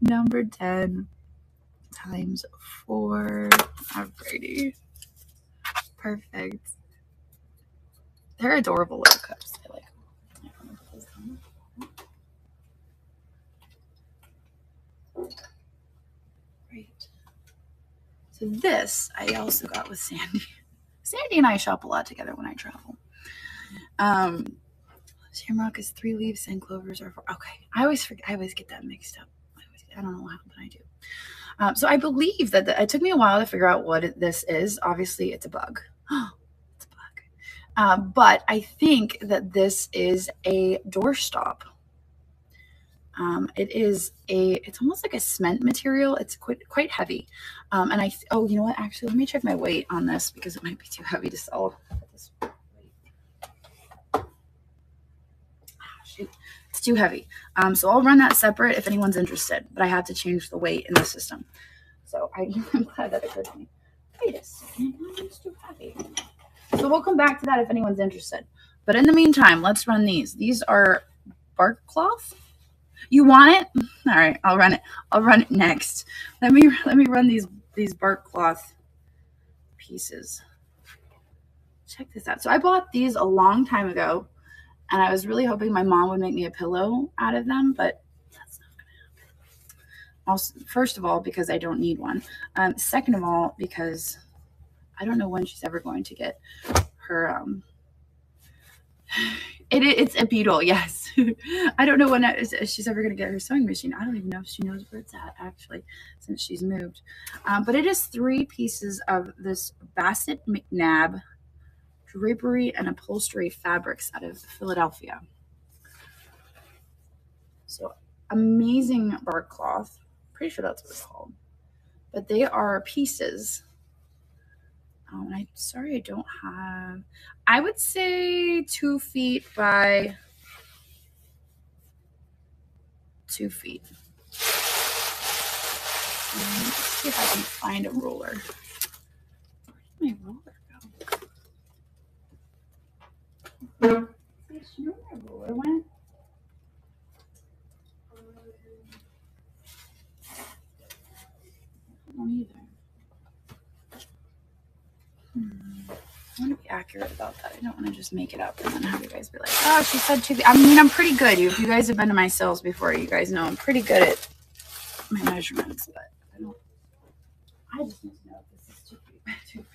Number 10 times 4. Alrighty. Perfect. They're adorable little cups. I like them. Great. So this I also got with Sandy. Sandy and I shop a lot together when I travel. Shamrock is 3 leaves and clovers are 4. Okay, I always forget. I always get that mixed up. I don't know how, but I do. So I believe that it took me a while to figure out what this is. Obviously, it's a bug. It's a bug. But I think that this is a doorstop. It's almost like a cement material. It's quite heavy. And oh, you know what? Actually, let me check my weight on this, because it might be too heavy to sell. It's too heavy. So I'll run that separate if anyone's interested, but I had to change the weight in the system. So I'm glad that occurred to me. Wait a second, it's too heavy. So we'll come back to that if anyone's interested. But in the meantime, let's run these. These are bark cloth. You want it? All right, I'll run it. I'll run it next. Let me run these bark cloth pieces. Check this out. So I bought these a long time ago, and I was really hoping my mom would make me a pillow out of them, but that's not going to happen. Also, first of all, because I don't need one. Second of all, because I don't know when she's ever going to get her it's a beetle, yes. I don't know when she's ever going to get her sewing machine. I don't even know if she knows where it's at, actually, since she's moved. But it is 3 pieces of this Bassett McNabb drapery and upholstery fabrics out of Philadelphia. So amazing bark cloth. Pretty sure that's what it's called. But they are pieces. I'm sorry, I don't have. I would say 2 feet by 2 feet. Let's see if I can find a ruler. Where did my ruler go? You know where my ruler went? I don't either. I want to be accurate about that. I don't want to just make it up and then have you guys be like, oh, she said 2 feet. I mean, I'm pretty good. If you guys have been to my sales before, you guys know I'm pretty good at my measurements, but I just need to know if this is 2 feet by 2 feet.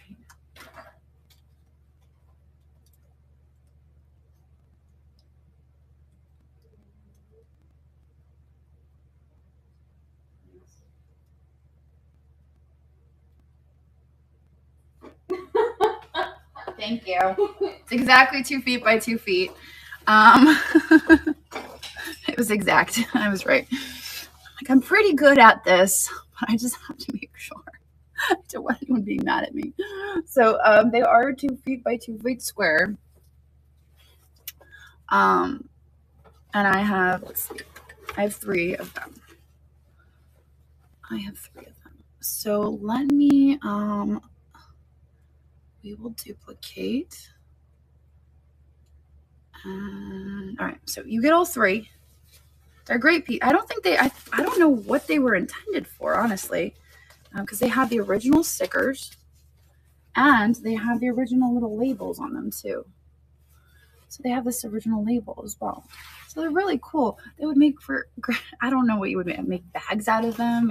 Thank you. It's exactly 2 feet by 2 feet. It was exact. I was right. Like, I'm pretty good at this, but I just have to make sure. I don't want anyone being mad at me. So they are 2 feet by 2 feet square. And I have, let's see, I have 3 of them. So let me, we will duplicate. All right, so you get all 3. They're great pieces. I don't think I don't know what they were intended for, honestly, because they have the original stickers and they have the original little labels on them too. So they have this original label as well. So they're really cool. They would make for, I don't know what you would make bags out of them.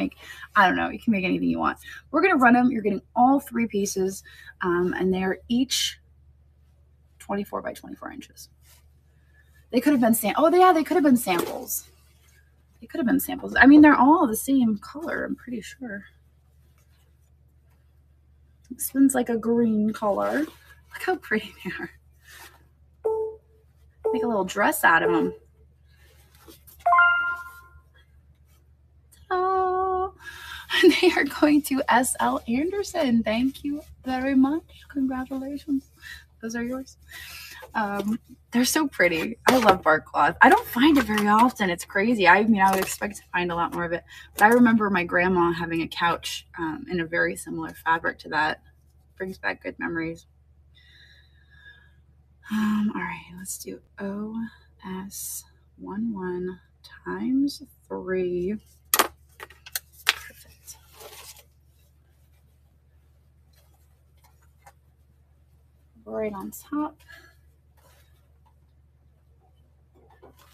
I don't know. You can make anything you want. We're going to run them. You're getting all 3 pieces, and they're each 24 by 24 inches. They could have been they could have been samples. They could have been samples. I mean, they're all the same color, I'm pretty sure. This one's like a green color. Look how pretty they are. Make a little dress out of them. Oh, they are going to S.L. Anderson. Thank you very much. Congratulations. Those are yours. They're so pretty. I love bark cloth. I don't find it very often. It's crazy. I mean, I would expect to find a lot more of it. But I remember my grandma having a couch in a very similar fabric to that. Brings back good memories. All right, let's do OS11 times 3. Perfect. Right on top.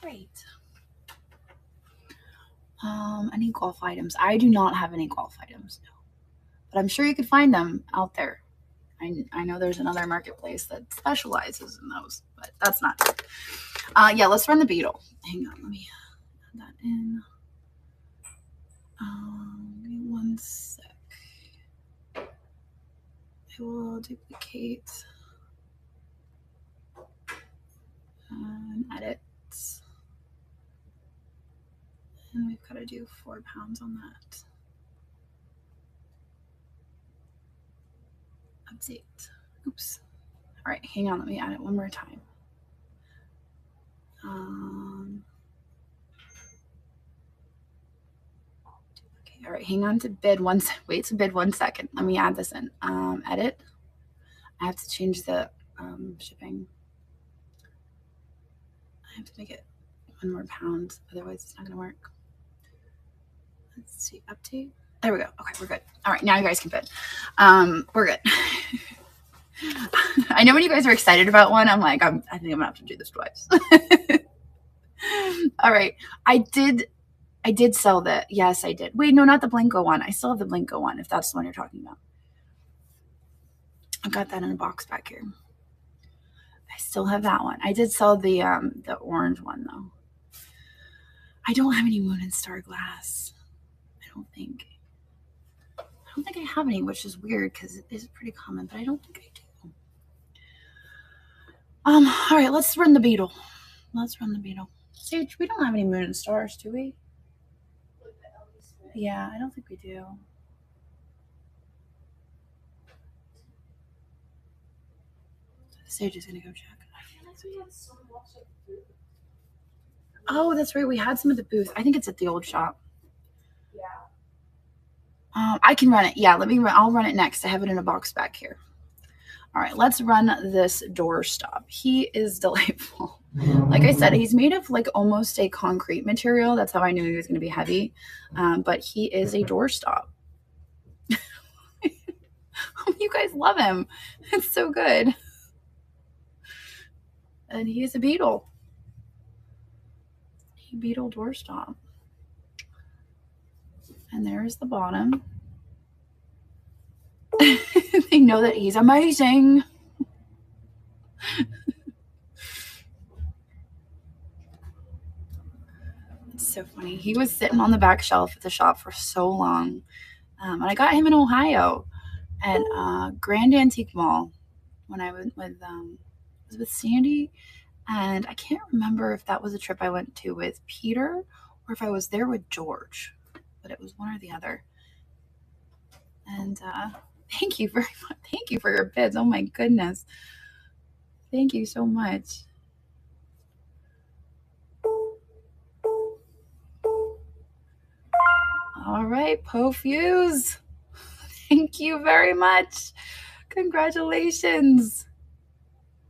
Great. Any golf items? I do not have any golf items, no. But I'm sure you could find them out there. I know there's another marketplace that specializes in those, but that's not it. Yeah, let's run the beetle. Hang on, let me add that in. Give me one sec. I will duplicate and edit. And we've got to do 4 pounds on that. Update. Oops. All right, hang on. Let me add it one more time. Okay. All right, hang on to bid one. Wait to bid 1 second. Let me add this in. Edit. I have to change the shipping. I have to make it 1 more pound, otherwise it's not gonna work. Let's see. Update. There we go. Okay, we're good. All right, now you guys can bid. We're good. I know when you guys are excited about one, I'm like, I think I'm gonna have to do this twice. All right, I did sell that. Yes, I did. Wait, no, not the Blanco one. I still have the Blanco one, if that's the one you're talking about. I've got that in a box back here. I still have that one. I did sell the orange one though. I don't have any moon and star glass. I don't think I have any, which is weird because it is pretty common, but I don't think I do. All right, let's run the beetle. Let's run the beetle. Sage, we don't have any moon and stars, do we? Yeah, I don't think we do. Sage is gonna go check. Oh, that's right. We had some at the booth. I think it's at the old shop. Yeah. I can run it. Yeah, I'll run it next. I have it in a box back here. All right, let's run this doorstop. He is delightful. Like I said, he's made of like almost a concrete material. That's how I knew he was going to be heavy. But he is a doorstop. You guys love him. It's so good. And he is a beetle. A beetle doorstop. And there's the bottom. They know that he's amazing. It's so funny. He was sitting on the back shelf at the shop for so long. And I got him in Ohio at Grand Antique Mall when I went with Sandy. And I can't remember if that was a trip I went to with Peter or if I was there with George, but it was one or the other. And thank you very much. Thank you for your bids. Oh my goodness. Thank you so much. All right, Fuse. Thank you very much. Congratulations.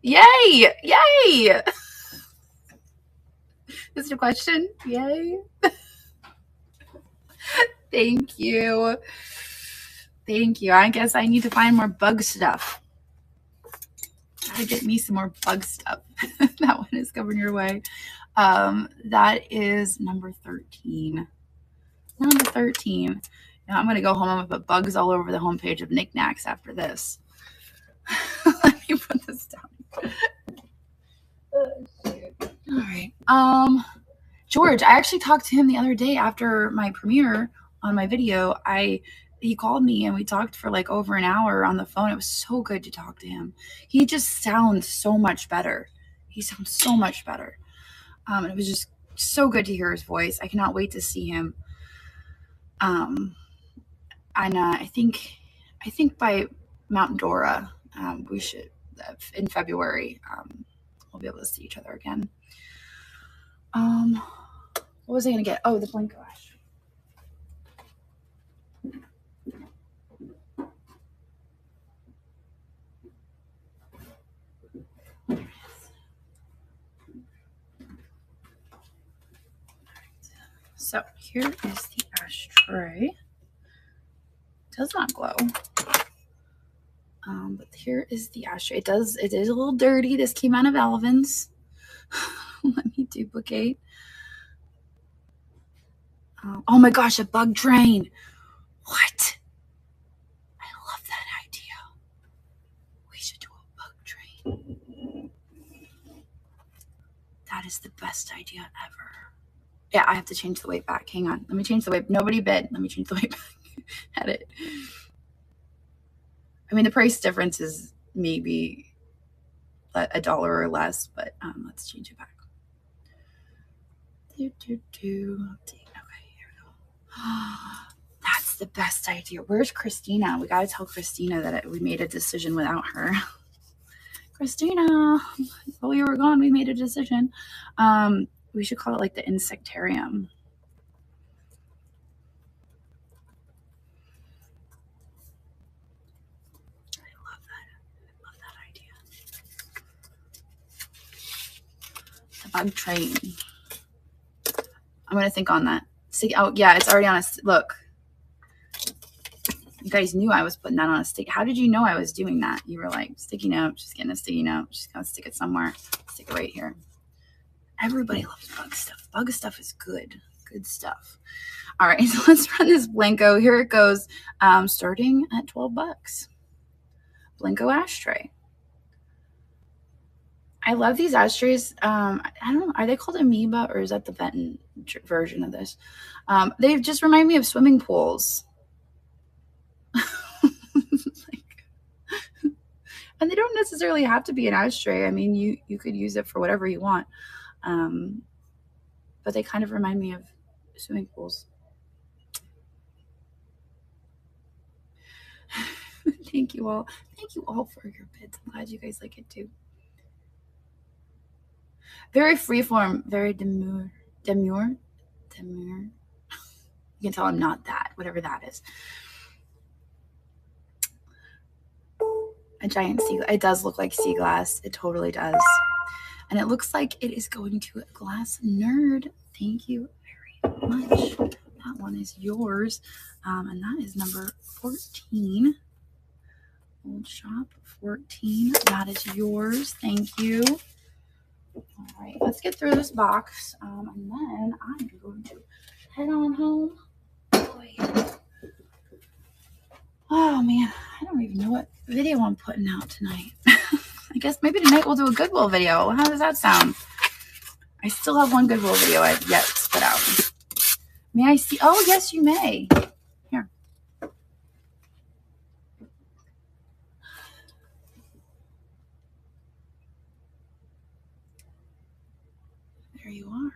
Yay! Yay! Is it a question? Yay! Thank you. Thank you. I guess I need to find more bug stuff. Gotta get me some more bug stuff. That one is coming your way. That is number 13. Number 13. Now I'm gonna go home and put bugs all over the homepage of Knickknacks after this. Let me put this down. Oh, shoot. All right. George, I actually talked to him the other day after my premiere on my video. He called me and we talked for like over an hour on the phone. It was so good to talk to him. He just sounds so much better. He sounds so much better. It was just so good to hear his voice. I cannot wait to see him. And I think by Mount Dora, we should in February. We'll be able to see each other again. What was I gonna get? Oh, the Blanco ash. So here is the ashtray. It does not glow. But here is the ashtray. It is a little dirty. This came out of Alvin's. Let me duplicate. Oh my gosh, a bug train. What? I love that idea. We should do a bug train. That is the best idea ever. Yeah, I have to change the weight back. Hang on. Let me change the weight. Nobody bid. Let me change the weight back. Edit. I mean, the price difference is maybe $1 or less, but let's change it back. Okay, here we go. That's the best idea. Where's Christina? We got to tell Christina that we made a decision without her. Christina, while we were gone, we made a decision. We should call it like the insectarium. Bug train. I'm gonna think on that. See, oh yeah, it's already on a look. You guys knew I was putting that on a stick. How did you know I was doing that? You were like, sticky note, she's getting a sticky note. She's gonna stick it somewhere. Stick it right here. Everybody loves bug stuff. Bug stuff is good. Good stuff. All right, so let's run this Blanco. Here it goes. Starting at $12. Blanco ashtray. I love these ashtrays. I don't know. Are they called amoeba or is that the Benton version of this? They just remind me of swimming pools. And they don't necessarily have to be an ashtray. I mean, you could use it for whatever you want. But they kind of remind me of swimming pools. Thank you all. Thank you all for your bids. I'm glad you guys like it too. Very freeform, very demure. You can tell I'm not that, whatever that is. A giant sea glass. It does look like sea glass. It totally does. And it looks like it is going to a Glass Nerd. Thank you very much. That one is yours. And that is number 14. Old Shop 14. That is yours. Thank you. All right, let's get through this box. And then I'm going to head on home. Oh man, I don't even know what video I'm putting out tonight. I guess maybe tonight we'll do a Goodwill video. How does that sound? I still have one Goodwill video I've yet to put out. May I see? Oh, yes, you may. Here. There you are.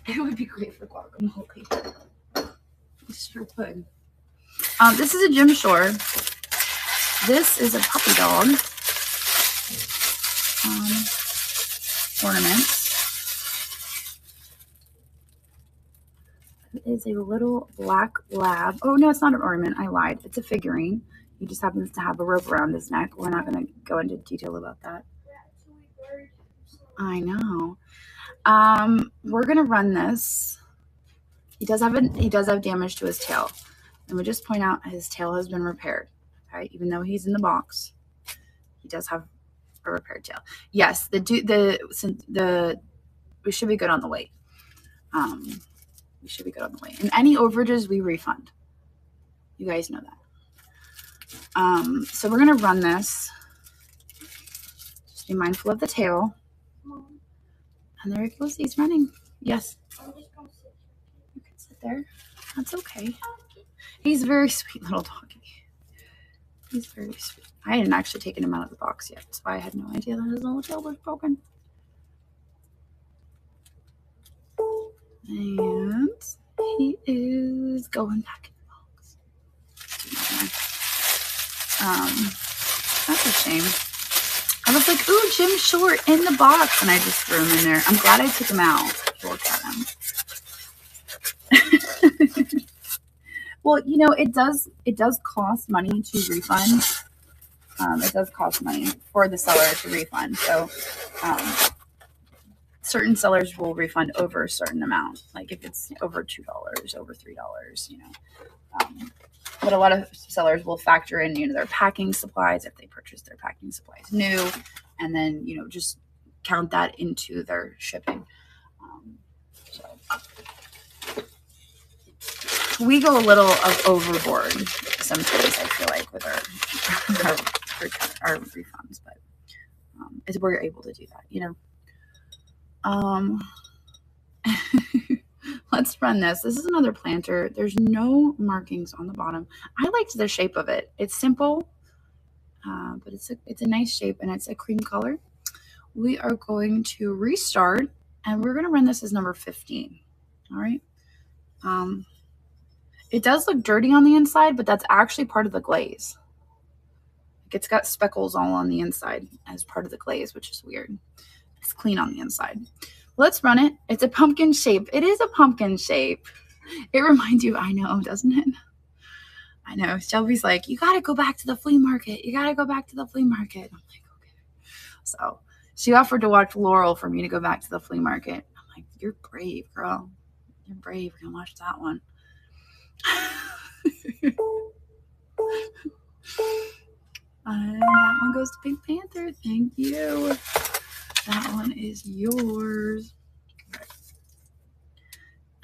It would be great for guacamole. It sure would. This is a Jim Shore. This is a puppy dog. Ornaments. It is a little black lab. Oh, no, it's not an ornament. I lied. It's a figurine. He just happens to have a rope around his neck. We're not going to go into detail about that. I know. We're going to run this. He does have damage to his tail. Let me just point out his tail has been repaired. Okay, even though he's in the box, he does have a repaired tail. Yes, we should be good on the weight. We should be good on the weight. And any overages we refund. You guys know that. So we're gonna run this. Just be mindful of the tail. And there it goes. He's running. Yes. You can sit there. That's okay. He's a very sweet little doggy. He's very sweet. I hadn't actually taken him out of the box yet, so I had no idea that his little tail was broken. And He is going back in the box. That's a shame. I was like, ooh, Jim Short in the box, and I just threw him in there. I'm glad I took him out to look at him. Well, you know, it does cost money to refund. It does cost money for the seller to refund. So certain sellers will refund over a certain amount, like if it's over $2, over $3, you know. But a lot of sellers will factor in, you know, their packing supplies if they purchase their packing supplies new, and then, you know, just count that into their shipping. So we go a little overboard sometimes, I feel like, with our refunds, but we're able to do that, you know. Let's run this. This is another planter. There's no markings on the bottom. I liked the shape of it. It's simple, but it's a nice shape, and it's a cream color. We are going to restart, and we're going to run this as number 15. All right. It does look dirty on the inside, but that's actually part of the glaze. It's got speckles all on the inside as part of the glaze, which is weird. It's clean on the inside. Let's run it. It's a pumpkin shape. It is a pumpkin shape. It reminds you, I know, doesn't it? I know. Shelby's like, you got to go back to the flea market. You got to go back to the flea market. I'm like, okay. So she offered to watch Laurel for me to go back to the flea market. I'm like, you're brave, girl. You're brave. You're going to watch that one. And that one goes to Pink Panther. Thank you. That one is yours. Okay.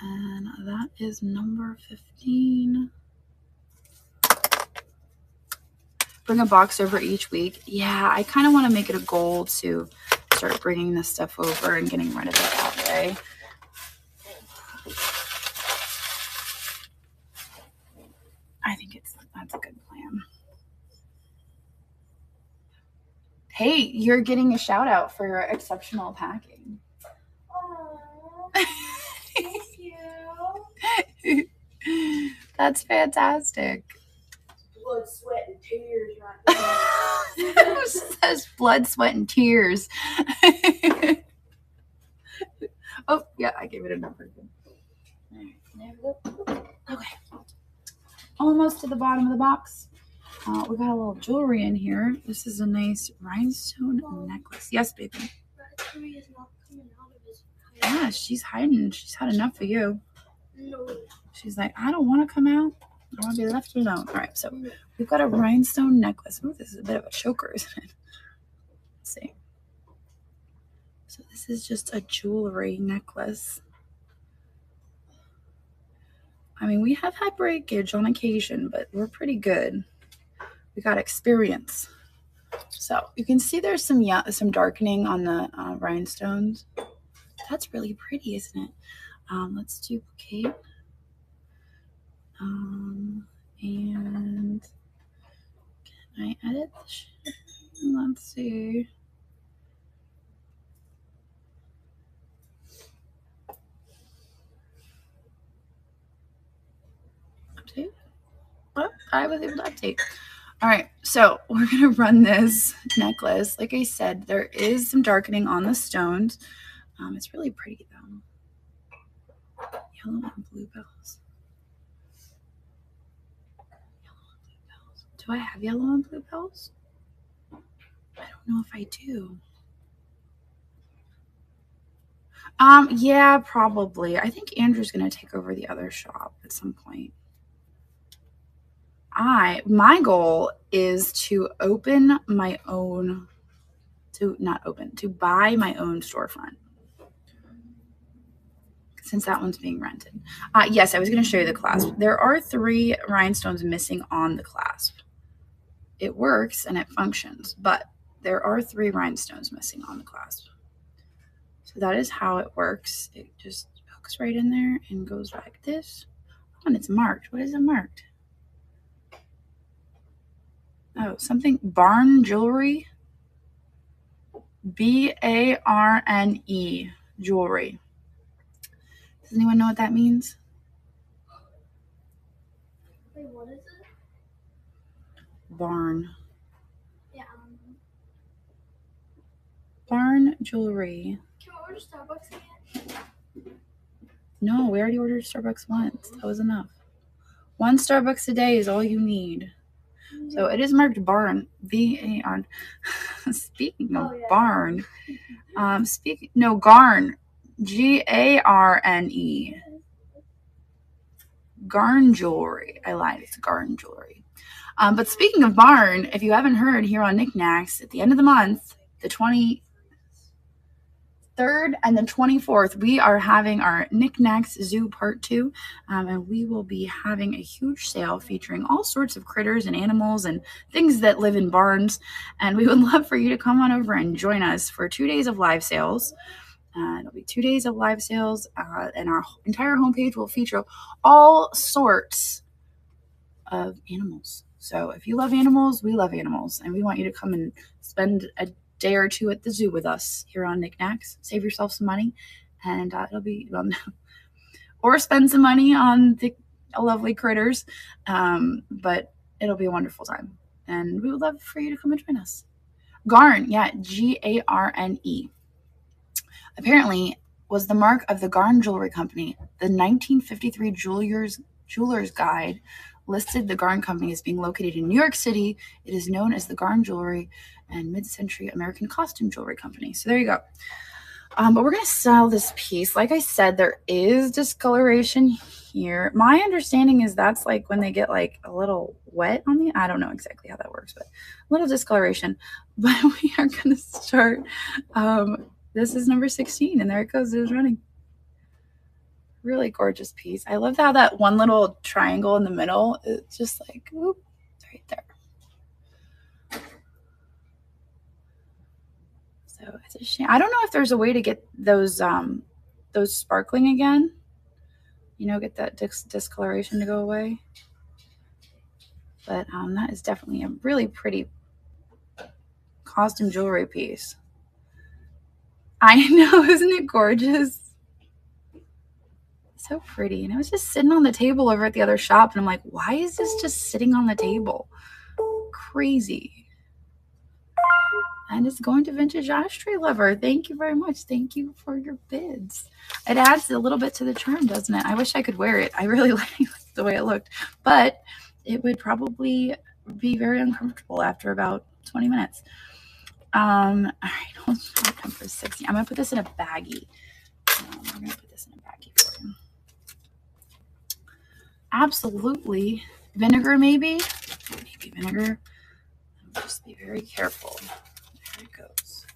And that is number 15. Bring a box over each week. Yeah, I kind of want to make it a goal to start bringing this stuff over and getting rid of it that way. I think that's a good plan. Hey, you're getting a shout out for your exceptional packing. Aww, thank you. That's fantastic. Blood, sweat, and tears right now. It says blood, sweat, and tears. Oh, yeah, I gave it a number. Okay. Almost to the bottom of the box. We got a little jewelry in here. This is a nice rhinestone necklace. Yes, baby. That is not coming out of his Yeah, she's hiding. She's had enough of you. No. She's like, I don't want to come out. I want to be left alone. All right, so we've got a rhinestone necklace. Oh, this is a bit of a choker, isn't it? Let's see. So this is just a jewelry necklace. I mean, we have had breakage on occasion, but we're pretty good. We got experience. So you can see there's some darkening on the rhinestones. That's really pretty, isn't it? Let's duplicate. And can I edit the shit? Let's see. Update. Oh, I was able to update. All right, so we're gonna run this necklace. Like I said, there is some darkening on the stones. It's really pretty though. Yellow and blue bells. Do I have yellow and blue bells? I don't know if I do. Yeah, probably. I think Andrew's gonna take over the other shop at some point. My goal is to open my own, to buy my own storefront, since that one's being rented. Yes, I was going to show you the clasp. There are 3 rhinestones missing on the clasp. It works and it functions, but there are 3 rhinestones missing on the clasp. So that is how it works. It just hooks right in there and goes like this. Oh, and it's marked. What is it marked? Oh, something. Barn Jewelry. Barne Jewelry. Does anyone know what that means? What is it? Barn. Yeah. Barn jewelry. Can we order Starbucks again? No, we already ordered Starbucks once. That was enough. 1 Starbucks a day is all you need. So it is marked barn. B-A-R. Speaking of barn, garn. G-A-R-N-E. Garn jewelry. I lied. It's garn jewelry. But speaking of barn, if you haven't heard here on Knickknacks, at the end of the month, the 23rd and the 24th, we are having our Knickknacks Zoo Part 2, and we will be having a huge sale featuring all sorts of critters and animals and things that live in barns, and we would love for you to come on over and join us for 2 days of live sales. It'll be 2 days of live sales, and our entire homepage will feature all sorts of animals. So if you love animals, we love animals, and we want you to come and spend a day or two at the zoo with us here on Knickknacks. Save yourself some money, and it'll be or spend some money on the lovely critters, but it'll be a wonderful time, and we would love for you to come and join us. Garn, yeah, G-A-R-N-E. Apparently was the mark of the Garn Jewelry Company. The 1953 Jeweler's Guide listed the Garn Company as being located in New York City. It is known as the Garn Jewelry and Mid-Century American Costume Jewelry Company. So there you go. But we're going to sell this piece. Like I said, there is discoloration here. My understanding is that's like when they get like a little wet on the, I don't know exactly how that works, but a little discoloration. But we are going to start. This is number 16, and there it goes. It's running. Really gorgeous piece. I love how that one little triangle in the middle is just like, whoop, it's right there. So it's a shame. I don't know if there's a way to get those sparkling again. You know, get that discoloration to go away. But that is definitely a really pretty costume jewelry piece. I know, isn't it gorgeous? So pretty. And it was just sitting on the table over at the other shop, and I'm like, why is this just sitting on the table? Crazy. And it's going to Vintage Ashtray Lover. Thank you very much. Thank you for your bids. It adds a little bit to the charm, doesn't it? I wish I could wear it. I really like the way it looked, but it would probably be very uncomfortable after about 20 minutes. All right, hold on for 60. I'm gonna put this in a baggie. I'm gonna put this in a baggie for you. Absolutely. Vinegar, maybe vinegar. Just be very careful. There it goes.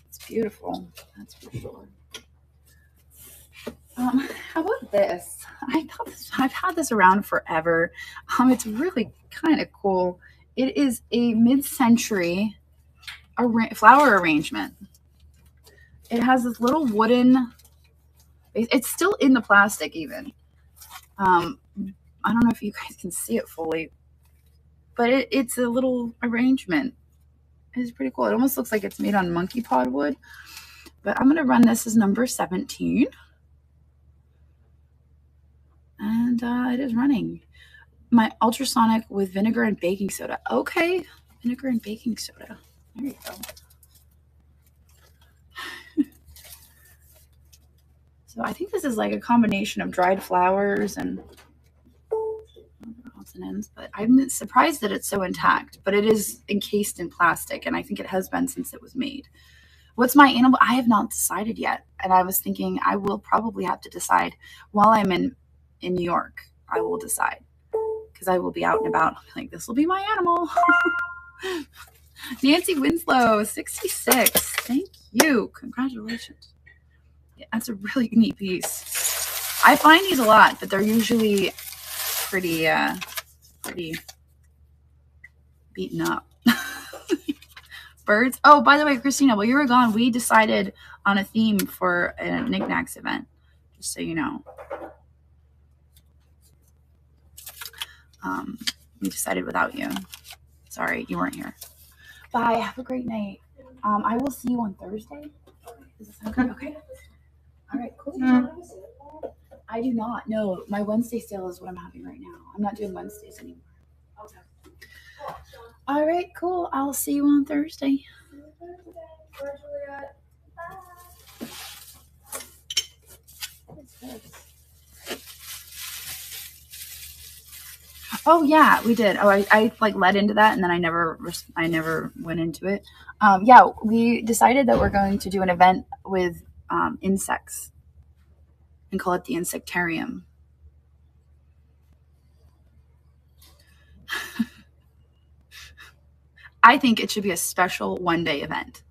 It's beautiful, that's for sure. How about this? I've had this around forever. It's really kind of cool. It is a mid-century flower arrangement. It has this little wooden, it's still in the plastic even. I don't know if you guys can see it fully, but it's a little arrangement. It's pretty cool. It almost looks like it's made on monkey pod wood, but I'm going to run this as number 17. And it is running. My ultrasonic with vinegar and baking soda. Okay, vinegar and baking soda. There you go. So I think this is like a combination of dried flowers and odds and ends, but I'm surprised that it's so intact, but it is encased in plastic, and I think it has been since it was made. What's my animal? I have not decided yet, and I was thinking I will probably have to decide while I'm in New York. I will decide, because I will be out and about. I'll be like, this will be my animal. Nancy Winslow, 66. Thank you. Congratulations. Yeah, that's a really neat piece. I find these a lot, but they're usually pretty beaten up. Birds. Oh, by the way, Christina, while you were gone, we decided on a theme for a Knickknacks event, just so you know. We decided without you. Sorry, you weren't here. Bye. Have a great night. I will see you on Thursday. Does that sound good? Okay. All right, cool. I do not. No, my Wednesday sale is what I'm having right now. I'm not doing Wednesdays anymore. Okay. All right, cool. I'll see you on Thursday. Where's Juliet? What's this? Oh yeah, we did. Oh, I like led into that, and then I never went into it. Yeah, we decided that we're going to do an event with insects and call it the Insectarium. I think it should be a special one-day event,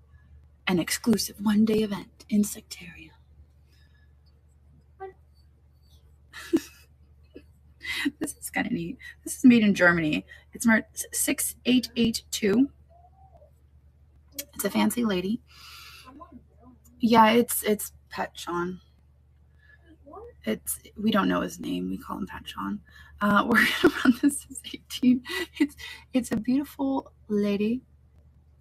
an exclusive one-day event, Insectarium. This is kind of neat. This is made in Germany. It's marked 6882. It's a fancy lady. Yeah, it's Pet Sean. We don't know his name. We call him Pet Sean. We're gonna run this as 18. It's a beautiful lady.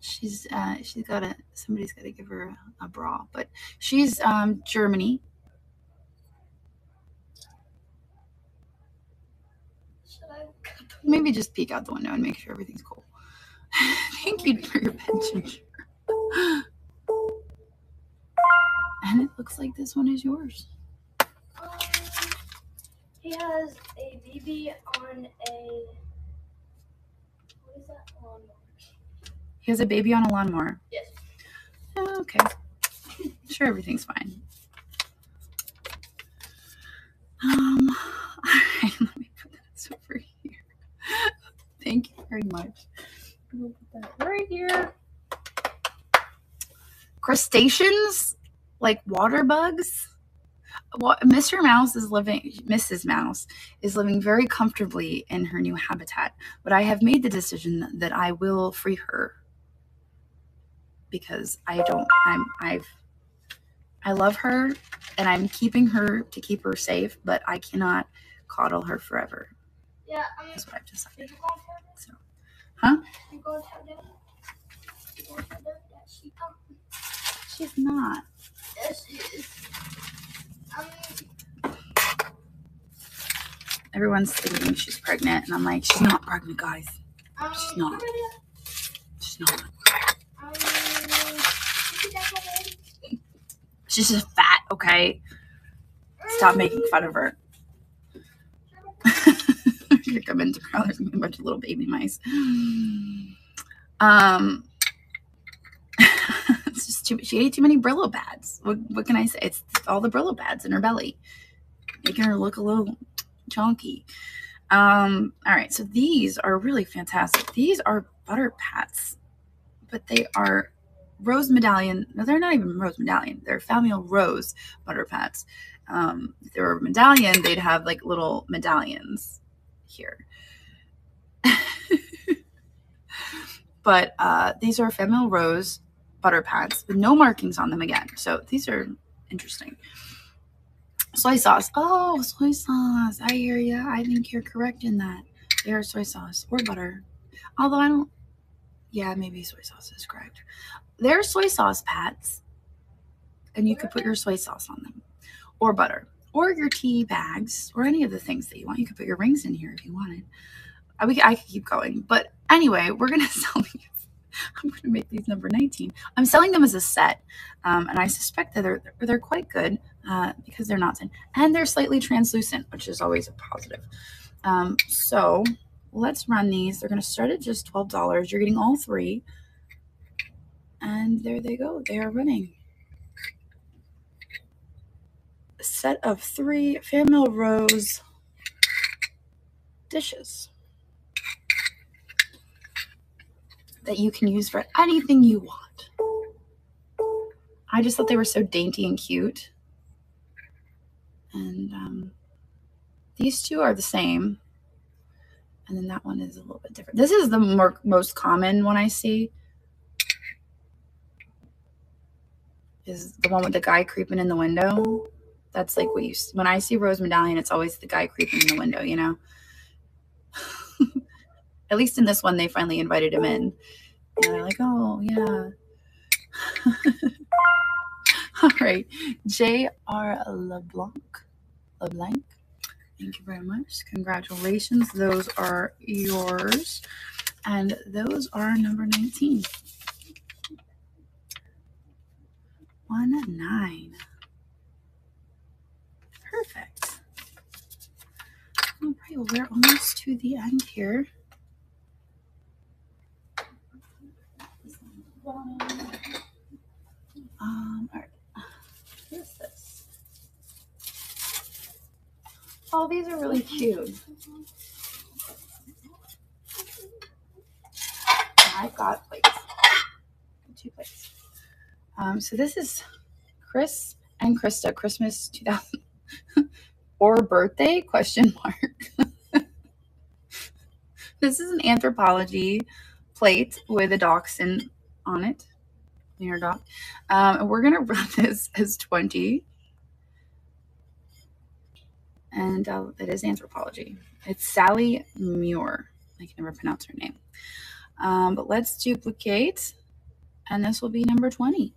She's got somebody's got to give her a bra, but she's Germany. Maybe just peek out the window and make sure everything's cool. Thank you for your pension. And it looks like this one is yours. He has a baby on a. What is that? Lawnmower. He has a baby on a lawnmower. Yes. Oh, okay. Sure, everything's fine. All right, let me put this over here. Thank you very much. We'll put that right here. Crustaceans, like water bugs. Mrs. Mouse is living very comfortably in her new habitat, but I have made the decision that I will free her because I love her and I'm keeping her to keep her safe, but I cannot coddle her forever. Yeah, that's what I've decided. So, huh? She's not. Yes, she is. Everyone's thinking she's pregnant, and I'm like, she's not pregnant, guys. She's not. She's not. She's just fat, okay? Stop making fun of her. Here come into there's a bunch of little baby mice. It's just she ate too many Brillo pads. What can I say? It's all the Brillo pads in her belly, making her look a little chunky. All right, so these are really fantastic. These are butter pats, but they are rose medallion. No, they're not even rose medallion. They're family rose butter pats. If they were medallion, they'd have like little medallions here. But these are family rose butter pats with no markings on them again. So these are interesting. Soy sauce. Oh, soy sauce. I hear you. I think you're correct in that. They are soy sauce or butter. Although I don't. Yeah, maybe soy sauce is correct. They're soy sauce pats. And you could put your soy sauce on them. Or butter. Or your tea bags. Or any of the things that you want. You could put your rings in here if you wanted. I could keep going. But anyway, we're going to sell these. I'm going to make these number 19. I'm selling them as a set. And I suspect that they're quite good. Because they're not thin. And they're slightly translucent, which is always a positive. So let's run these. They're going to start at just $12. You're getting all three. And there they go. They are running. A set of 3 family rose dishes that you can use for anything you want. I just thought they were so dainty and cute. And these two are the same. And then that one is a little bit different. This is the most common one I see. Is the one with the guy creeping in the window. That's like when I see rose medallion, it's always the guy creeping in the window, you know? At least in this one, they finally invited him in. And they're like, oh, yeah. All right. J.R. LeBlanc. LeBlanc. Thank you very much. Congratulations. Those are yours. And those are number 19. 1-9. Perfect. All right, well, we're almost to the end here. All right. What is this? Oh, these are really cute. I've got plates. 2 plates. So this is Chris and Krista, Christmas 2000 or birthday, question mark. This is an anthropology plate with a dachshund on it. Your dog. And we're gonna run this as 20. And it is anthropology. It's Sally Muir. I can never pronounce her name. But let's duplicate, and this will be number 20.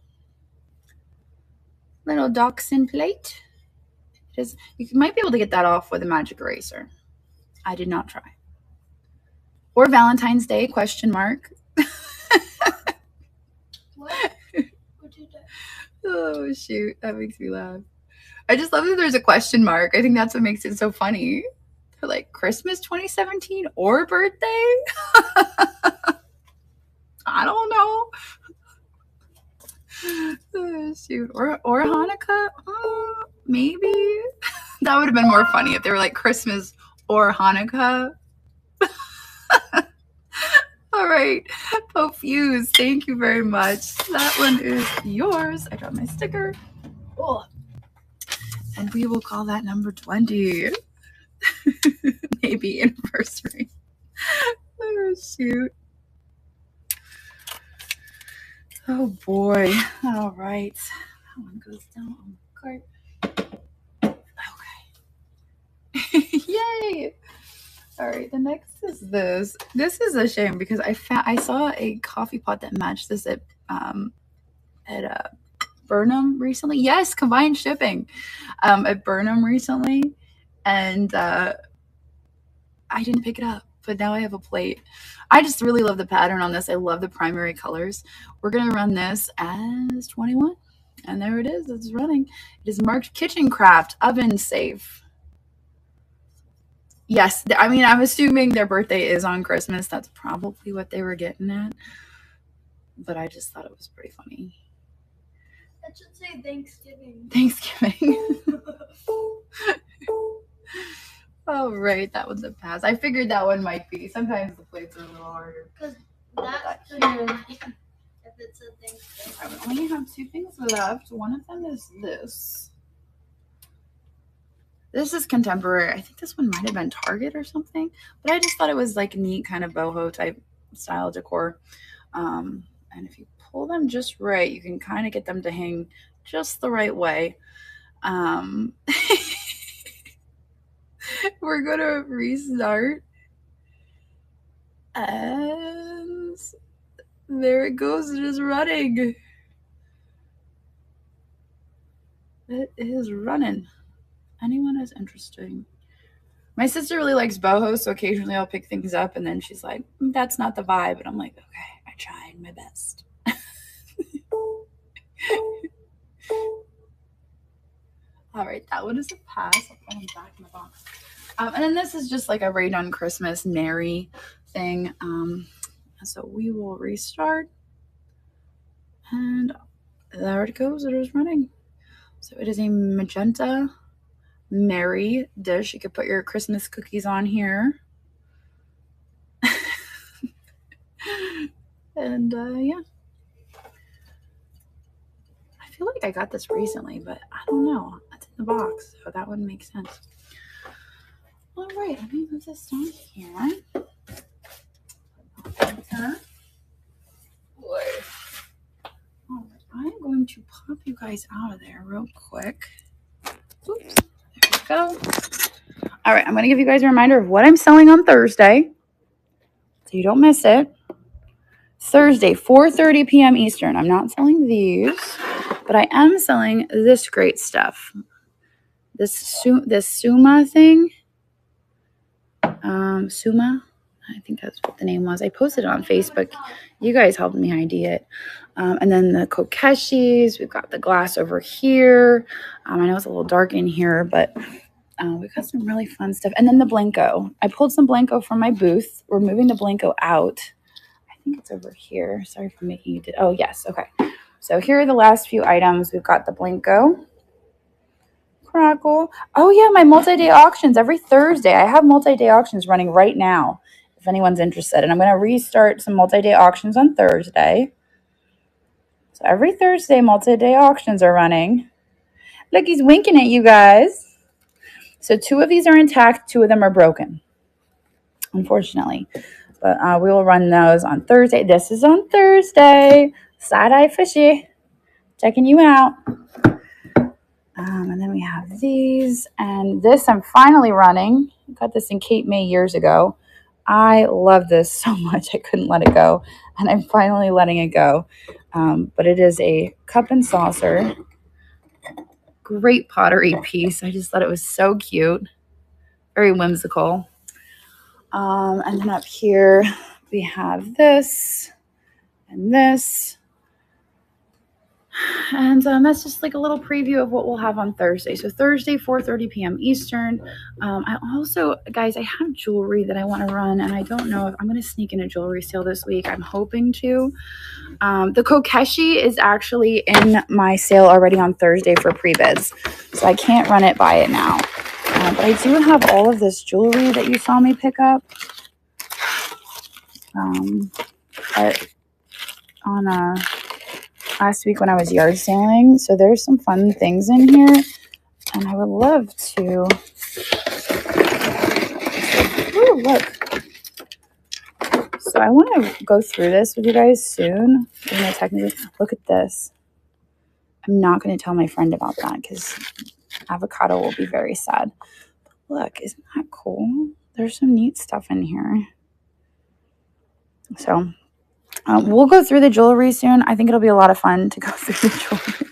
Little dachshund plate. It is. You might be able to get that off with a magic eraser. I did not try. Or Valentine's Day, question mark. What? What did that? Oh, shoot. That makes me laugh. I just love that there's a question mark. I think that's what makes it so funny. They're like, Christmas 2017 or birthday? I don't know. Oh, shoot. Or Hanukkah? Maybe. That would have been more funny if they were like Christmas or Hanukkah. All right. Fuse, thank you very much. That one is yours. I got my sticker. Oh. And we will call that number 20. Maybe anniversary. Oh, shoot. Oh, boy. All right. That one goes down on the cart. Okay. Yay. All right. The next is this. This is a shame because I saw a coffee pot that matched this at Burnham recently. Yes, combined shipping at Burnham recently. And I didn't pick it up, but now I have a plate. I just really love the pattern on this. I love the primary colors. We're going to run this as 21. And there it is. It's running. It is marked kitchen craft, oven safe. Yes, I mean, I'm assuming their birthday is on Christmas. That's probably what they were getting at. But I just thought it was pretty funny. That should say Thanksgiving. Thanksgiving. Oh, right. That one's a pass. I figured that one might be. Sometimes the plates are a little harder. Because that's the if it's a Thanksgiving. I only have 2 things left. One of them is this. This is contemporary. I think this one might have been Target or something. But I just thought it was like neat kind of boho type style decor. And if you pull them just right, you can kind of get them to hang just the right way. We're going to restart. And there it goes. It is running. It is running. Anyone is interesting. My sister really likes boho, so occasionally I'll pick things up, and then she's like, that's not the vibe. And I'm like, okay, I tried my best. All right, that one is a pass. I'll put them back in the box. And then this is just like a right on Christmas Mary thing. So we will restart. And there it goes. It is running. So it is a magenta Mary dish. You could put your Christmas cookies on here. And yeah. I feel like I got this recently, but I don't know. It's in the box, so that wouldn't make sense. All right, let me move this down here. Boy. All right, I'm going to pop you guys out of there real quick. Oops. There we go. All right, I'm going to give you guys a reminder of what I'm selling on Thursday, so you don't miss it. Thursday, 4:30 p.m. Eastern. I'm not selling these, but I am selling this great stuff. this Suma thing. Suma, I think that's what the name was. I posted it on Facebook. You guys helped me idea it. And then the kokeshis. We've got the glass over here. I know it's a little dark in here, but we've got some really fun stuff. And then the Blanco. I pulled some Blanco from my booth. We're moving the Blanco out. I think it's over here. Sorry for making you oh, yes. Okay. So here are the last few items. We've got the Blanco. Crackle. Oh, yeah, my multi-day auctions every Thursday. I have multi-day auctions running right now if anyone's interested. And I'm going to restart some multi-day auctions on Thursday. So every Thursday, multi-day auctions are running. Look, he's winking at you guys. So 2 of these are intact. 2 of them are broken, unfortunately. But we will run those on Thursday. This is on Thursday. Side-eye fishy. Checking you out. And then we have these. And this I'm finally running. I got this in Cape May years ago. I love this so much. I couldn't let it go. And I'm finally letting it go. But it is a cup and saucer. Great pottery piece. I just thought it was so cute. Very whimsical. And then up here we have this and this. And that's just like a little preview of what we'll have on Thursday. So Thursday, 4:30 p.m. Eastern. I also, guys, I have jewelry that I want to run, and I don't know if I'm going to sneak in a jewelry sale this week. I'm hoping to. The kokeshi is actually in my sale already on Thursday for pre-bids, so I can't run it by it now. But I do have all of this jewelry that you saw me pick up. Last week when I was yard sailing. So there's some fun things in here. And I would love to... Ooh, look. So I want to go through this with you guys soon. Technically, look at this. I'm not going to tell my friend about that because Avocado will be very sad. But look, isn't that cool? There's some neat stuff in here. So... we'll go through the jewelry soon. I think it'll be a lot of fun to go through the jewelry.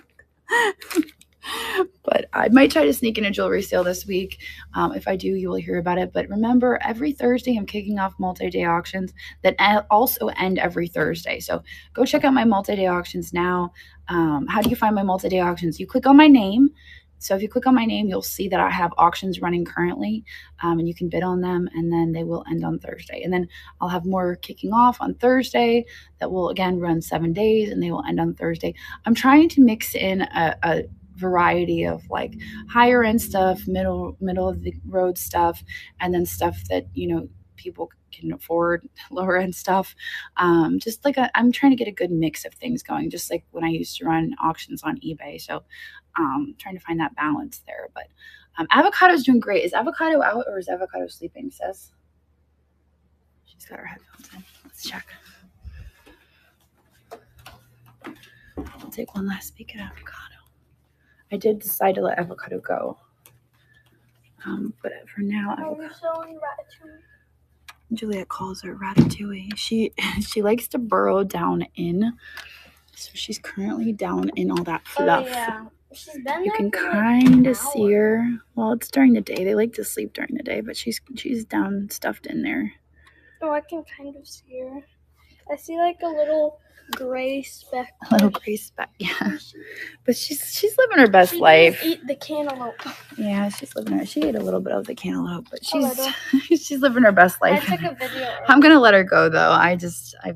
But I might try to sneak in a jewelry sale this week. If I do, you will hear about it. But remember, every Thursday I'm kicking off multi-day auctions that also end every Thursday. So go check out my multi-day auctions now. How do you find my multi-day auctions? You click on my name. So if you click on my name, you'll see that I have auctions running currently, and you can bid on them, and then they will end on Thursday. And then I'll have more kicking off on Thursday that will, again, run 7 days, and they will end on Thursday. I'm trying to mix in a variety of like higher end stuff, middle of the road stuff, and then stuff that, you know, people can afford, lower end stuff. Just like I'm trying to get a good mix of things going, just like when I used to run auctions on eBay. So trying to find that balance there. But Avocado's doing great. Is Avocado out or is Avocado sleeping, sis? She's got her headphones in. Let's check. I'll take one last peek at Avocado. I did decide to let Avocado go. But for now, Avocado. Selling ratatouille? Juliet calls her ratatouille. She likes to burrow down in. So she's currently down in all that fluff. Oh, yeah. She's been You can there for kind of see her. Well, it's during the day. They like to sleep during the day, but she's down stuffed in there. Oh, I can kind of see her. I see like a little gray speck. A little gray speck, yeah. But she's living her best life. She eat the cantaloupe. Yeah, she's living her. She ate a little bit of the cantaloupe, but she's living her best life. I took a video. I'm gonna let her go though. I've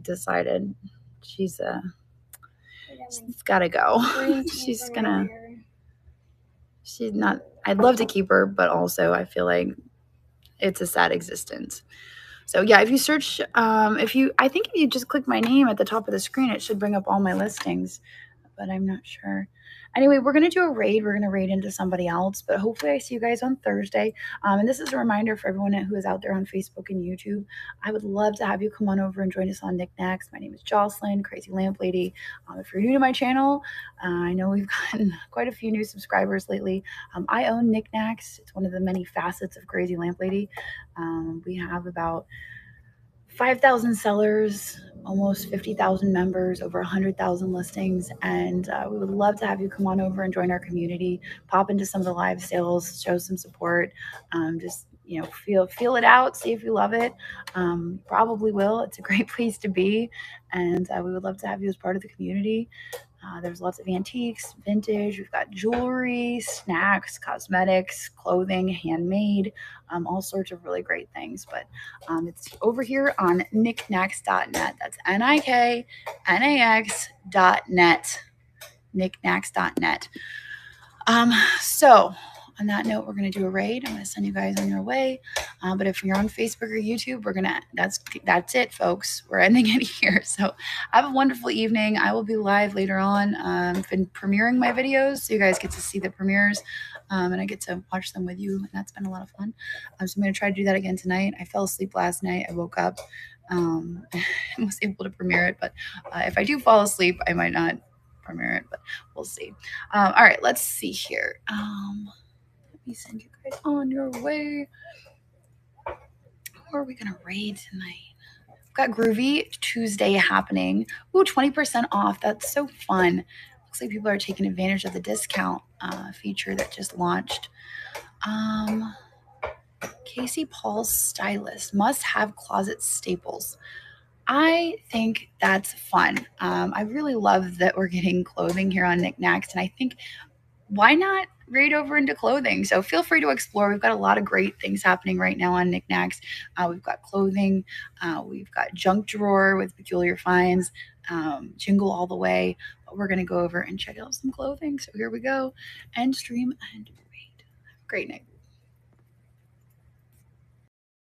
decided she's gotta go. She's not. I'd love to keep her, but also I feel like it's a sad existence. So yeah, if you search, I think if you just click my name at the top of the screen, it should bring up all my listings, but I'm not sure. Anyway, we're going to do a raid. We're going to raid into somebody else, but hopefully I see you guys on Thursday. And this is a reminder for everyone who is out there on Facebook and YouTube. I would love to have you come on over and join us on Nicknacks. My name is Jocelyn, Crazy Lamp Lady. If you're new to my channel, I know we've gotten quite a few new subscribers lately. I own Nicknacks. It's one of the many facets of Crazy Lamp Lady. We have about 5,000 sellers, almost 50,000 members, over 100,000 listings, and we would love to have you come on over and join our community. Pop into some of the live sales, show some support. Just feel it out, see if you love it. Probably will. It's a great place to be, and we would love to have you as part of the community. There's lots of antiques, vintage. We've got jewelry, snacks, cosmetics, clothing, handmade, all sorts of really great things. But it's over here on knickknacks.net. That's Nicknax.net. Knickknacks.net. So on that note, we're going to do a raid. I'm going to send you guys on your way. But if you're on Facebook or YouTube, that's it, folks. We're ending it here. So have a wonderful evening. I will be live later on. I've been premiering my videos, so you guys get to see the premieres, and I get to watch them with you, and that's been a lot of fun. So I'm going to try to do that again tonight. I fell asleep last night. I woke up and was able to premiere it, but if I do fall asleep, I might not premiere it, but we'll see. All right, let's see here. Let me send you guys on your way. Who are we gonna raid tonight? We've got Groovy Tuesday happening. Ooh, 20% off. That's so fun. Looks like people are taking advantage of the discount feature that just launched. Casey Paul's Stylist, must have closet staples. I think that's fun. I really love that we're getting clothing here on Knickknacks, and I think why not raid over into clothing? So feel free to explore. We've got a lot of great things happening right now on Knickknacks. We've got clothing. We've got junk drawer with peculiar finds, jingle all the way. But we're going to go over and check out some clothing. So here we go. End stream and raid. Have a great night.